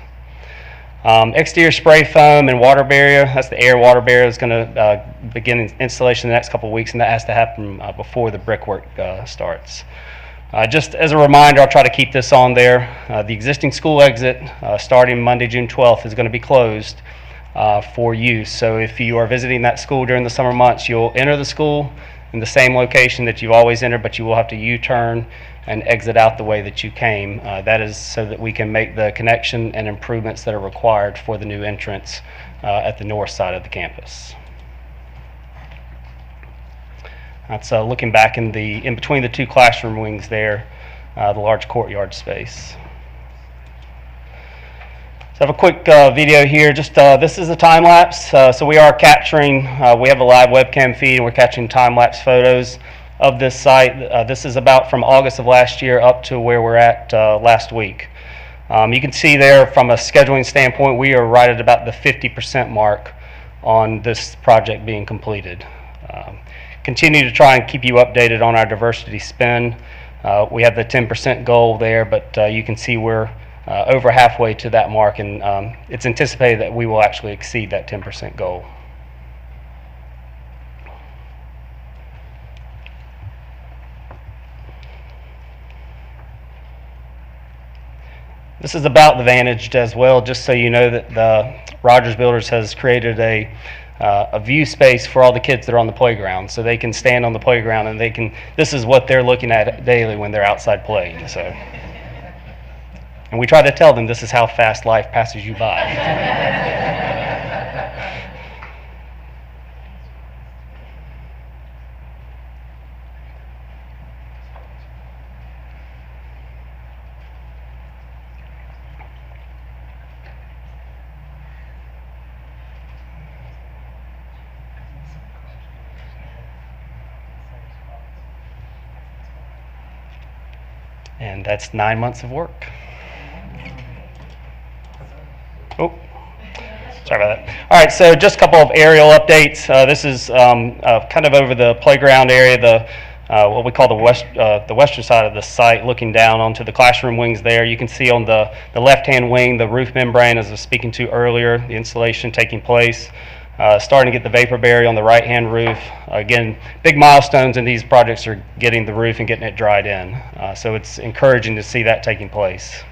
Exterior spray foam and water barrier, that's the air water barrier, is going to begin installation in the next couple of weeks, and that has to happen before the brickwork starts. Just as a reminder, I'll try to keep this on there. The existing school exit starting Monday, June 12th is going to be closed for use. So if you are visiting that school during the summer months, you'll enter the school in the same location that you've always entered, but you will have to U-turn and exit out the way that you came. That is so that we can make the connection and improvements that are required for the new entrance at the north side of the campus. That's looking back in between the two classroom wings there, the large courtyard space. So I have a quick video here. Just this is a time lapse. So we are capturing. We have a live webcam feed, and we're catching time lapse photos of this site. This is about from August of last year up to where we're at last week. You can see there from a scheduling standpoint, we are right at about the 50% mark on this project being completed. Continue to try and keep you updated on our diversity spend. We have the 10% goal there, but you can see we're over halfway to that mark, and it's anticipated that we will actually exceed that 10% goal. This is about the Vantage as well, just so you know that the Rogers Builders has created a view space for all the kids that are on the playground, so they can stand on the playground and they can. This is what they're looking at daily when they're outside playing. So, and we try to tell them this is how fast life passes you by. And that's 9 months of work. Oh, sorry about that. All right, so just a couple of aerial updates. This is kind of over the playground area, what we call the western side of the site, looking down onto the classroom wings there. You can see on the left-hand wing, the roof membrane, as I was speaking to earlier, the installation taking place. Starting to get the vapor barrier on the right-hand roof. Again, big milestones in these projects are getting the roof and getting it dried in. So it's encouraging to see that taking place.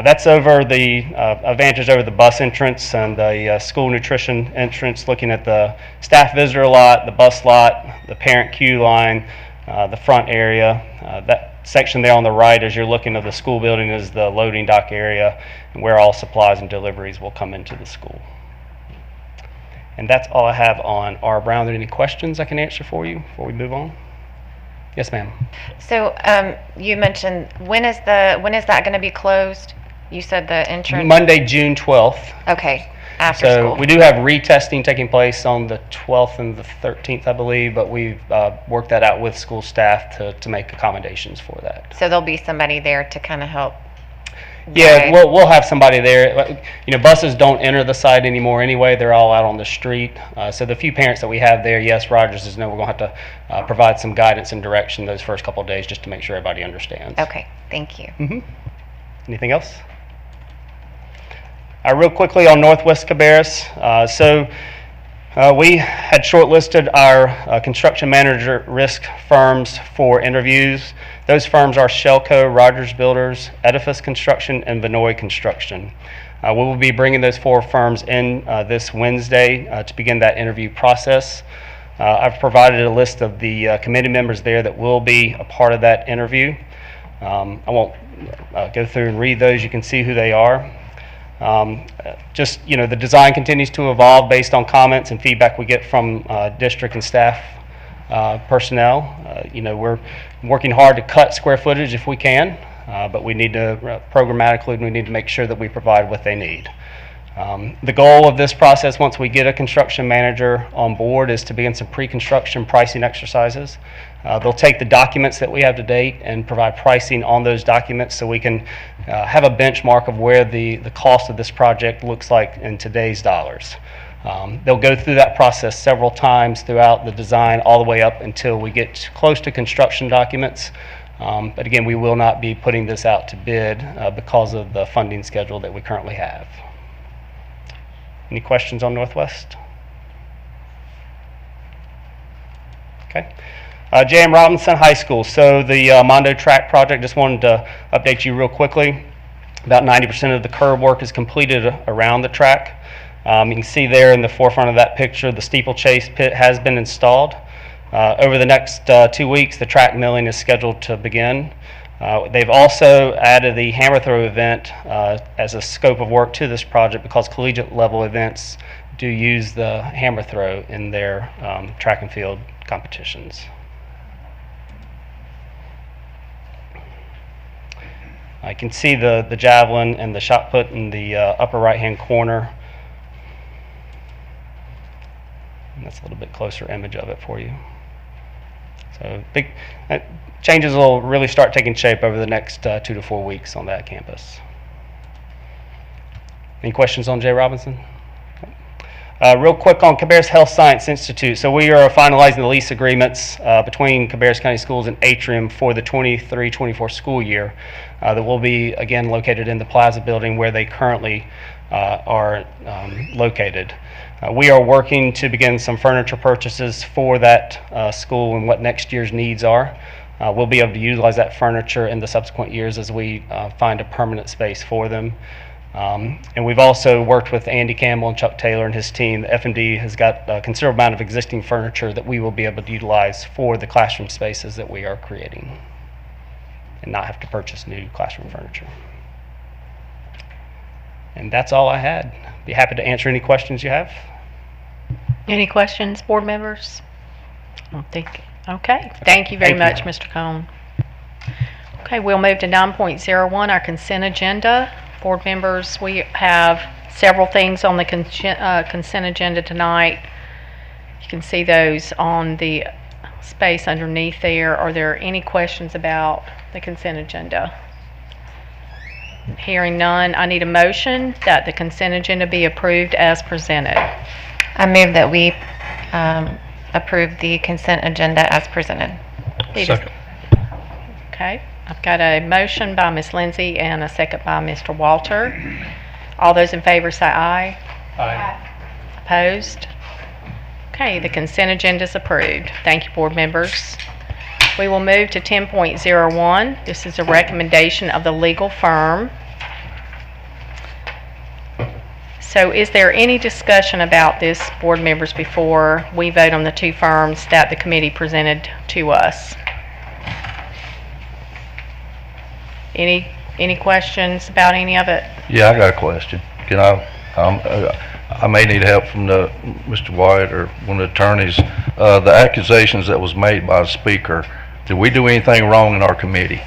That's over the advantage over the bus entrance and the school nutrition entrance, looking at the staff visitor lot, the bus lot, the parent queue line, the front area. That section there on the right as you're looking at the school building is the loading dock area, and where all supplies and deliveries will come into the school. And that's all I have on R. Brown. Are there any questions I can answer for you before we move on? Yes, ma'am. So you mentioned, when is that going to be closed? You said the entrance? Monday, June 12th. Okay, after so school. We do have retesting taking place on the 12th and the 13th, I believe, but we've worked that out with school staff to make accommodations for that. So there'll be somebody there to kind of help. Yeah, we'll have somebody there. You know, buses don't enter the site anymore anyway. They're all out on the street. So the few parents that we have there, yes, Rogers is no. We're going to have to provide some guidance and direction those first couple of days just to make sure everybody understands. Okay, thank you. Anything else? Real quickly on Northwest Cabarrus. We had shortlisted our construction manager risk firms for interviews. Those firms are Shelco, Rogers Builders, Edifice Construction, and Vinoy Construction. We will be bringing those four firms in this Wednesday to begin that interview process. I've provided a list of the committee members there that will be a part of that interview. I won't go through and read those. You can see who they are. Just, you know, the design continues to evolve based on comments and feedback we get from district and staff personnel. You know, we're working hard to cut square footage if we can, but we need to programmatically, we need to make sure that we provide what they need. The goal of this process, once we get a construction manager on board, is to begin some pre-construction pricing exercises. They'll take the documents that we have to date and provide pricing on those documents so we can have a benchmark of where the cost of this project looks like in today's dollars. They'll go through that process several times throughout the design, all the way up until we get close to construction documents. But again, we will not be putting this out to bid because of the funding schedule that we currently have. Any questions on Northwest? Okay. J.M. Robinson High School. So the Mondo Track project, just wanted to update you real quickly. About 90% of the curb work is completed around the track. You can see there in the forefront of that picture, the steeplechase pit has been installed. Over the next 2 weeks, the track milling is scheduled to begin. They've also added the hammer throw event as a scope of work to this project because collegiate level events do use the hammer throw in their track and field competitions. I can see the javelin and the shot put in the upper right hand corner. And that's a little bit closer image of it for you. So big changes will really start taking shape over the next 2 to 4 weeks on that campus. Any questions on J. Robinson? Real quick on Cabarrus Health Science Institute. So we are finalizing the lease agreements between Cabarrus County Schools and Atrium for the 23-24 school year that will be again located in the Plaza building where they currently are located. We are working to begin some furniture purchases for that school and what next year's needs are. We'll be able to utilize that furniture in the subsequent years as we find a permanent space for them. And we've also worked with Andy Campbell and Chuck Taylor and his team. The FMD has got a considerable amount of existing furniture that we will be able to utilize for the classroom spaces that we are creating and not have to purchase new classroom furniture. And that's all I had. Be happy to answer any questions you have. Any questions, board members? I don't think. Okay. Thank you very much, Mr. Cohn. Okay, we'll move to 9.01, our consent agenda. Board members, we have several things on the consent agenda tonight. You can see those on the space underneath there. Are there any questions about the consent agenda? Hearing none, I need a motion that the consent agenda be approved as presented. I move that we approve the consent agenda as presented. Second. Okay, I've got a motion by Ms. Lindsay and a second by Mr. Walter. All those in favor say aye. Aye. Opposed? Okay, the consent agenda is approved. Thank you, board members. We will move to 10.01. This is a recommendation of the legal firm. So is there any discussion about this, board members, before we vote on the two firms that the committee presented to us? Any questions about any of it? Yeah, I got a question. Can I may need help from Mr. White or one of the attorneys. The accusations that was made by the speaker, did we do anything wrong in our committee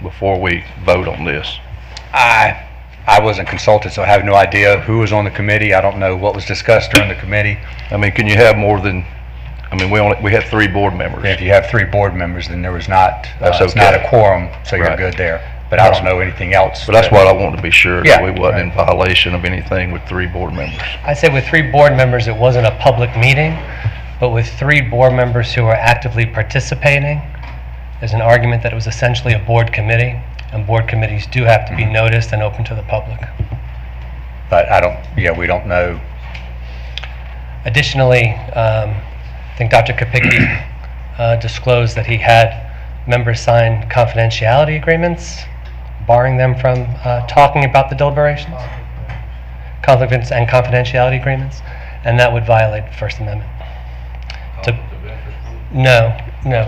before we vote on this? I wasn't consulted, so I have no idea who was on the committee. I don't know what was discussed during the committee. I mean, can you have more than, I mean, we had 3 board members. If you have 3 board members, then there was not, That's it's not okay. a quorum, so you're Right. good there. But I don't know anything else. But that's what I wanted to be sure, Yeah, that we wasn't in violation of anything with 3 board members. I said with 3 board members, it wasn't a public meeting, but with 3 board members who are actively participating, there's an argument that it was essentially a board committee, and board committees do have to be noticed and open to the public. But we don't know. Additionally, I think Dr. Kapicki disclosed that he had members sign confidentiality agreements, barring them from talking about the deliberations, conflicts and confidentiality agreements, and that would violate the First Amendment. No,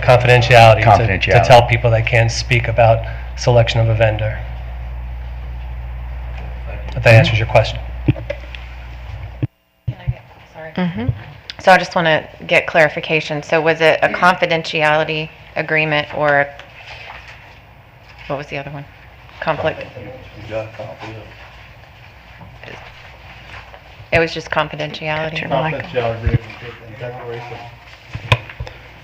confidentiality. To tell people they can't speak about selection of a vendor. If that answers your question. So I just want to get clarification. So was it a confidentiality agreement or what was the other one? Conflict. It was just confidentiality.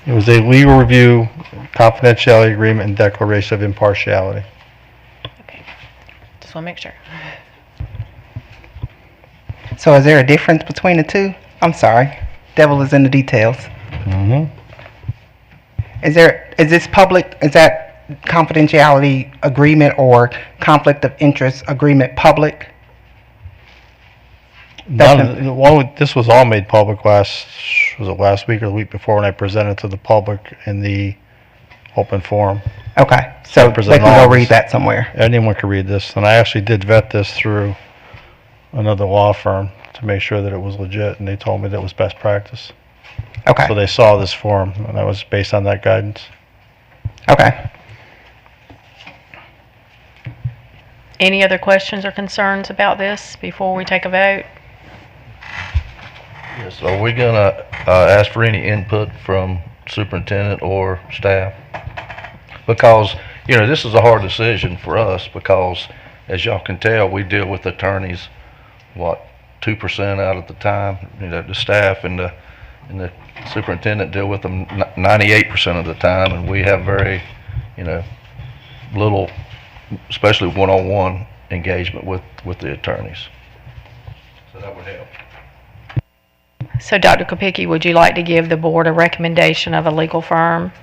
It was a legal review, confidentiality agreement, and declaration of impartiality. Just want to make sure. So is there a difference between the two? I'm sorry. Devil is in the details. Mm-hmm. Is this public, is that confidentiality agreement or conflict of interest agreement public? This was all made public last week or the week before when I presented to the public in the open forum. Okay, so they can go read that somewhere. Anyone can read this, and I actually did vet this through another law firm to make sure that it was legit, and they told me that it was best practice. Okay. So they saw this form, and that was based on that guidance. Okay. Any other questions or concerns about this before we take a vote? Yes, are we gonna ask for any input from superintendent or staff? Because, this is a hard decision for us because, as y'all can tell, we deal with attorneys, 2% out of the time, the staff and the superintendent deal with them 98% of the time, and we have very, little, especially one-on-one engagement with the attorneys. So that would help. So Dr. Kopicki, would you like to give the board a recommendation of a legal firm?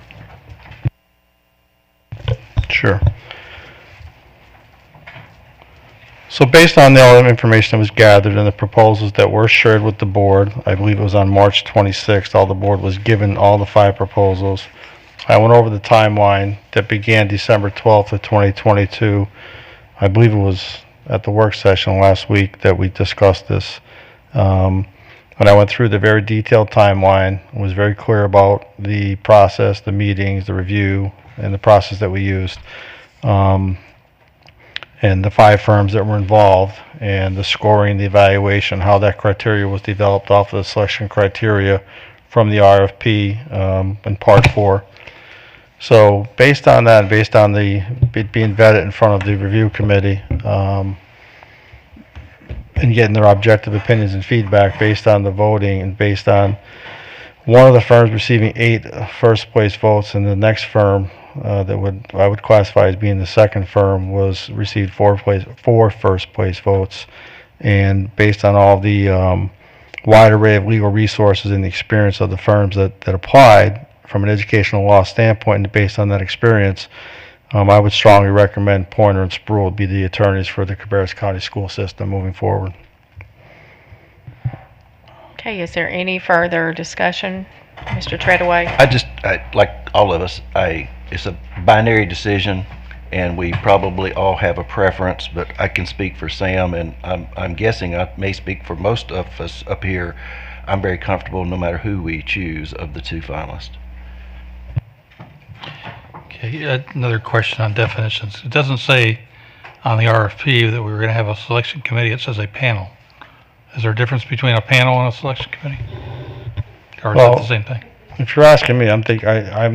Sure. So based on all the information that was gathered and the proposals that were shared with the board, I believe it was on March 26th, all the board was given all the 5 proposals. I went over the timeline that began December 12th of 2022. I believe it was at the work session last week that we discussed this. And I went through the very detailed timeline, was very clear about the process, the meetings, the review, and the process that we used. And the 5 firms that were involved, and the scoring, the evaluation, how that criteria was developed off of the selection criteria from the RFP in Part 4. So based on that, based on it being vetted in front of the review committee, and getting their objective opinions and feedback based on the voting and based on one of the firms receiving 8 first place votes, and the next firm I would classify as being the second firm received 4 first place votes, and based on all the wide array of legal resources and the experience of the firms that applied from an educational law standpoint, and based on that experience, I would strongly recommend Pointer and Spruill be the attorneys for the Cabarrus County school system moving forward. Okay, is there any further discussion? Mr. Treadaway? I like all of us, it's a binary decision, and we probably all have a preference, but I can speak for Sam, and I'm guessing I may speak for most of us up here. I'm very comfortable no matter who we choose of the 2 finalists. Okay, another question on definitions. It doesn't say on the RFP that we were going to have a selection committee. It says a panel. Is there a difference between a panel and a selection committee? Or is it the same thing? If you're asking me, I'm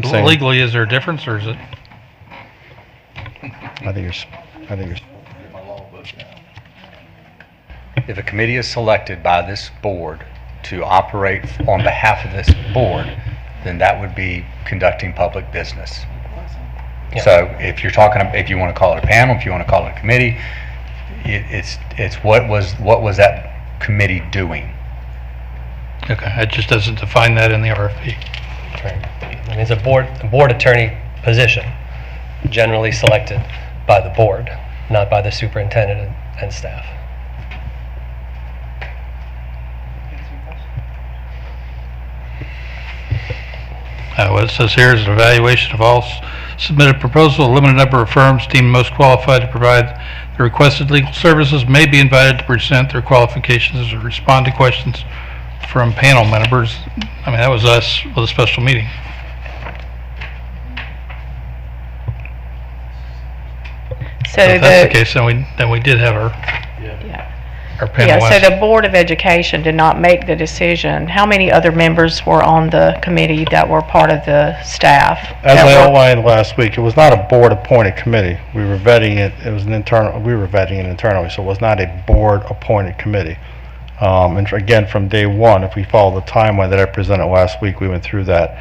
saying legally, is there a difference, or is it? I think you're. If a committee is selected by this board to operate on behalf of this board, then that would be conducting public business. Yeah. So if you're talking, if you want to call it a panel, if you want to call it a committee, it's what was that committee doing? Okay, it just doesn't define that in the RFP. Right. I mean, it's a board attorney position, generally selected by the board, not by the superintendent and staff. What it says here is an evaluation of all submitted proposals. A limited number of firms deemed most qualified to provide the requested legal services may be invited to present their qualifications or respond to questions from panel members. I mean, that was us with a special meeting. So if that's the case, then we did have our panel. Yeah, so the Board of Education did not make the decision. How many other members were on the committee that were part of the staff? As I outlined last week, it was not a board-appointed committee. We were vetting it. It was an internal. We were vetting it internally, so it was not a board-appointed committee. And again, from day one, if we follow the timeline that I presented last week, we went through that.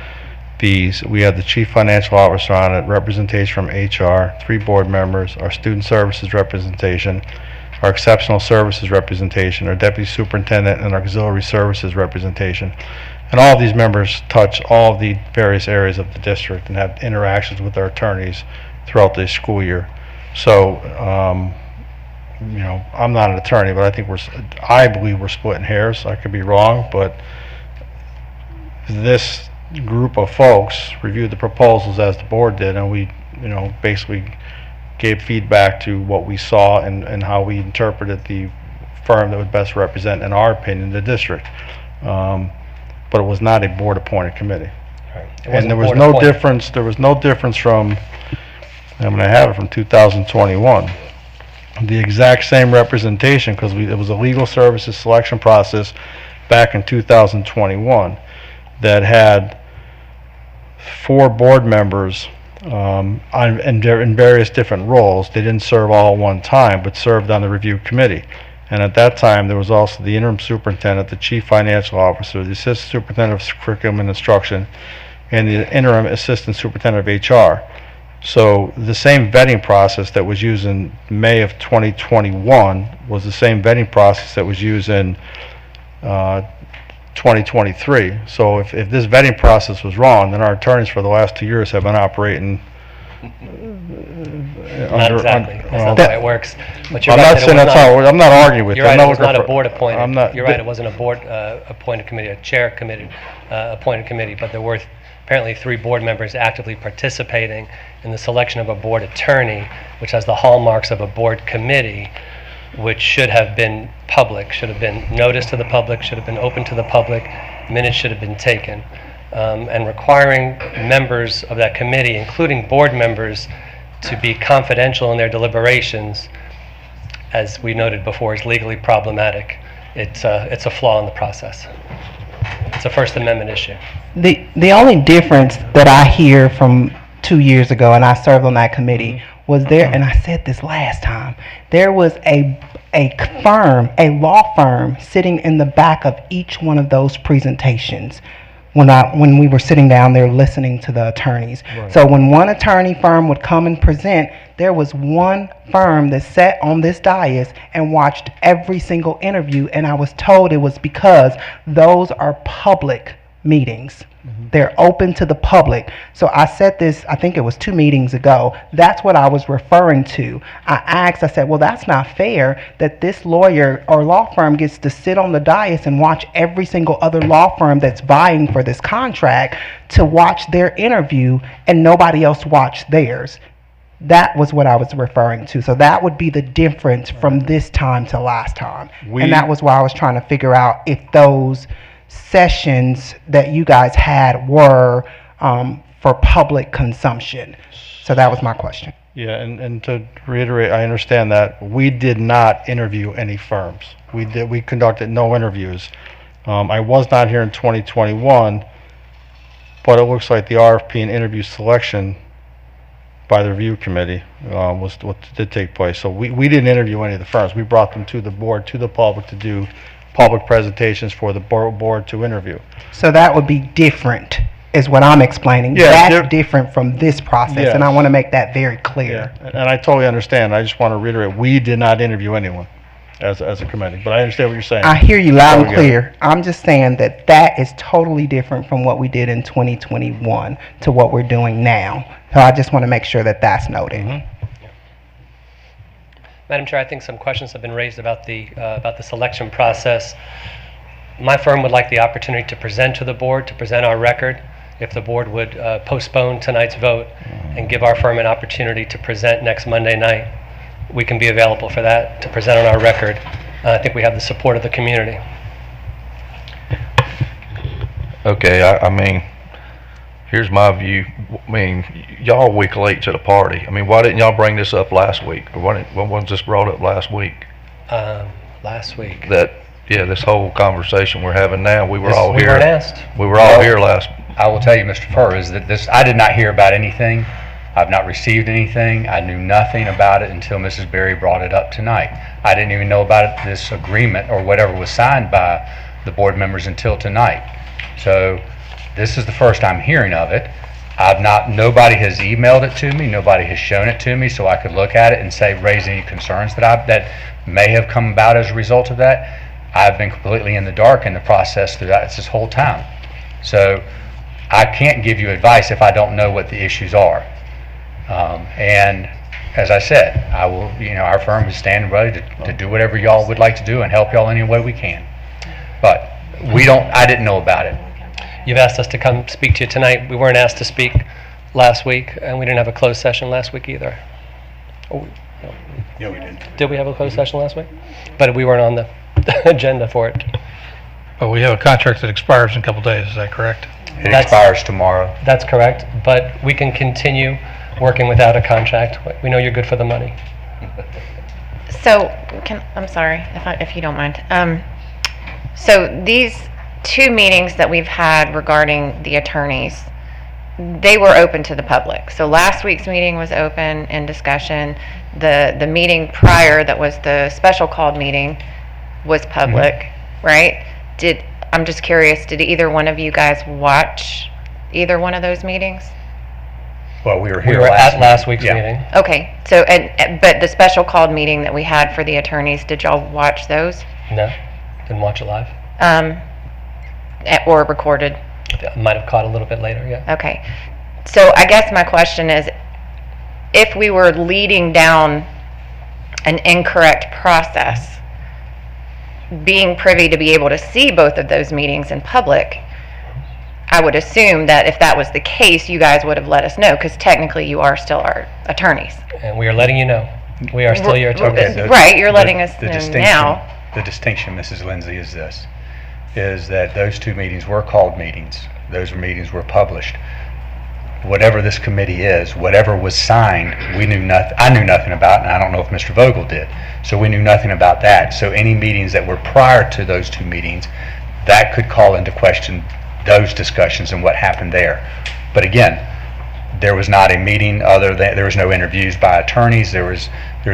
We had the chief financial officer on it, representation from HR, 3 board members, our student services representation, our exceptional services representation, our deputy superintendent, and our auxiliary services representation. And all of these members touch all of the various areas of the district and have interactions with our attorneys throughout the school year. So, you know, I'm not an attorney, but I believe we're splitting hairs. I could be wrong, but this group of folks reviewed the proposals as the board did, and we, you know, basically gave feedback to what we saw and how we interpreted the firm that would best represent, in our opinion, the district. But it was not a board-appointed committee. And there was no difference. There was no difference from. I'm going to have it from 2021. The exact same representation, because it was a legal services selection process back in 2021 that had 4 board members in various different roles. They didn't serve all at one time, but served on the review committee. And at that time, there was also the interim superintendent, the chief financial officer, the assistant superintendent of curriculum and instruction, and the interim assistant superintendent of HR. So the same vetting process that was used in May of 2021 was the same vetting process that was used in 2023. So if this vetting process was wrong, then our attorneys for the last 2 years have been operating Not exactly. That's not the way it works. But you're I'm right not that it saying was that's not- how, I'm not arguing with you. You're right, I'm it was not a looking for- board appointed. I'm not- You're right, it wasn't a board appointed committee, a chair committee appointed committee, but there were apparently 3 board members actively participating in the selection of a board attorney, which has the hallmarks of a board committee, which should have been public, should have been noticed to the public, should have been open to the public, minutes should have been taken. And requiring members of that committee, including board members, to be confidential in their deliberations, as we noted before, is legally problematic. It's a flaw in the process. It's a First Amendment issue. The only difference that I hear from 2 years ago, and I served on that committee, was there, and I said this last time, there was a firm, a law firm, sitting in the back of each one of those presentations when we were sitting down there listening to the attorneys. Right. So when one attorney firm would come and present, there was one firm that sat on this dais and watched every single interview, and I was told it was because those are public meetings. They're open to the public. So I said this, I think it was 2 meetings ago. That's what I was referring to. I said, well, that's not fair that this lawyer or law firm gets to sit on the dais and watch every single other law firm that's vying for this contract to watch their interview and nobody else watched theirs. That was what I was referring to. So that would be the difference from this time to last time. And that was why I was trying to figure out if those sessions that you guys had were for public consumption. So that was my question. Yeah, and to reiterate, I understand that we did not interview any firms. We conducted no interviews. I was not here in 2021, but it looks like the RFP and interview selection by the review committee was what did take place. So we didn't interview any of the firms. We brought them to the board, to the public, to do public presentations for the board to interview. So that would be different, is what I'm explaining. Yeah, That's different from this process, Yes. and I want to make that very clear. And I totally understand. I just want to reiterate, we did not interview anyone as a committee, but I understand what you're saying. I hear you loud and Totally get it. clear. I'm just saying that that is totally different from what we did in 2021 to what we're doing now. So I just want to make sure that that's noted. Madam Chair, I think some questions have been raised about the selection process. My firm would like the opportunity to present to the board, to present our record. If the board would postpone tonight's vote and give our firm an opportunity to present next Monday night, we can be available for that, to present on our record. I think we have the support of the community. Okay, I mean, here's my view. I mean, y'all a week late to the party. I mean, why didn't y'all bring this up last week? Or why wasn't this brought up last week? Last week. This whole conversation we're having now, we were all We here. weren't asked. We were all here last. I will tell you, Mr. Furr, is that I did not hear about anything. I've not received anything. I knew nothing about it until Mrs. Berry brought it up tonight. I didn't even know about it, this agreement or whatever was signed by the board members until tonight. So this is the first I'm hearing of it. Nobody has emailed it to me, nobody has shown it to me so I could look at it and say, raise any concerns that may have come about as a result of that. I've been completely in the dark in the process throughout this whole time. So I can't give you advice if I don't know what the issues are. And as I said, our firm is standing ready to do whatever y'all would like to do and help y'all any way we can. But I didn't know about it. You've asked us to come speak to you tonight. We weren't asked to speak last week, and we didn't have a closed session last week either. Oh, no. Yeah, we did. Did we have a closed session last week? But we weren't on the agenda for it. But we have a contract that expires in a couple days, is that correct? It expires tomorrow. That's correct, but we can continue working without a contract. We know you're good for the money. So, I'm sorry, if you don't mind. So these 2 meetings that we've had regarding the attorneys, they were open to the public. So last week's meeting was open and discussion. The meeting prior, that was the special called meeting, was public, right? I'm just curious, did either one of you guys watch either one of those meetings? Well, we were We here were at last week's meeting. Okay, so, but the special called meeting that we had for the attorneys, did y'all watch those? No, didn't watch it live. Or recorded? Might have caught a little bit later, yeah. Okay. So I guess my question is, if we were leading down an incorrect process, being privy to be able to see both of those meetings in public, I would assume that if that was the case, you guys would have let us know, because technically you are still our attorneys. And we are letting you know. We are still your attorneys. Right, you're letting us know distinction, now. The distinction, Mrs. Lindsay, is this, is that those 2 meetings were called meetings. Those meetings were published. Whatever this committee is, whatever was signed, I knew nothing about, and I don't know if Mr. Vogel did. So we knew nothing about that. So any meetings that were prior to those 2 meetings, that could call into question those discussions and what happened there. But again, there was not a meeting there was no interviews by attorneys, there was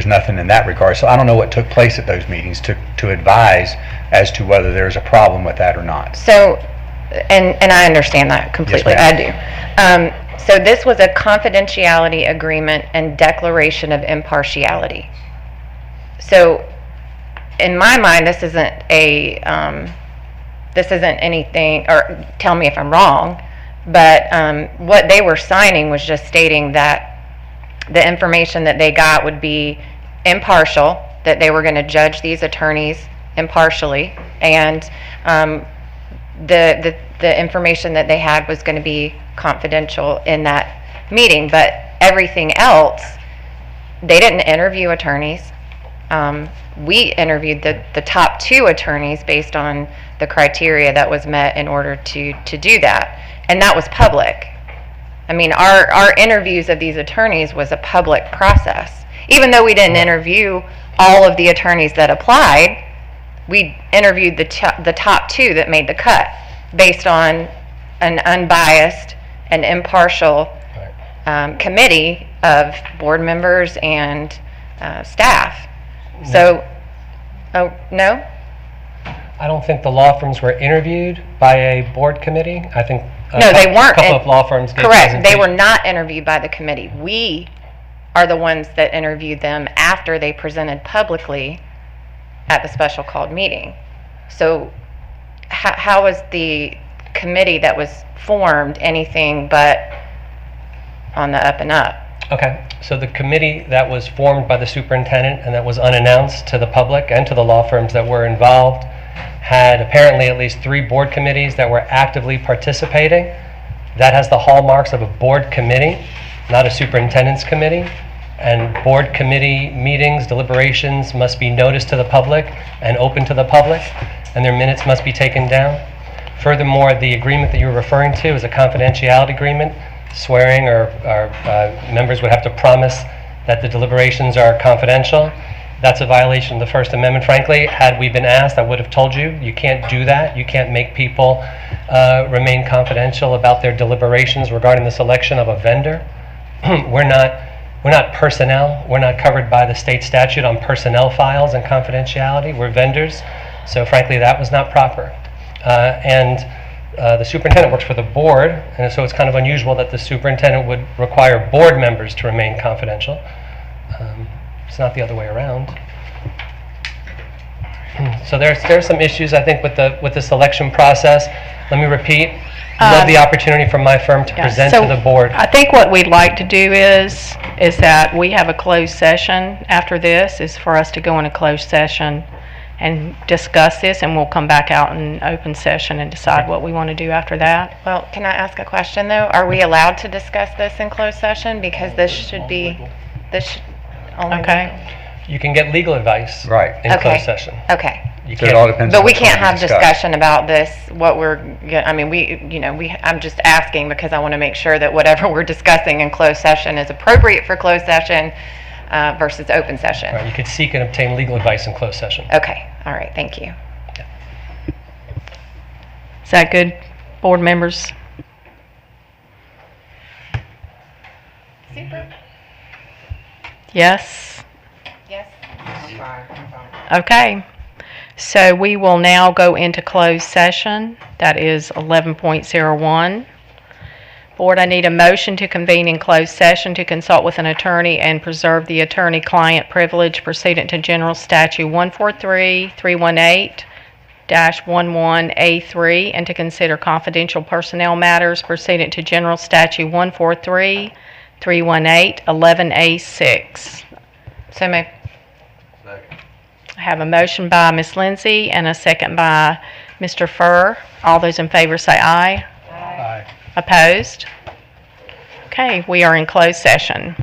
nothing in that regard. So I don't know what took place at those meetings to advise as to whether there's a problem with that or not. So, and I understand that completely, Yes, I do. So this was a confidentiality agreement and declaration of impartiality. So, in my mind, this isn't anything, or tell me if I'm wrong, but what they were signing was just stating that the information that they got would be impartial, that they were going to judge these attorneys impartially, and the information that they had was going to be confidential in that meeting. But everything else, they didn't interview attorneys. We interviewed the top 2 attorneys based on the criteria that was met in order to do that, and that was public. I mean, our interviews of these attorneys was a public process. Even though we didn't interview all of the attorneys that applied, we interviewed the top 2 that made the cut based on an unbiased and impartial committee of board members and staff. No. So, no? I don't think the law firms were interviewed by a board committee. I think No, they weren't. a couple of law firms gave Correct. They were presentations. not interviewed by the committee. We are the ones that interviewed them after they presented publicly at the special called meeting. So how was the committee that was formed anything but on the up and up? Okay, so the committee that was formed by the superintendent and that was unannounced to the public and to the law firms that were involved had apparently at least 3 board committees that were actively participating. That has the hallmarks of a board committee, not a superintendent's committee. And board committee meetings, deliberations must be noticed to the public and open to the public, and their minutes must be taken down. Furthermore, the agreement that you're referring to is a confidentiality agreement, swearing or members would have to promise that the deliberations are confidential. That's a violation of the First Amendment, frankly. Had we been asked, I would have told you, you can't do that. You can't make people remain confidential about their deliberations regarding the selection of a vendor. we're not personnel. We're not covered by the state statute on personnel files and confidentiality. We're vendors. So frankly, that was not proper. The superintendent works for the board, and so it's kind of unusual that the superintendent would require board members to remain confidential. It's not the other way around. So there's some issues, I think, with the selection process. Let me repeat. Love the opportunity for my firm to present to the board. I think what we'd like to do is that we have a closed session after this, is for us to go in a closed session and discuss this, and we'll come back out in open session and decide what we want to do after that. Well, can I ask a question though? Are we allowed to discuss this in closed session? Because this should only. Okay. You can get legal advice in closed session. Okay. You So it all depends on But we which one can't have discuss. discussion about this, I'm just asking because I want to make sure that whatever we're discussing in closed session is appropriate for closed session versus open session. Right, you could seek and obtain legal advice in closed session. Okay, all right, thank you. Is that good, board members? Super. Yes? Yes. Okay. So we will now go into closed session. That is 11.01. Board, I need a motion to convene in closed session to consult with an attorney and preserve the attorney-client privilege pursuant to General Statute 143-318-11A3, and to consider confidential personnel matters pursuant to General Statute 143-318-11A6. So moved. I have a motion by Ms. Lindsay and a second by Mr. Furr. All those in favor say aye. Aye. Opposed? Okay, we are in closed session.